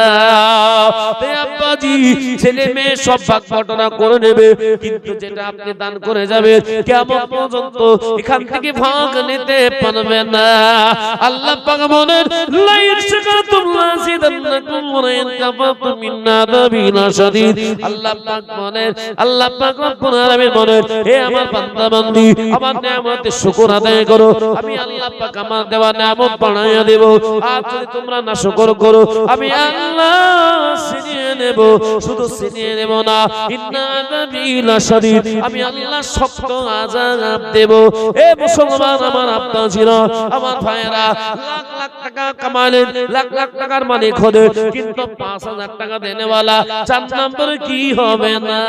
আব্বাজি ছেলে মেয়ে সব ভাগ বটনা করে নেবে, কিন্তু যেটা আপনি দান করে যাবে কিয়ামত পর্যন্ত এখান থেকে ভাগ নিতে পারবে না। আল্লাহ পাক বলেন লা ইয়াশকাতুম লাযিদান্নাকুম ওয়া ইন কাফারতুম মিন্না আযাবিনা শাদীদ। আল্লাহ পাক বলেন, আল্লাহ পাক রব্বুল আলামিন বলেন, হে আমার বান্দা বান্দি, আমার নিয়ামতের শুকর আদায় করো, আমি আল্লাহ পাক আমার দেওয়া নিয়ামত বাড়াইয়া দেব। আর যদি তোমরা না শুকর করো, আমি আল্লাহ ছিনিয়ে নেব। শুধু ছিনিয়ে নেব না, ইন্না আযাবি লাশাদীদ, আমি আল্লাহ শক্ত আযাব দেব। এ মুসলমান আমার আপনা ছিল, আমার ভাইরা লাখ লাখ টাকা কামালেন, লাখ লাখ টাকার মালিক হলে, কিন্তু 5,000 টাকা দেনেওয়ালা 4 নম্বরে কি হবে না?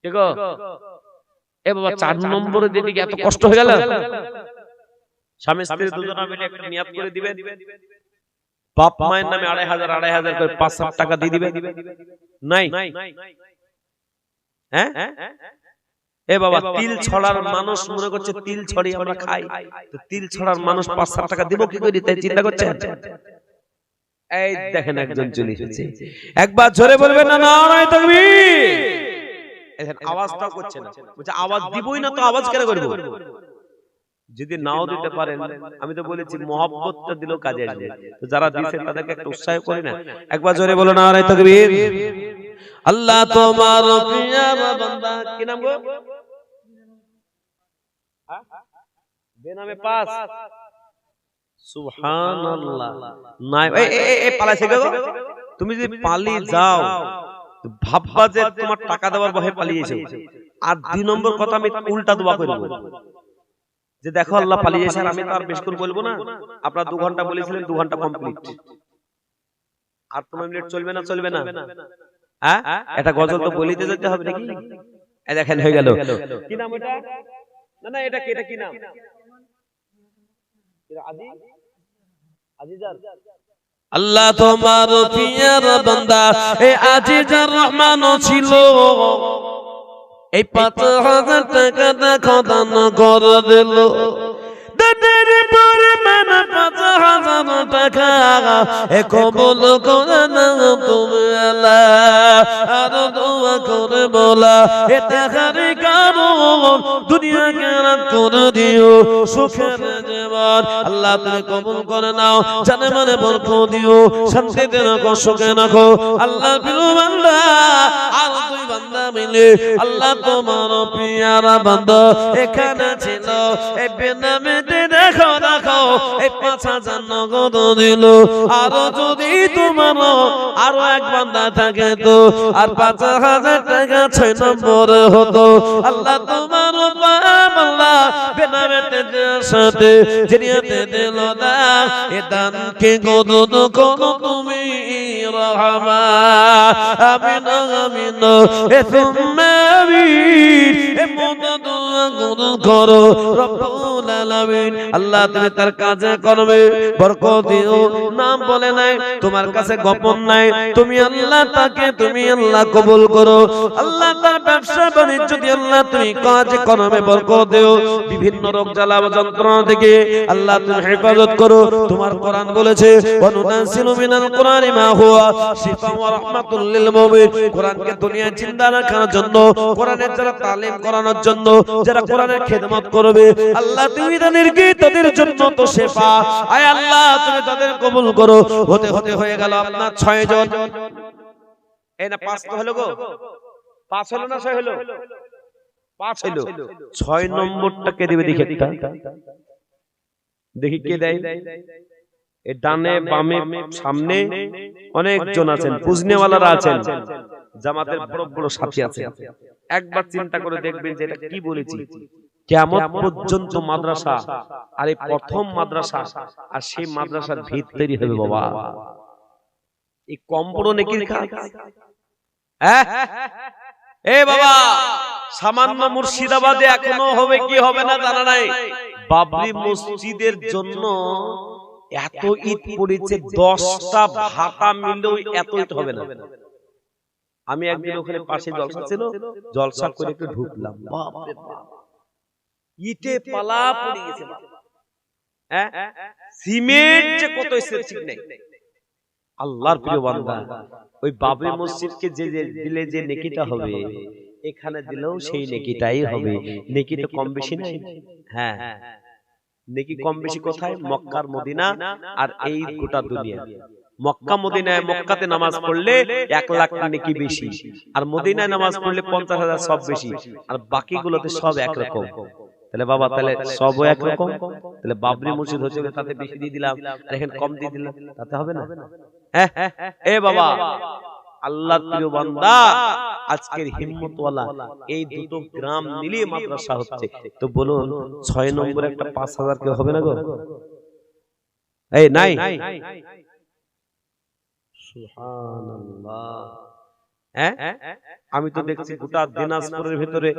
দেখো এ বাবা 4 নম্বরে দিতে কি এত কষ্ট হয়ে গেল? স্বামী স্ত্রী দুজনে মিলে একটা নিয়ত করে দিবেন, বাপ মায়ের নামে 2,500 করে 5,000 টাকা দিয়ে দিবেন। নাই? হ্যাঁ, এ বাবা তিল ছড়ার মানুষ মনে করছে তিল ছড়ি আমরা খাই, তো তিল ছড়ার মানুষ 5,000 টাকা দিব কি করে, তাই চিন্তা করছেন? এই দেখেন একজন চলে এসেছে, একবার জোরে বলবেন না নারায়ে তাকবীর। এখন আওয়াজটা করছে না, বলছে আওয়াজ দিবই না, তো আওয়াজ কেন করব? যদি নাও দিতে পারেন, আমি তো বলেছি মহব্বতটা দিলেও কাজে আসবে, তো যারা দিয়েছে তাদেরকে একটা উৎসাহ করি না। একবার জোরে বলো নারায়ে তাকবীর। আল্লাহ তোমার প্রিয় বান্দা, কি নাম গো? বেনামে পাস সুবহানাল্লাহ। নাই এই পালাইছে গো। তুমি যদি পালিয়ে যাও ভাববা যে তোমার টাকা দেওয়ার ভয়ে পালিয়েছো। আর 2 নম্বর কথা আমি উল্টা দোয়া করব যে দেখো আল্লাহ পালিয়েছে, আর আমি তো আর বেশি করে বলবো না। আপনারা 2 ঘন্টা বলেছিলেন, 2 ঘন্টা কমপ্লিট। আর 15 মিনিট চলবে না, চলবে না? হ্যাঁ, এটা গজল তো বলিতে যেতে হবে নাকি? এই দেখেন হয়ে গেল। কি নাম এটা? না না, এটা কি নাম? এটা আজিজার। আল্লাহ তোমার পিয়ার বান্দা এ আজিজার রহমান ছিল, এই 5,000 টাকা দেখো দান করে দিল। দানের পরিমাণ 5,000 টাকা এ কবুল করে নাও তুমি আল্লাহ। আর দোয়া করে বলা এ টাকার কারণ দুনিয়া কেরাত করে দিও সুখের জীবন। আল্লাহ তুমি কবুল করে নাও, জানে মানে বরকত দিও, শান্তিতে রাখো, সুখে রাখো। আল্লাহ প্রিয় বান্দা আর 2 বান্দা মিলে আল্লাহ তোমার পিয়ারা বান্দা এখানে ছিল, এই বেনামে দেখো দেখো এই 5,000 নগদ দিল। আরো যদি তোমার আরো 1 বান্দা থাকে তো আর 5,000 টাকা 6 নম্বরে হতো। আল্লাহ তোমার আল্লাহ বেনামেতে সাথে জেরিয়াতে দিল না, এ দানকে গদন কোন তুমি রহমান। আমিন আমিন এ তুমি আমিন এ মদদ করো রব্বুল আলামিন। আল্লাহ তুমি তার কাজে কর্মে বরকত দিও। নাম বলে নাই, তোমার কাছে গোপন নাই, তুমি আল্লাহ তাকে তুমি আল্লাহ কবুল করো। আল্লাহ তার ব্যবসা বাণিজ্য দিয়ে আল্লাহ তুমি কাজে কর্মে বরকত দিও। বিভিন্ন রোগ জ্বালা যন্ত্রণা থেকে আল্লাহ তুমি হেফাজত করো। তোমার কোরআন বলেছে ওয়ানুনাসিলু মিনাল কোরআনি মা হুয়া শিফা ওয়া রাহমাতুল লিল মুমিন। কোরআনকে দুনিয়ায় জিন্দা রাখার জন্য, কোরআনের যারা তালিম করানোর জন্য, যারা কোরআনের খেদমত করবে আল্লাহ তুমি তাদের জন্য তো শেফা। আয় আল্লাহ তুমি তাদের কবুল করো। হতে হতে হয়ে গেল আপনার 6 জন। এই না 5 তো হলো গো, 5 হলো না 6 হলো? 5 হলো। 6 নম্বরটা কে দিবে দেখি একটা, দেখি কে দেয়। এই ডানে বামে সামনে অনেক জন আছেন, পুজনেওয়ালারা আছেন, জামাতের বড় বড় সাথী আছে। একবার চিন্তা করে দেখবেন যে এটা কি বলেছি। কিয়ামত পর্যন্ত মাদ্রাসা, আর এই প্রথম মাদ্রাসা, আর সেই মাদ্রাসার ভিত তৈরি হবে বাবা। এই কম বড় নেকির কাজ। হ্যাঁ এ বাবা, সামান্য মুর্শিদাবাদে এখনো হবে কি হবে না জানা নাই। বাবরি মসজিদের জন্য এত ইট পড়েছে, 10টা ভাটা মিলেও এত ইট হবে না। আমি একদিন ওখানে পাশে জলসা ছিল, জলসা করে একটু ঢুকলাম, বাপ রে বাপ, ইটে পালা পড়ে গেছে। হ্যাঁ, সিমেন্ট যে কত এসেছে ঠিক নেই। আল্লাহর প্রিয় বান্দা, ওই বাবরি মসজিদকে যে দিলে যে নেকিটা হবে, এখানে দিলেও সেই নেকিটাই হবে। নেকি তো কম বেশি নাই। হ্যাঁ, নেকি কম বেশি কোথায়? মক্কার মদিনা আর এই গোটা দুনিয়া। মক্কা মদিনায়, মক্কাতে নামাজ পড়লে 1 লাখ নেকি বেশি, আর মদিনায় নামাজ পড়লে 50,000 সব বেশি, আর বাকিগুলোতে সব একরকম। তাহলে বাবা, তাহলে সব একরকম, তাহলে বাবরি মসজিদ হচ্ছে তাতে বেশি দিয়ে দিলাম, আর এখানে কম দিয়ে দিলাম, তাতে হবে না? হ্যাঁ এ বাবা, আল্লাহর প্রিয় বান্দা, আজকের হিম্মতওয়ালা এই দুটো গ্রাম মিলিয়ে মাদ্রাসা হচ্ছে, তো বলুন 6 নম্বরে একটা 5,000 কে হবে না গো? এই নাই। সুবহানাল্লাহ। হ্যাঁ, আমি তো দেখছি গোটা দিনাজপুরের ভিতরে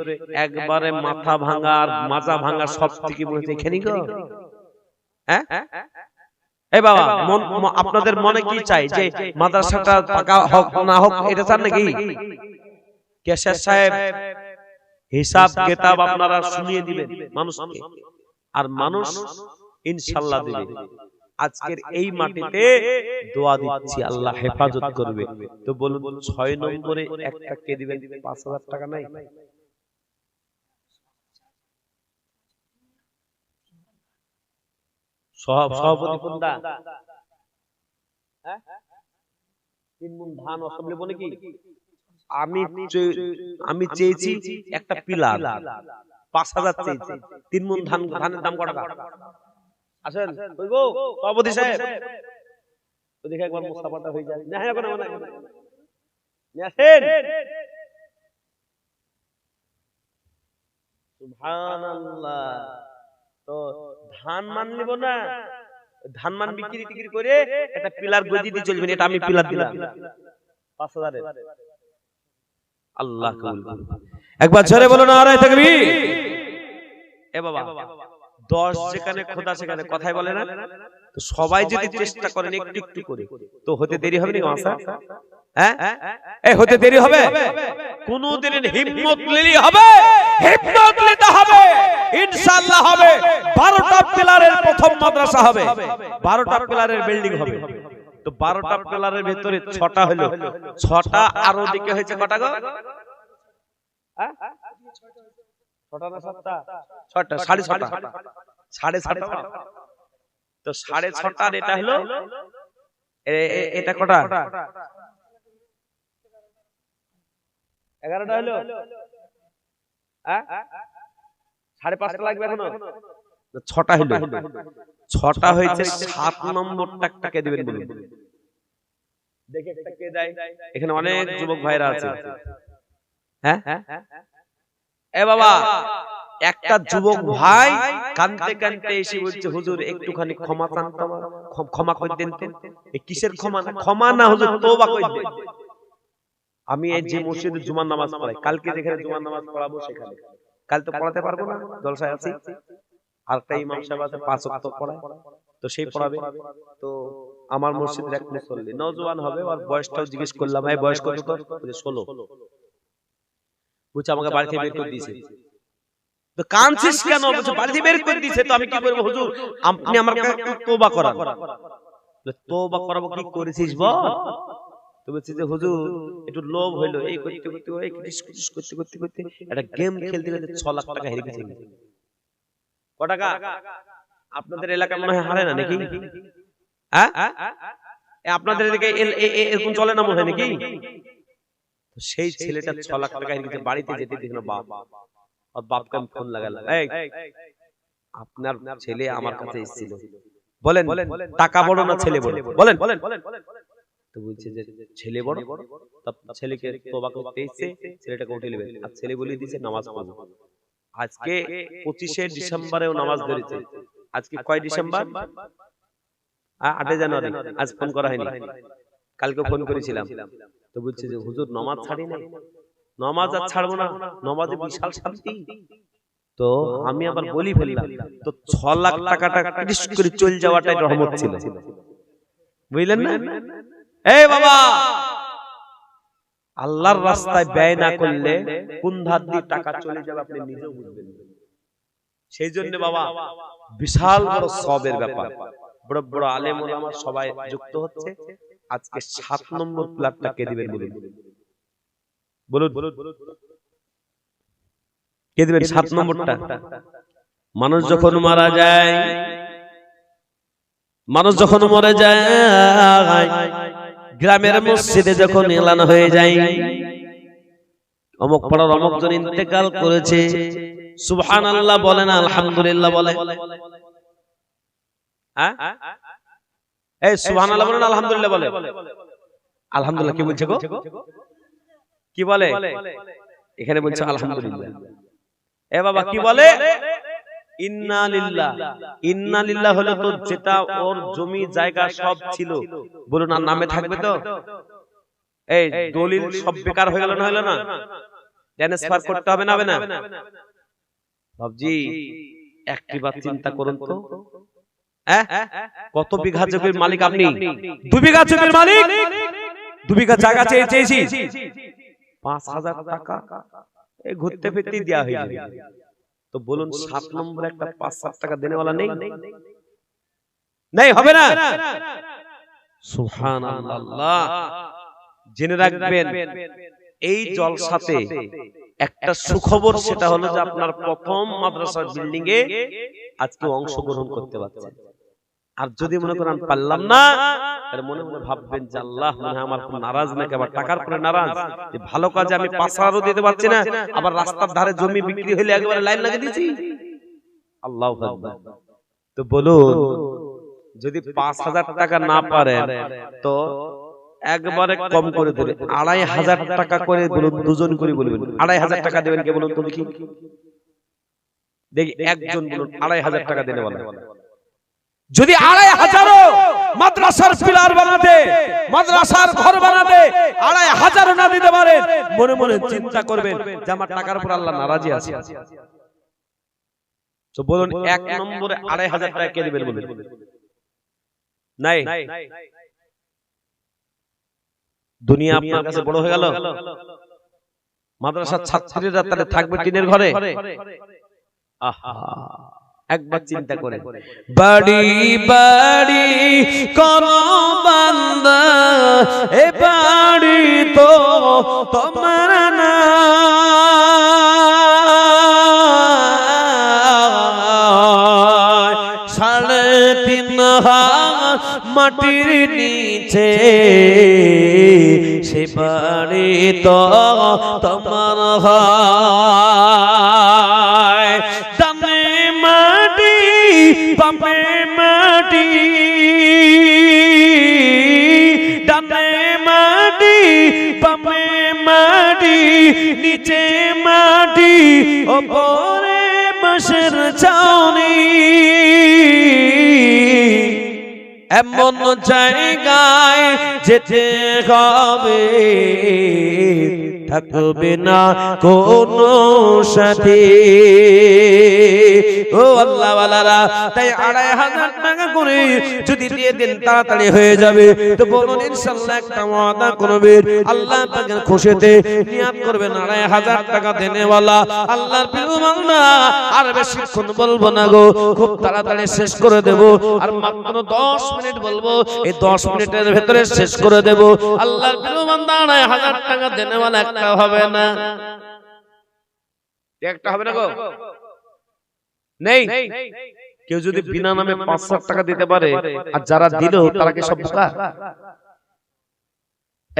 একবারে মাথা ভাঙা আর মাজা ভাঙা সব থেকে বলেছে এখানেই গো। হ্যাঁ এই বাবা, আপনাদের মনে কি চাই যে মাদ্রাসাটা পাকা হোক না হোক, এটা চান নাকি? কেশর সাহেব হিসাব কিতাব আপনারা শুনিয়ে দিবেন মানুষকে, আর মানুষ ইনশাআল্লাহ দিবে। আজকের এই মাটিতে দোয়া দিচ্ছি, আল্লাহ হেফাজত করবে। তো বলুন 6 নম্বরে একটা কে দিবেন? 5,000 টাকা নাই? সভাপতি কোনটা? হ্যাঁ, 3 মণ ধান অসম্ভব বলে কি? আমি চেয়েছি একটা পিলার, 5,000 চেয়েছি। 3 মণ ধানের দাম কত টাকা? আসেন কইবো সভাপতি সাহেব ওদিকে একবার মুস্তাফাটা হয়ে যায় না এখন না আসেন সুবহানাল্লাহ তো ধান মান নিব না ধান মান বিক্রি টিক্রি করে একটা পিলার গজি দিয়ে চলবেন এটা আমি পিলার দিলাম 5000 এর আল্লাহ কবুল করুন একবার জোরে বলো নারায়ে তাকবীর এ বাবা 10 যেখানে খোদা সেখানে কথাই বলে না তো সবাই যদি চেষ্টা করেন একটু একটু করে তো হতে দেরি হবে না মাসা হ্যাঁ এই হতে দেরি হবে কোনদিন হিম্মত নিলেই হবে হিম্মত নিতে হবে ইনশাআল্লাহ হবে 12টা পিলারের প্রথম মাদ্রাসা হবে 12টা পিলারের বিল্ডিং হবে তো 12টা পিলারের ভিতরে 6টা হলো 6টা আর ওদিকে হয়েছে কটা গো হ্যাঁ 6টা না 7টা 6টা 6.5টা 6.5টা তো 6.5টার এটা হলো এটা কটা 11টা হলো হ্যাঁ 5.5টা লাগবে এখনো 6টা হলো 6টা হয়েছে 7 নম্বর টাকটাকে দিবেন বলুন দেখে একটা কে দেয় এখানে অনেক যুবক ভাইরা আছে হ্যাঁ এ বাবা একটা যুবক ভাই কাঁদতে কাঁদতে এসে বলছে হুজুর একটুখানি ক্ষমা চান তো ক্ষমা করে দেন তো এই কিসের ক্ষমা ক্ষমা না হুজুর তওবা করে দেন আমি এই যে মসজিদে জুমার নামাজ পড়াই কালকে যেখানে জুমার নামাজ পড়াবো সেখানে কাল তো পড়াতে পারবো না জলসায় আছি আরেকটা ইমাম সাহেব আছে 5 ওয়াক্ত পড়ায় তো সেই পড়াবে তো আমার মসজিদের এক মুসল্লি নওজোয়ান হবে আর বয়সটাও জিজ্ঞেস করলাম এই বয়স কত তো 16 বুঝছে আমাকে বাড়ি থেকে বের করে দিয়েছে তো কাঁদছিস কেন বলছে বাড়ি থেকে বের করে দিয়েছে তো আমি কি করব হুজুর আপনি আমার কাছে তওবা করান তওবা করাবো কি করেছিস বল তো বলছে যে হুজুর একটু লোভ হইলো এই করতে করতে ওই কিস করতে করতে করতে একটা গেম খেলতে খেলতে 6 লাখ টাকা হেরে গেছে কত টাকা আপনাদের এলাকা মনে হয় হারে না নাকি হ্যাঁ আপনাদের এদিকে এরকম চলে না মনে হয় নাকি তো সেই ছেলেটা 6 লাখ টাকা হেরে গেছে বাড়িতে যেতে দেখলো বাপ আর বাপকে ফোন লাগালাম এই আপনার ছেলে আমার কাছে এসেছিল বলেন টাকা বড় না ছেলে বড় বলেন তো বলছে যে ছেলে বড় তব ছেলেকে তওবা করতে এসেছে ছেলেটাকে উঠিয়ে নেবে আর ছেলে বলে দিয়েছে নামাজ পড়ো আজকে 25শে ডিসেম্বরেও নামাজ ধরেছে আজকে কয় ডিসেম্বর 8 জানুয়ারি আজ ফোন করা হয়নি কালকে ফোন করেছিলাম তো বলছে যে হুজুর নামাজ ছাড়ি না নামাজ আর ছাড়বো না নামাজে বিশাল শান্তি তো আমি আবার বলি ফেললাম তো 6 লাখ টাকাটা কৃষ করে চলে যাওয়াটাই রহমত ছিল বুঝলেন না এই বাবা আল্লাহর রাস্তায় ব্যয় না করলে কোন ধার দিয়ে টাকা চলে যাবে আপনি নিজেও বুঝবেন সেই জন্য বাবা বিশাল বড় সওয়াবের ব্যাপার বড় বড় আলেম ওলামা সবাই যুক্ত হচ্ছে আজকে 7 নম্বর প্লাটটা কে দিবেন বলুন কে দিবেন 7 নম্বরটা মানুষ যখন মারা যায় গ্রামের মসজিদে যখন এলান হয়ে যায় অমুক পাড়ার অমুক জন ইন্তেকাল করেছে সুবহানাল্লাহ বলেন আলহামদুলিল্লাহ বলেন হ্যাঁ এই সুবহানাল্লাহ বলেন আলহামদুলিল্লাহ বলেন আলহামদুলিল্লাহ কি বলছে গো কি বলে এখানে বলছে আলহামদুলিল্লাহ এ বাবা কি বলে ইন্না লিল্লাহ হলো তো যেটা ওর জমি জায়গা সব ছিল বলুন আর নামে থাকবে তো এই দলিল সব বেকার হয়ে গেল না হলো না ট্রান্সফার করতে হবে না বাবজি একটিবার চিন্তা করুন তো কত বিঘা জমির মালিক আপনি 2 বিঘা জমির মালিক 2 বিঘা জায়গা চেয়েছি 5000 টাকা এই ঘুরতে ফিরতে দেয়া হয়ে যাবে তো বলুন 7 নম্বরে একটা 5-7 টাকা দেনেওয়ালা নেই হবে না সুবহানাল্লাহ জেনে রাখবেন এই জলসাতে একটা সুখবর সেটা হলো যে আপনার প্রথম মাদ্রাসার বিল্ডিং এ আজকে অংশগ্রহণ করতে পারছেন আর যদি মনে করেন পারলাম না তাহলে মনে মনে ভাববেন যে আল্লাহ মনে হয় আমার খুব নারাজ নাকি আবার টাকার পরে নারাজ যে ভালো কাজে আমি 5,000ও দিতে পারছি না আবার রাস্তার ধারে জমি বিক্রি হলে একবারে লাইন লাগিয়ে দিয়েছি আল্লাহু আকবার তো বলুন, যদি 5,000 টাকা না পারেন তো একবারে কম করে দেবে 2,500 টাকা করে বলুন, দুজন করে বলবেন 2,500 টাকা দেবেন কে বলুন তো দেখি, দেখি একজন বলুন 2,500 টাকা দেনে বলেন। যদি 2,500 মাদ্রাসার পিলার বানাতে, মাদ্রাসার ঘর বানাতে 2,500 না দিতে পারেন, মনে মনে চিন্তা করবেন যে আমার টাকার উপর আল্লাহ নারাজি আছে। তো বলুন এক নম্বরে 2,500 টাকা কে দিবেন বলুন? নাই। দুনিয়া আপনার কাছে বড় হয়ে গেল, মাদ্রাসার ছাত্রীরা তাহলে থাকবে টিনের ঘরে। আহা, একবার চিন্তা করে, বাড়ি বাড়ি করো বান্দা, এ বাড়ি তো তোমার না, সাড়ে 3 হাত মাটির নিচে, সে বাড়ি তো তোমার হয়। দামে মাটি বামে মাটি, ডানে মাটি বামে মাটি, নিচে মাটি ওপরে বাঁশের ছাউনি, এমন জায়গায় যেতে হবে থাকবে না কোনো সাথী। ও আল্লাহ ওয়ালারা, তাই 2,500 টাকা করে যদি দিয়ে দেন তাড়াতাড়ি হয়ে যাবে। তো বলুন ইনশাআল্লাহ একটা ওয়াদা করবেন, আল্লাহ পাকের খুশিতে নিয়াত করবেন 2,500 টাকা দেনেওয়ালা আল্লাহর প্রিয় বান্দা। আর বেশিক্ষণ বলবো না গো, খুব তাড়াতাড়ি শেষ করে দেব। আর মাত্র 10 মিনিট বলবো, এই 10 মিনিটের ভেতরে শেষ করে দেব। আল্লাহর প্রিয় বান্দা 2,500 টাকা দেনেওয়ালা একটা হবে না, একটা হবে না গো, নেই। কেউ যদি বিনা নামে 5,000 টাকা দিতে পারে, আর যারা দিল তারা কি সব বোকা?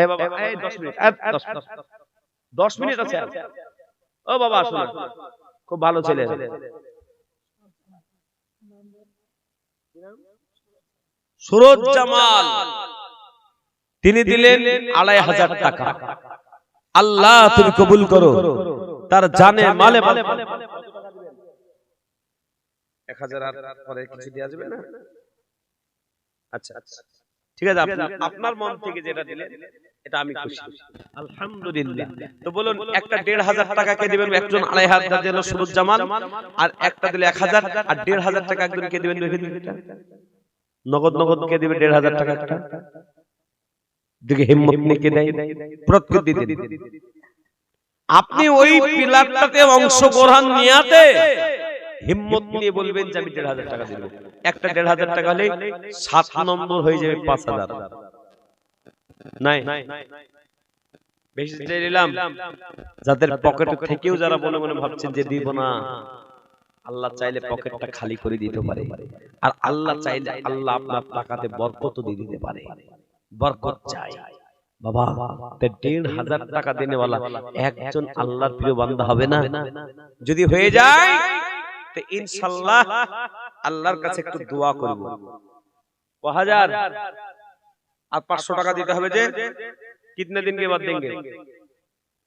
এ বাবা, এই 10 মিনিট, 10 মিনিট আছে। ও বাবা আসুন, খুব ভালো ছেলে, সুরজ জামাল, তিনি দিলেন 2,500 টাকা। আল্লাহ তুমি কবুল করো, তার জানে মালে 1,000 আর পরে কিছু দেয়া যাবে না? আচ্ছা ঠিক আছে, আপনার মন থেকে যেটা দিলেন এটা আমি খুশি, আলহামদুলিল্লাহ। তো বলুন একটা 1,500 টাকা কে দিবেন? একজন 2,500 দিল সুরজ জামাল, আর একটা দিলে 1,000, আর 1,500 টাকা একজন কে দিবেন? নগদ নগদ কে দিবেন 1,500 টাকা একটা? দিকে হিম্মত নিয়ে কে দেয়? প্রত্যেক দিন আপনি ওই পিলারটাতে অংশগ্রহণ নিয়াতে হিম্মত নিয়ে বলবেন যে আমি 1,500 টাকা দেব। একটা 1,500 টাকা হলে 7 নম্বর হয়ে যাবে 5,000। নাই বেশি দিলাম, যাদের পকেটে থেকেও যারা মনে মনে ভাবছেন যে দিব না, আল্লাহ চাইলে পকেটটা খালি করে দিতে পারে। আর আল্লাহ চাইলে আল্লাহ আপনার টাকাতে বরকত দিয়ে দিতে পারে। বরকত চাই বাবা, 1,500 টাকা দেনেওয়ালা একজন আল্লাহর প্রিয় বান্দা হবে না? যদি হয়ে যায় তো ইনশাআল্লাহ আল্লাহর কাছে একটু দোয়া করব। 1000 আর 500 টাকা দিতে হবে। যে কিতনে দিন কে বাদ দেंगे?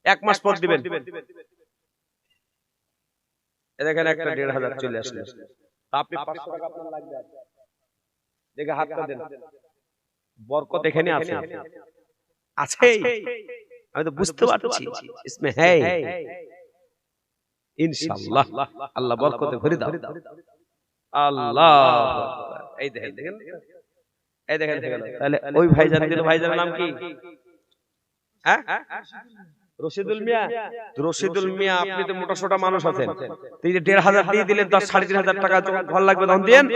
1 মাস পর দিবেন। দেখেন একটা 1,500 চলে আসলো, আপনি 500 টাকা আপনার লাগবে, দেখে হাতটা দেন, বরকত এখানে আছে, আছে, আমি তো বুঝতে পারছি इसमें है ইনশাআল্লাহ। আল্লাহ বরকতে ভরে দাও। আল্লাহ, এই দেখেন দেখেন, এই দেখেন, তাহলে ওই ভাইজান দিল, ভাইজানের নাম কি? হ্যাঁ, রশিদুল মিয়া। রশিদুল মিয়া, আপনি তো মোটা সোটা মানুষ আছেন, এই যে 1,500 দিয়ে দিলেন, তার 3,500 টাকা ভালো লাগবে, তখন দেন,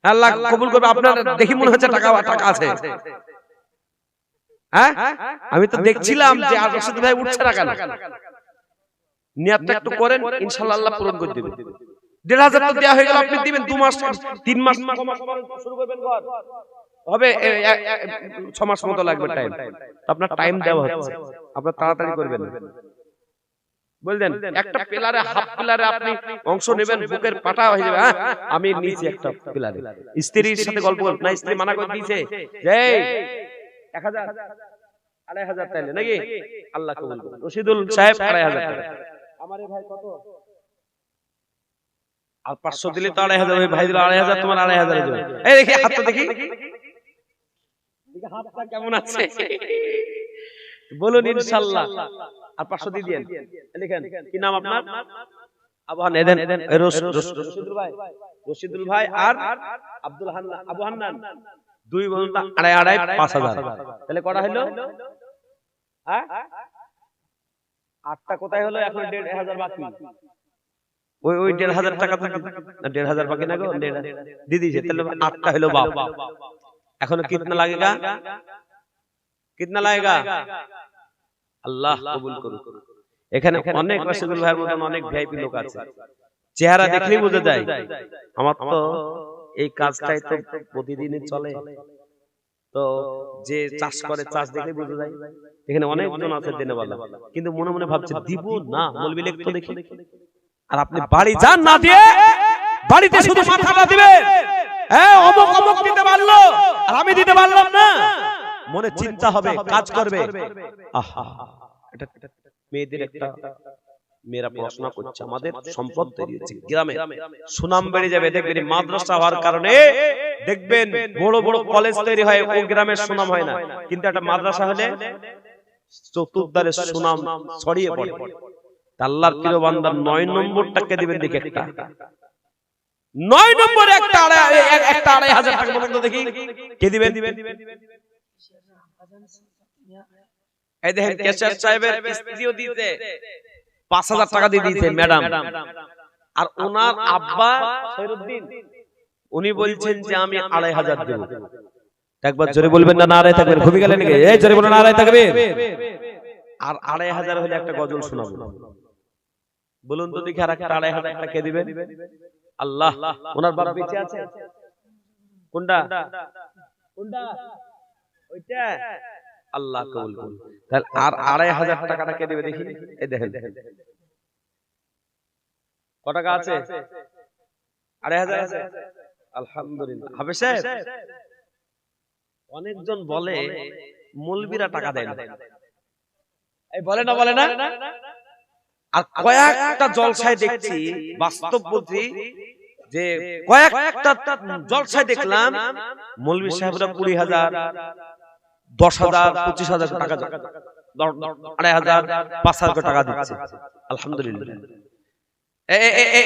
আল্লাহ কবুল করবে। আপনার দেখি মনে হচ্ছে টাকা টাকা আছে। হ্যাঁ, আমি তো দেখছিলাম যে আর রশিদ ভাই উঠছে না কেন। নিয়তটা একটু করেন, ইনশাআল্লাহ আল্লাহ পূরণ করে দিবেন। 1,500 তো দেয়া হয়ে গেল, আপনি দিবেন 2 মাস 3 মাস শুরু করবেন ঘর হবে 6 মাস মতো লাগবে টাইম। তো আপনার টাইম দেওয়া হচ্ছে, আপনারা তাড়াতাড়ি করবেন। বললেন একটা পিলারে হাফ পিলারে আপনি অংশ নেবেন, বুকের পাটা হয়ে যাবে। হ্যাঁ, আমি নিচে একটা পিলারে স্ত্রীর সাথে গল্প করব না, স্ত্রী মানা করে দিয়েছে যে 1000 2500 তাইলে নাকি আল্লাহ কবুল করুন। রশিদুল সাহেব 2500 টাকা। আমারে ভাই কত? আর 500 দিলে তো 2500, ওই ভাই দিল 2500, তোমার 2500 দেবে। এই দেখি হাতটা দেখি, হাতটা কেমন আছে বলুন ইনশাআল্লাহ। আর 500 দিয়ে দেন। লিখেন কি নাম আপনার? আবু হান্নান। দেন রশিদুল ভাই আর আব্দুল হান্নান, আবু হান্নান, দুই বন্ধু 2.5 5000। তাহলে কটা হলো? হ্যাঁ, 8টা কোথায় হলো? এখন 1500 বাকি। ওই 1500 টাকা তো 1500 বাকি না গো, দিয়ে দিয়েছে। তাহলে 8টা হলো বাপ। এখন কিতনা লাগেগা? কিতনা লাগেগা? আল্লাহ কবুল করুন। এখানে অনেক রশিদুল ভাইয়ের মতন অনেক ভিআইপি লোক আছে, চেহারা দেখলেই বোঝা যায়। আমার তো এই কাজটাই তো প্রতিদিনই চলে, তো যে চাষ করে চাষ দেখলেই বোঝা যায়। এখানে অনেকজন আছে দেনেওয়ালা, কিন্তু মনে মনে ভাবছে দিব না, মৌলবি লেখ তো দেখি। আর আপনি বাড়ি যান না দিয়ে বাড়িতে শুধু মাথাটা দিবেন, হ্যাঁ অমুক অমুক দিতে পারলো আর আমি দিতে পারলাম না, মনে চিন্তা হবে, কাজ করবে। আহা, এটা মেয়েদের একটা, মেয়েরা পড়াশোনা করছে, আমাদের সম্পদ তৈরি হচ্ছে, গ্রামে সুনাম বেড়ে যাবে। দেখবেন মাদ্রাসা হওয়ার কারণে দেখবেন বড় বড় কলেজ তৈরি হয়, ও গ্রামের সুনাম হয় না, কিন্তু একটা মাদ্রাসা হলে চতুর্দারে সুনাম ছড়িয়ে পড়ে। আল্লাহর প্রিয় বান্দা 9 নম্বরটাকে দিবেন দেখি, একটা 9 নম্বর একটা 2500 টাকা বলেন তো দেখি কে দিবেন? এই দেখেন কেশর সাহেবের স্ত্রীও দিতে 5000 টাকা দিয়ে দিয়েছে ম্যাডাম। আর ওনার আব্বা খয়রুদ্দিন, উনি বলছেন যে আমি 2500 দেব। একবার জোরে বলবেন না, নারায়ে তাকবীর। ঘুমিয়ে গেলেন নাকি? এই জোরে বলেন নারায়ে তাকবীর। আর 2500 হলে একটা গজল শোনাবো, বলুন তো দেখি। আর একটা 2500 টাকা কে দিবেন? আল্লাহ। ওনার বাবা বেঁচে আছে? কোনটা? কোনটা? ওইটা। আল্লাহ কবুল করুন। তাহলে আর 2500 টাকাটা কে দিবে দেখি? এই দেখেন কত টাকা আছে? 2500 আছে। আলহামদুলিল্লাহ। হাফেজ সাহেব, অনেকজন বলে মৌলবীরা টাকা দেয় না, এই বলে না, বলে না। আর কয়েকটা জলসায় দেখছি, বাস্তব বলছি যে কয়েকটা জলসায় দেখলাম মৌলবী সাহেবরা 20,000, 10,000, 25,000 টাকা, 2,500, 5,000 টাকা দিচ্ছে। আলহামদুলিল্লাহ।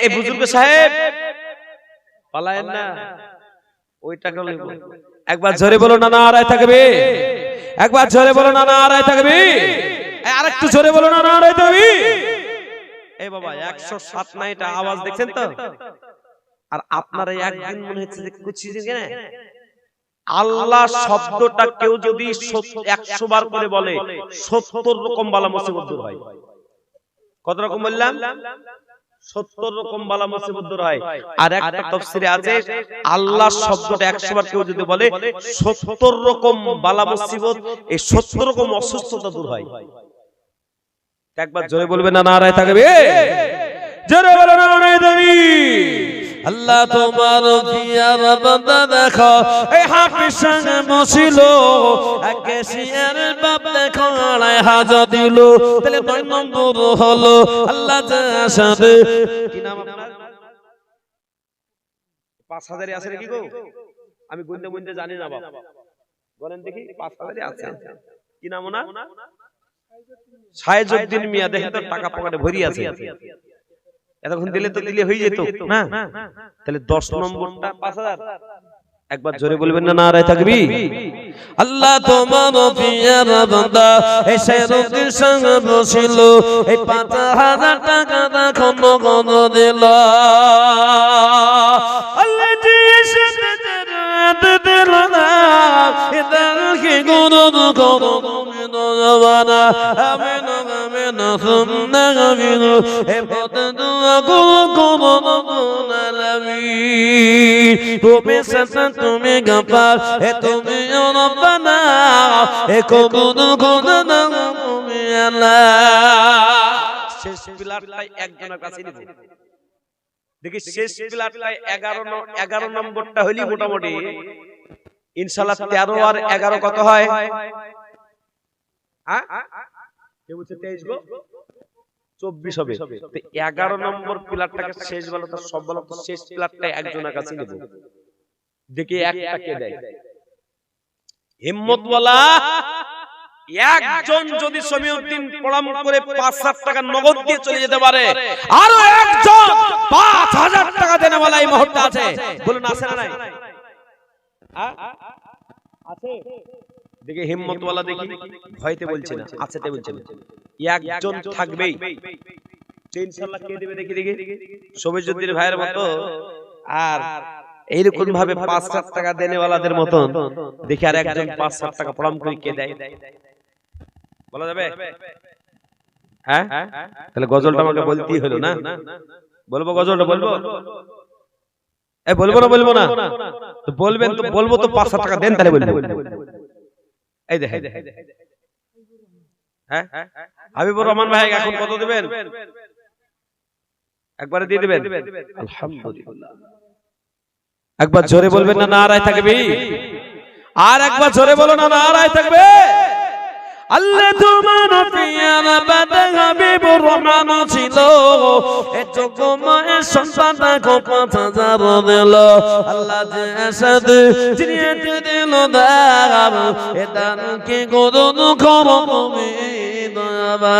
এই বুজুর্গ সাহেব পালায়েন না, ওই টাকা লইব। একবার জোরে বলো না, নারায়ে তাকবীর। একবার জোরে বলো না, নারায়ে তাকবীর। আরেকটু জোরে বলো না, নারায়ে তাকবীর। এই বাবা 107 না, এটা আওয়াজ দেখছেন তো? আর আপনারা একদিন মনে হচ্ছে যে কুচি কেন আল্লাহ শব্দটা কেউ যদি 100 বার করে বলে 70 রকম বালা মুসিবত দূর হয়। কত রকম বললাম? 70 রকম বালা মুসিবত দূর হয়। আর একটা তাফসীরে আছে আল্লাহ শব্দটা 100 বার কেউ যদি বলে 70 রকম বালা মুসিবত, এই 70 রকম অসুস্থতা দূর হয়। একবার জোরে বলবেন না, নারায়ে তাকবীর। জোরে বলো না, নারায়ে তাকবীর। আল্লাহ তোমার পিয়ার বান্দা দেখো, এই হাফেজ সাহেব বসিল, একে শিয়ার বাপ দেখো 2500 দিল, তাহলে 9 নম্বর হলো। আল্লাহ জাসাবে কি নাম আপনার? 5000 আছে নাকি গো? আমি গুনতে গুনতে জানি না বাবা, বলেন দেখি। 5000 আছে। কি নাম ওনা? সাইজউদ্দিন মিয়া। দেখেন তো টাকা পকেটে ভরি আছে, এতক্ষণ দিলে তো দিলে হয়ে যেত না। তাহলে 10 নম্বরটা 5000। একবার জোরে বলবেন না, নারায়ে তাকবীর। আল্লাহ তোমার পিয়ার বান্দা এই সাইজউদ্দিন সঙ্গে বসিল, এই 5000 টাকা দেখো নগদ দিল। আল্লাহ দিয়েছে দিল না, এদার কি গুরুদ করো জবানা আমি না সুন্না গাবিনু এ পথে দুয়া করো আলামিন। তুমি সাথে তুমি গাফার, এ তুমি রব্বানা, এ কবুল করো না তুমি আল্লাহ। শেষ প্লাটটাই একজনের কাছে নেব। দেখি শেষ প্লাটটাই 11 নম্বরটা হইলি মোটামুটি ইনশাআল্লাহ 13 আর 11 কত হয়? হ্যাঁ কেউ বলছে 23 গো 24 হবে। তো 11 নম্বর প্লাটটাকে শেষ বলো তো, সব বলো তো, শেষ প্লাটটাই একজনের কাছে নেব। দেখি একটা কে দেয় হিম্মতওয়ালা। একজন যদি সমীউদ্দিন প্রণাম করে 5,000 টাকা নগদ দিয়ে চলে যেতে পারে, আরো একজন 5,000 টাকা দেনেওয়ালা এই মুহূর্তে আছে, বলুন আছে না নাই? আছে? দেখি হিম্মতওয়ালা, দেখি ভয়তে বলছে না, আছে তে বলছে না, একজন থাকবেই। ইনশাআল্লাহ কে দিবে দেখি দেখি সমীউদ্দিন ভাইয়ের মতো আর এইরকম ভাবে 5,000 টাকা দেনেওয়ালাদের মতন দেখি আর একজন 5,000 টাকা প্রণাম করে কে দেয়, বলা যাবে? হ্যাঁ তাহলে গজলটা আমাকে বলতেই হলো না? বলবো গজলটা? বলবো বলবো না? বলবো না তো বলবেন তো, বলবো তো 5,000 টাকা দেন তাহলে বলবো। এই দেখেন, হ্যাঁ হাবিবুর রহমান ভাই এখন কত দিবেন? একবারে দিয়ে দিবেন? আলহামদুলিল্লাহ। একবার জোরে বলবেন না নারায়ে তাকবীর? আর একবার জোরে বলো না নারায়ে তাকবীর? আল্লাহ তোমার পিয়ারা বাদা হাবিবুর রহমান ছিল, এটুকু মায়ের সন্তানটাকে 5,000 দিল। আল্লাহ যে আসাদ যিনি দিল দাম, এ দানকে করুন করো তুমি দয়াবা।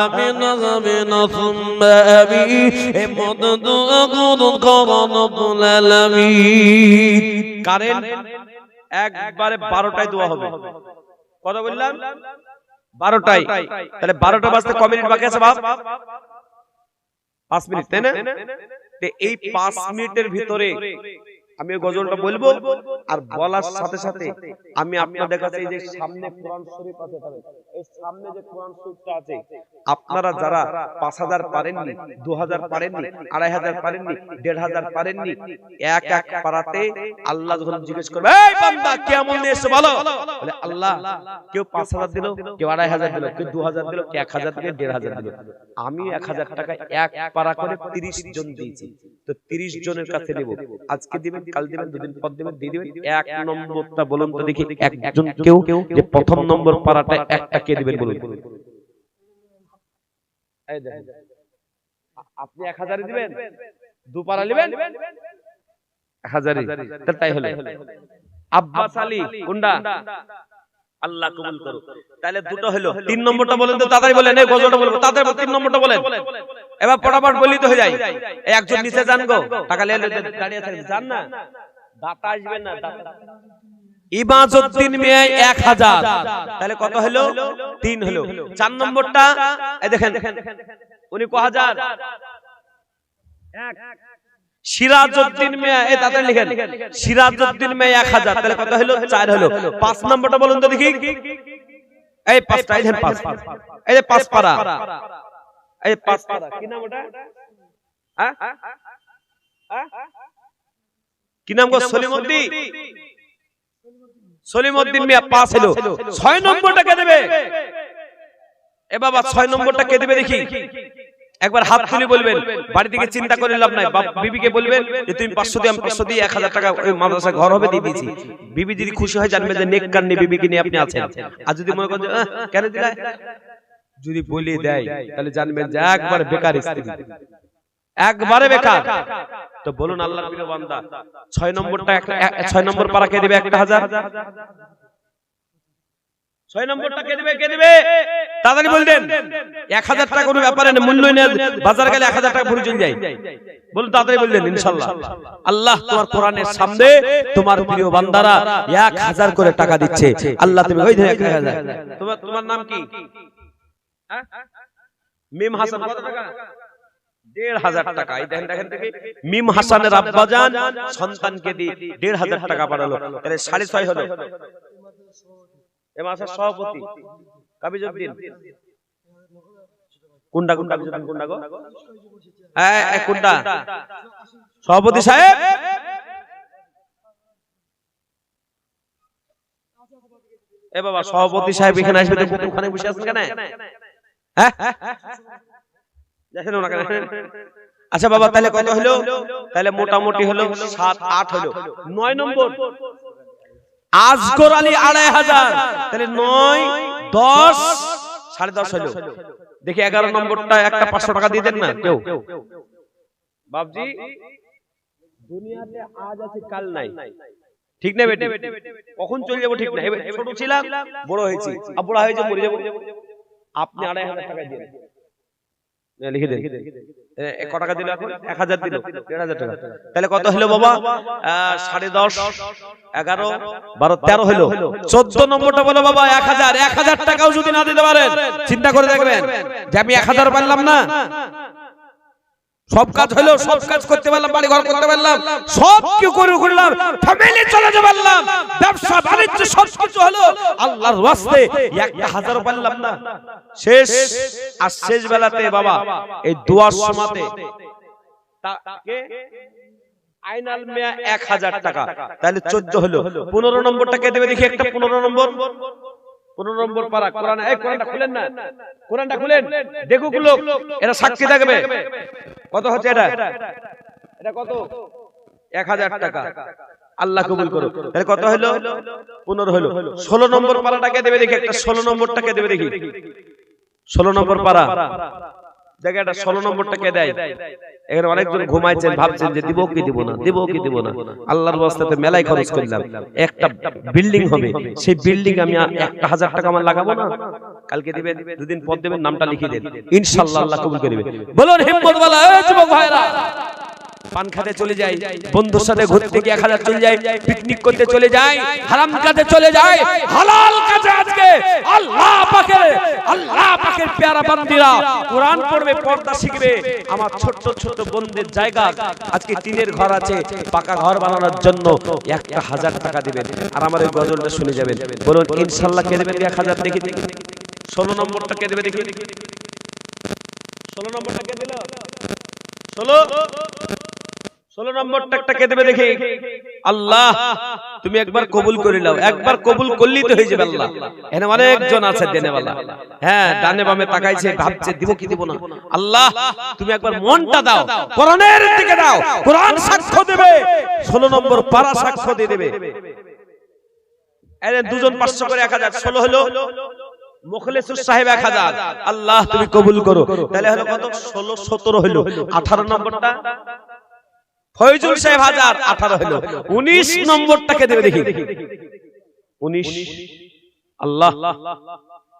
আমিন আমিন সুম্মা আমিন, এ মত দোয়া করুন করো রব্বুল আলামিন। কারেন্ট একবারে 12টায় দোয়া হবে। কত বললাম? 12টায়। তাহলে 12টা বাজতে ক মিনিট বাকি আছে বাপ? 5 মিনিট, তাই না? এই 5 মিনিটের ভিতরে আমি গজলটা বলবো, আর বলার সাথে সাথে আমি আপনাদের কাছে এই যে সামনে কোরআন শরীফ আছে, এই সামনে যে কোরআন শরীফটা আছে, আপনারা যারা 5,000 পারেননি, 2,000 পারেননি, 2,500 পারেননি, 1,500 পারেননি, এক এক পারাতে আল্লাহ যখন জিজ্ঞেস করবে, এই বান্দা কেমন এসে বলো, বলে আল্লাহ কেউ 5,000 দিল, কেউ 2,500 দিল, কেউ 2,000 দিল, কেউ 1,000 দিল, 1,500 দিল, আমি 1,000 টাকা এক পারা করে 30 জন দিয়েছি। তো 30 জনের কাছে নেব। আজকে দিবেন, কাল দিবেন, দুদিন পর দিবেন, দিয়ে দিবেন। 1 নম্বরটা বলুন তো দেখি, একজন কেউ যে প্রথম নম্বর পারাটা একটা কে দিবেন বলুন? এই দেখেন, আপনি 1,000 দিবেন, দু পারা নেবেন 1,000। তাই হলো আব্বাস আলী কোনটা? আল্লাহ কবুল করুন। তাহলে দুটো হলো। 3 নম্বরটা বলেন তো, তাড়াতাড়ি বলেন, এই গজলটা বলবো তাড়াতাড়ি। 3 নম্বরটা বলেন, এবার ফটাফট বলি তো হয়ে যায়। এই একজন নিচে যান গো, টাকা নিয়ে দাঁড়িয়ে থাকেন, যান না, দাতা আসবেন না, দাতা। ইবাজউদ্দিন মিয়া 1,000, তাহলে কত হলো? 3 হলো। 4 নম্বরটা এই দেখেন, উনি ক হাজার? 1। সিরাজউদ্দিন মিয়া, এই দাতা লিখেন, সিরাজউদ্দিন মিয়া 1,000, তাহলে কত হলো? 4 হলো। 5 নম্বরটা বলুন তো দেখি, এই 5টা, এই দেখেন 5, এই যে 5 পারা, এই 5 পারা, কি নাম ওটা? হ্যাঁ কি নাম গো? সলিমউদ্দিন, সলিমউদ্দিন মিয়া 5 হলো। 6 নম্বরটা কে দেবে? এ বাবা 6 নম্বরটা কে দেবে দেখি, একবার হাত তুলে বলবেন। বাড়ি থেকে চিন্তা করে লাভ নাই, বাপ বিবিকে বলবেন যে তুমি 500 দিয়ে, আমি 500 দিয়ে 1,000 টাকা ওই মাদ্রাসা ঘর হবে দিয়ে দিয়েছি। বিবি যদি খুশি হয় জানবে যে নেককার নিয়ে বিবিকে নিয়ে আপনি আছেন। আর যদি মনে করেন কেন দিলা, যদি বলে দেয় তাহলে জানবেন যে একবার বেকার স্ত্রী, একবারে বেকার। তো বলুন আল্লাহর প্রিয় বান্দা, 6 নম্বরটা 6 নম্বর পারা কে দিবে? 1,000। 6 নম্বরটা কে দিবে? কে দিবে? তাড়াতাড়ি বলবেন। 1,000 টাকা কোনো ব্যাপার না, মূল্য নেই, বাজার গেলে 1,000 টাকা ভরে চলে যায়। বলুন তাড়াতাড়ি বলবেন ইনশাআল্লাহ। আল্লাহ তোমার কোরআনের সামনে তোমার প্রিয় বান্দারা 1,000 করে টাকা দিচ্ছে। আল্লাহ তুমি ওই ধরে 1,000। তোমার নাম কি? মিম হাসান, কত টাকা? 1,500 টাকা। এই দেখেন, দেখেন দেখি, মিম হাসানের আব্বাজান সন্তানকে দিয়ে 1,500 টাকা পাঠালো, তাহলে 6.5 হলো। এ মাসের সভাপতি কাবিজউদ্দিন কোনটা? কাবিজউদ্দিন কোনটা গো? কোনটা সভাপতি সাহেব? এ বাবা সভাপতি সাহেব এখানে আসবে তো ওখানে বসে আছেন কেন? হ্যাঁ দেখেন ওনাকে আচ্ছা বাবা তাহলে কত হলো তাহলে মোটামুটি হলো 7 8 হলো 9 নম্বর আজগর আলী 2500 তাহলে 9 10 10.5 হলো দেখি 11 নম্বরটা একটা 500 টাকা দিয়ে দেন না কেউ বাবজি দুনিয়াতে আজ আছে কাল নাই ঠিক না বেটি কখন চলে যাব ঠিক না ছোট ছিলাম বড় হয়েছি আর বড় হয়েছে মরে যাব আপনি 2500 টাকা দিন লিখে দেন এক টাকা দিল এখন 1000 দিল 1500 টাকা তাহলে কত হলো বাবা 10.5 11 12 13 হলো 14 নম্বরটা বলো বাবা 1000 টাকাও যদি না দিতে পারেন চিন্তা করে দেখবেন যে আমি 1000 পারলাম না সব কাজ হলো সব কাজ করতে পারলাম বাড়ি ঘর করতে পারলাম সব কি করে করলাম ফ্যামিলি চালাতে পারলাম ব্যবসা বাণিজ্য সব কিছু হলো আল্লাহর ওয়াস্তে 1000 পারলাম না শেষ আর শেষ বেলাতে বাবা এই দোয়ার সময়তে তাকে আইনাল মিয়া 1000 টাকা তাহলে 14 হলো 15 নম্বরটা কে দেবে দেখি একটা 15 নম্বর 15 নম্বর পারা কোরআন এই কোরআনটা খুলেন না কোরআনটা খুলেন দেখুক লোক এরা সাক্ষী থাকবে কত হচ্ছে এটা কত 1000 টাকা আল্লাহ কবুল করুক তাহলে কত হলো 15 হলো 16 নম্বর পারাটাকে দেবে দেখি একটা 16 নম্বরটাকে দেবে দেখি 16 নম্বর পারা জায়গাটা 16 নম্বরটাকে দেয় এখানে অনেকজন ঘুমাইছেন ভাবছেন যে দিব কি দিব না আল্লাহর ওয়াস্তে মেলায় খরচ করলাম একটা বিল্ডিং হবে সেই বিল্ডিং আমি 1000 টাকা আমার লাগাবো না কালকে দিবেন দুদিন পর দিবেন নামটা লিখে দেন ইনশাআল্লাহ আল্লাহ কবুল করবে বলুন হিম্মত वाला এই যুবক ভাইরা পান খেতে চলে যাই বন্ধুর সাথে ঘুরতে গিয়ে 1000 চলে যায় পিকনিক করতে চলে যায় হারাম কাজে চলে যায় হালাল কাজে আজকে আল্লাহ পাকের প্যারা বান্দিরা কোরআন পড়বে পর্দা শিখবে আমার ছোট ছোট বন্ধের জায়গা আজকে টিনের ঘর আছে পাকা ঘর বানানোর জন্য 1000 টাকা দিবেন আর আমার এই গজলটা শুনে যাবেন বলুন ইনশাআল্লাহ কে দিবেন 1000 দেখি 16 নম্বরটা কে দেবে দেখি 16 নম্বরটা কে দিল 16 নম্বরটা কে দেবে দেখি আল্লাহ তুমি একবার কবুল করে নাও একবার কবুল করলেই তো হয়ে যাবে আল্লাহ এখানে অনেকজন আছে দেনেওয়ালা হ্যাঁ ডানে বামে তাকাইছে ভাবছে দিব কি দিব না আল্লাহ তুমি একবার মনটা দাও কোরআনের দিকে দাও কোরআন সাক্ষ্য দেবে 16 নম্বর পারা সাক্ষ্য দিয়ে দেবে এর দুজন 500 করে 1000 16 হলো মুখলেসুর সাহেব 1000 আল্লাহ তুমি কবুল করো তাহলে হলো কত 16 17 হলো 18 নম্বরটা ফয়জুল সাহেব 1000 18 হলো 19 নম্বরটাকে দেবে দেখি 19 আল্লাহ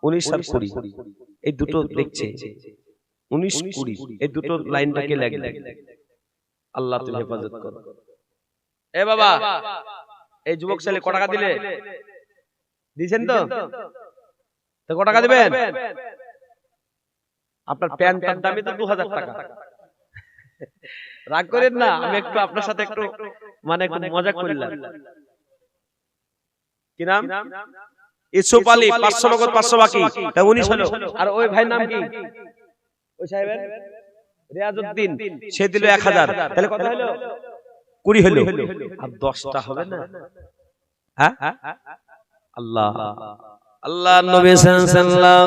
19 আর 20 এই দুটো দেখছে 19 20 এই দুটো লাইনটাকে লাগবে আল্লাহ তুমি হেফাজত করো এ বাবা এই যুবক ছেলে কত টাকা দিলে দিবেন তো কত টাকা দিবেন আপনার প্যান্টের দামই তো 2000 টাকা রাগ করেন না আমি একটু আপনার সাথে একটু মানে একটু মজা করলাম কি নাম ইসুফ আলী 500 নগদ 500 বাকি তা 19 হলো আর ওই ভাই নাম কি ওই সাহেবের রিয়াজউদ্দিন সে দিল 1000 তাহলে কত হলো 20 হলো আর 10টা হবে না হ্যাঁ আল্লাহ আল্লাহ নবী সাল্লাল্লাহু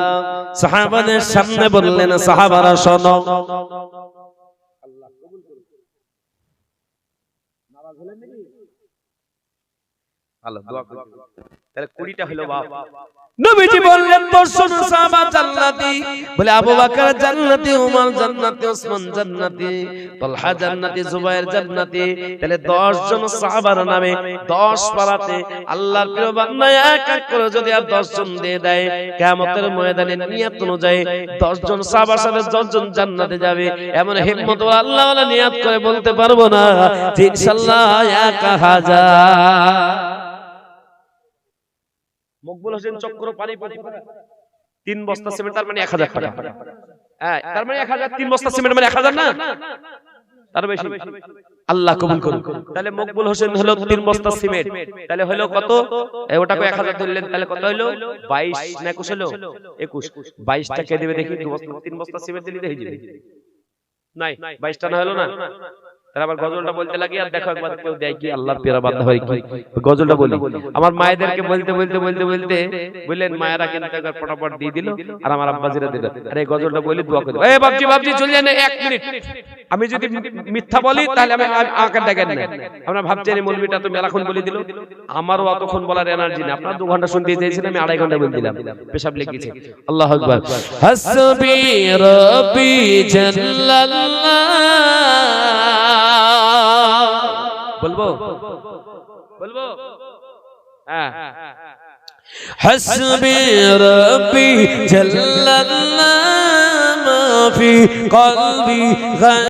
সাহাবাদের সামনে বললেন সাহাবারা শোনো আল্লাহ কবুল করুন নামাজ হলেন নাকি আল্লাহ দোয়া করুন তাহলে 20টা হলো বাপ নবীজি বললেন 10 জন সাহাবা জান্নাতি বলে আবু বকর জান্নাতি উমর জান্নাতি ওসমান জান্নাতি তালহা জান্নাতি জুবায়ের জান্নাতি তাহলে 10 জন সাহাবার নামে 10 পারাতে আল্লাহর প্রিয় বান্দা এক এক করে যদি আর 10 জন দিয়ে দেয় কিয়ামতের ময়দানে নিয়ত অনুযায়ী 10 জন সাহাবার সাথে 10 জন জান্নাতে যাবে এমন হিম্মত আল্লাহ ওয়ালা নিয়ত করে বলতে পারবো না যে ইনশাআল্লাহ 1000 মকবুল হোসেন চক্র পানি 3 বস্তা সিমেন্ট তার মানে 1000 টাকা হ্যাঁ তার মানে 1000 3 বস্তা সিমেন্ট মানে 1000 না তার বেশি আল্লাহ কবুল করুন তাহলে মকবুল হোসেন হলো 3 বস্তা সিমেন্ট তাহলে হলো কত ওটাকে 1000 ধরলেন তাহলে কত হলো 22 না 21 হলো 21 22 টাকা দেবে দেখি 3 বস্তা সিমেন্ট দিলে হয়ে যাবে নাই 22টা না হলো না তারা আবার গজলটা বলতে লাগি, আর দেখো একবার কেউ দেয় কি, আল্লাহর পেয়ারা বান্দা হয় কি, গজলটা বলি। আমার মায়েদেরকে বলতে বলতে বলতে বলতে বললেন, মায়েরা কিন্তু একবার ফটাফট দিয়ে দিল, আর আমার আব্বাজিরা দিল, আরে গজলটা বলি দোয়া করে, এই বাপজি বাপজি চলে যান 1 মিনিট, আমি যদি মিথ্যা বলি তাহলে আমি আঁকা ডাকেন না। আমরা ভাবছি এই মৌলবীটা তো মেলাক্ষণ বলে দিল, আমারও অতক্ষণ বলার এনার্জি না। আপনারা 2 ঘন্টা শুনতে চেয়েছিলেন, আমি 2.5 ঘন্টা বলে দিলাম, পেশাব লেগেছে। আল্লাহু আকবার। হাসবি রাব্বি জাল্লাল্লাহ, বলবো বলবো, হ্যাঁ, হাসবি রাব্বি জাল্লাল্লাহ মা ফি কলবি।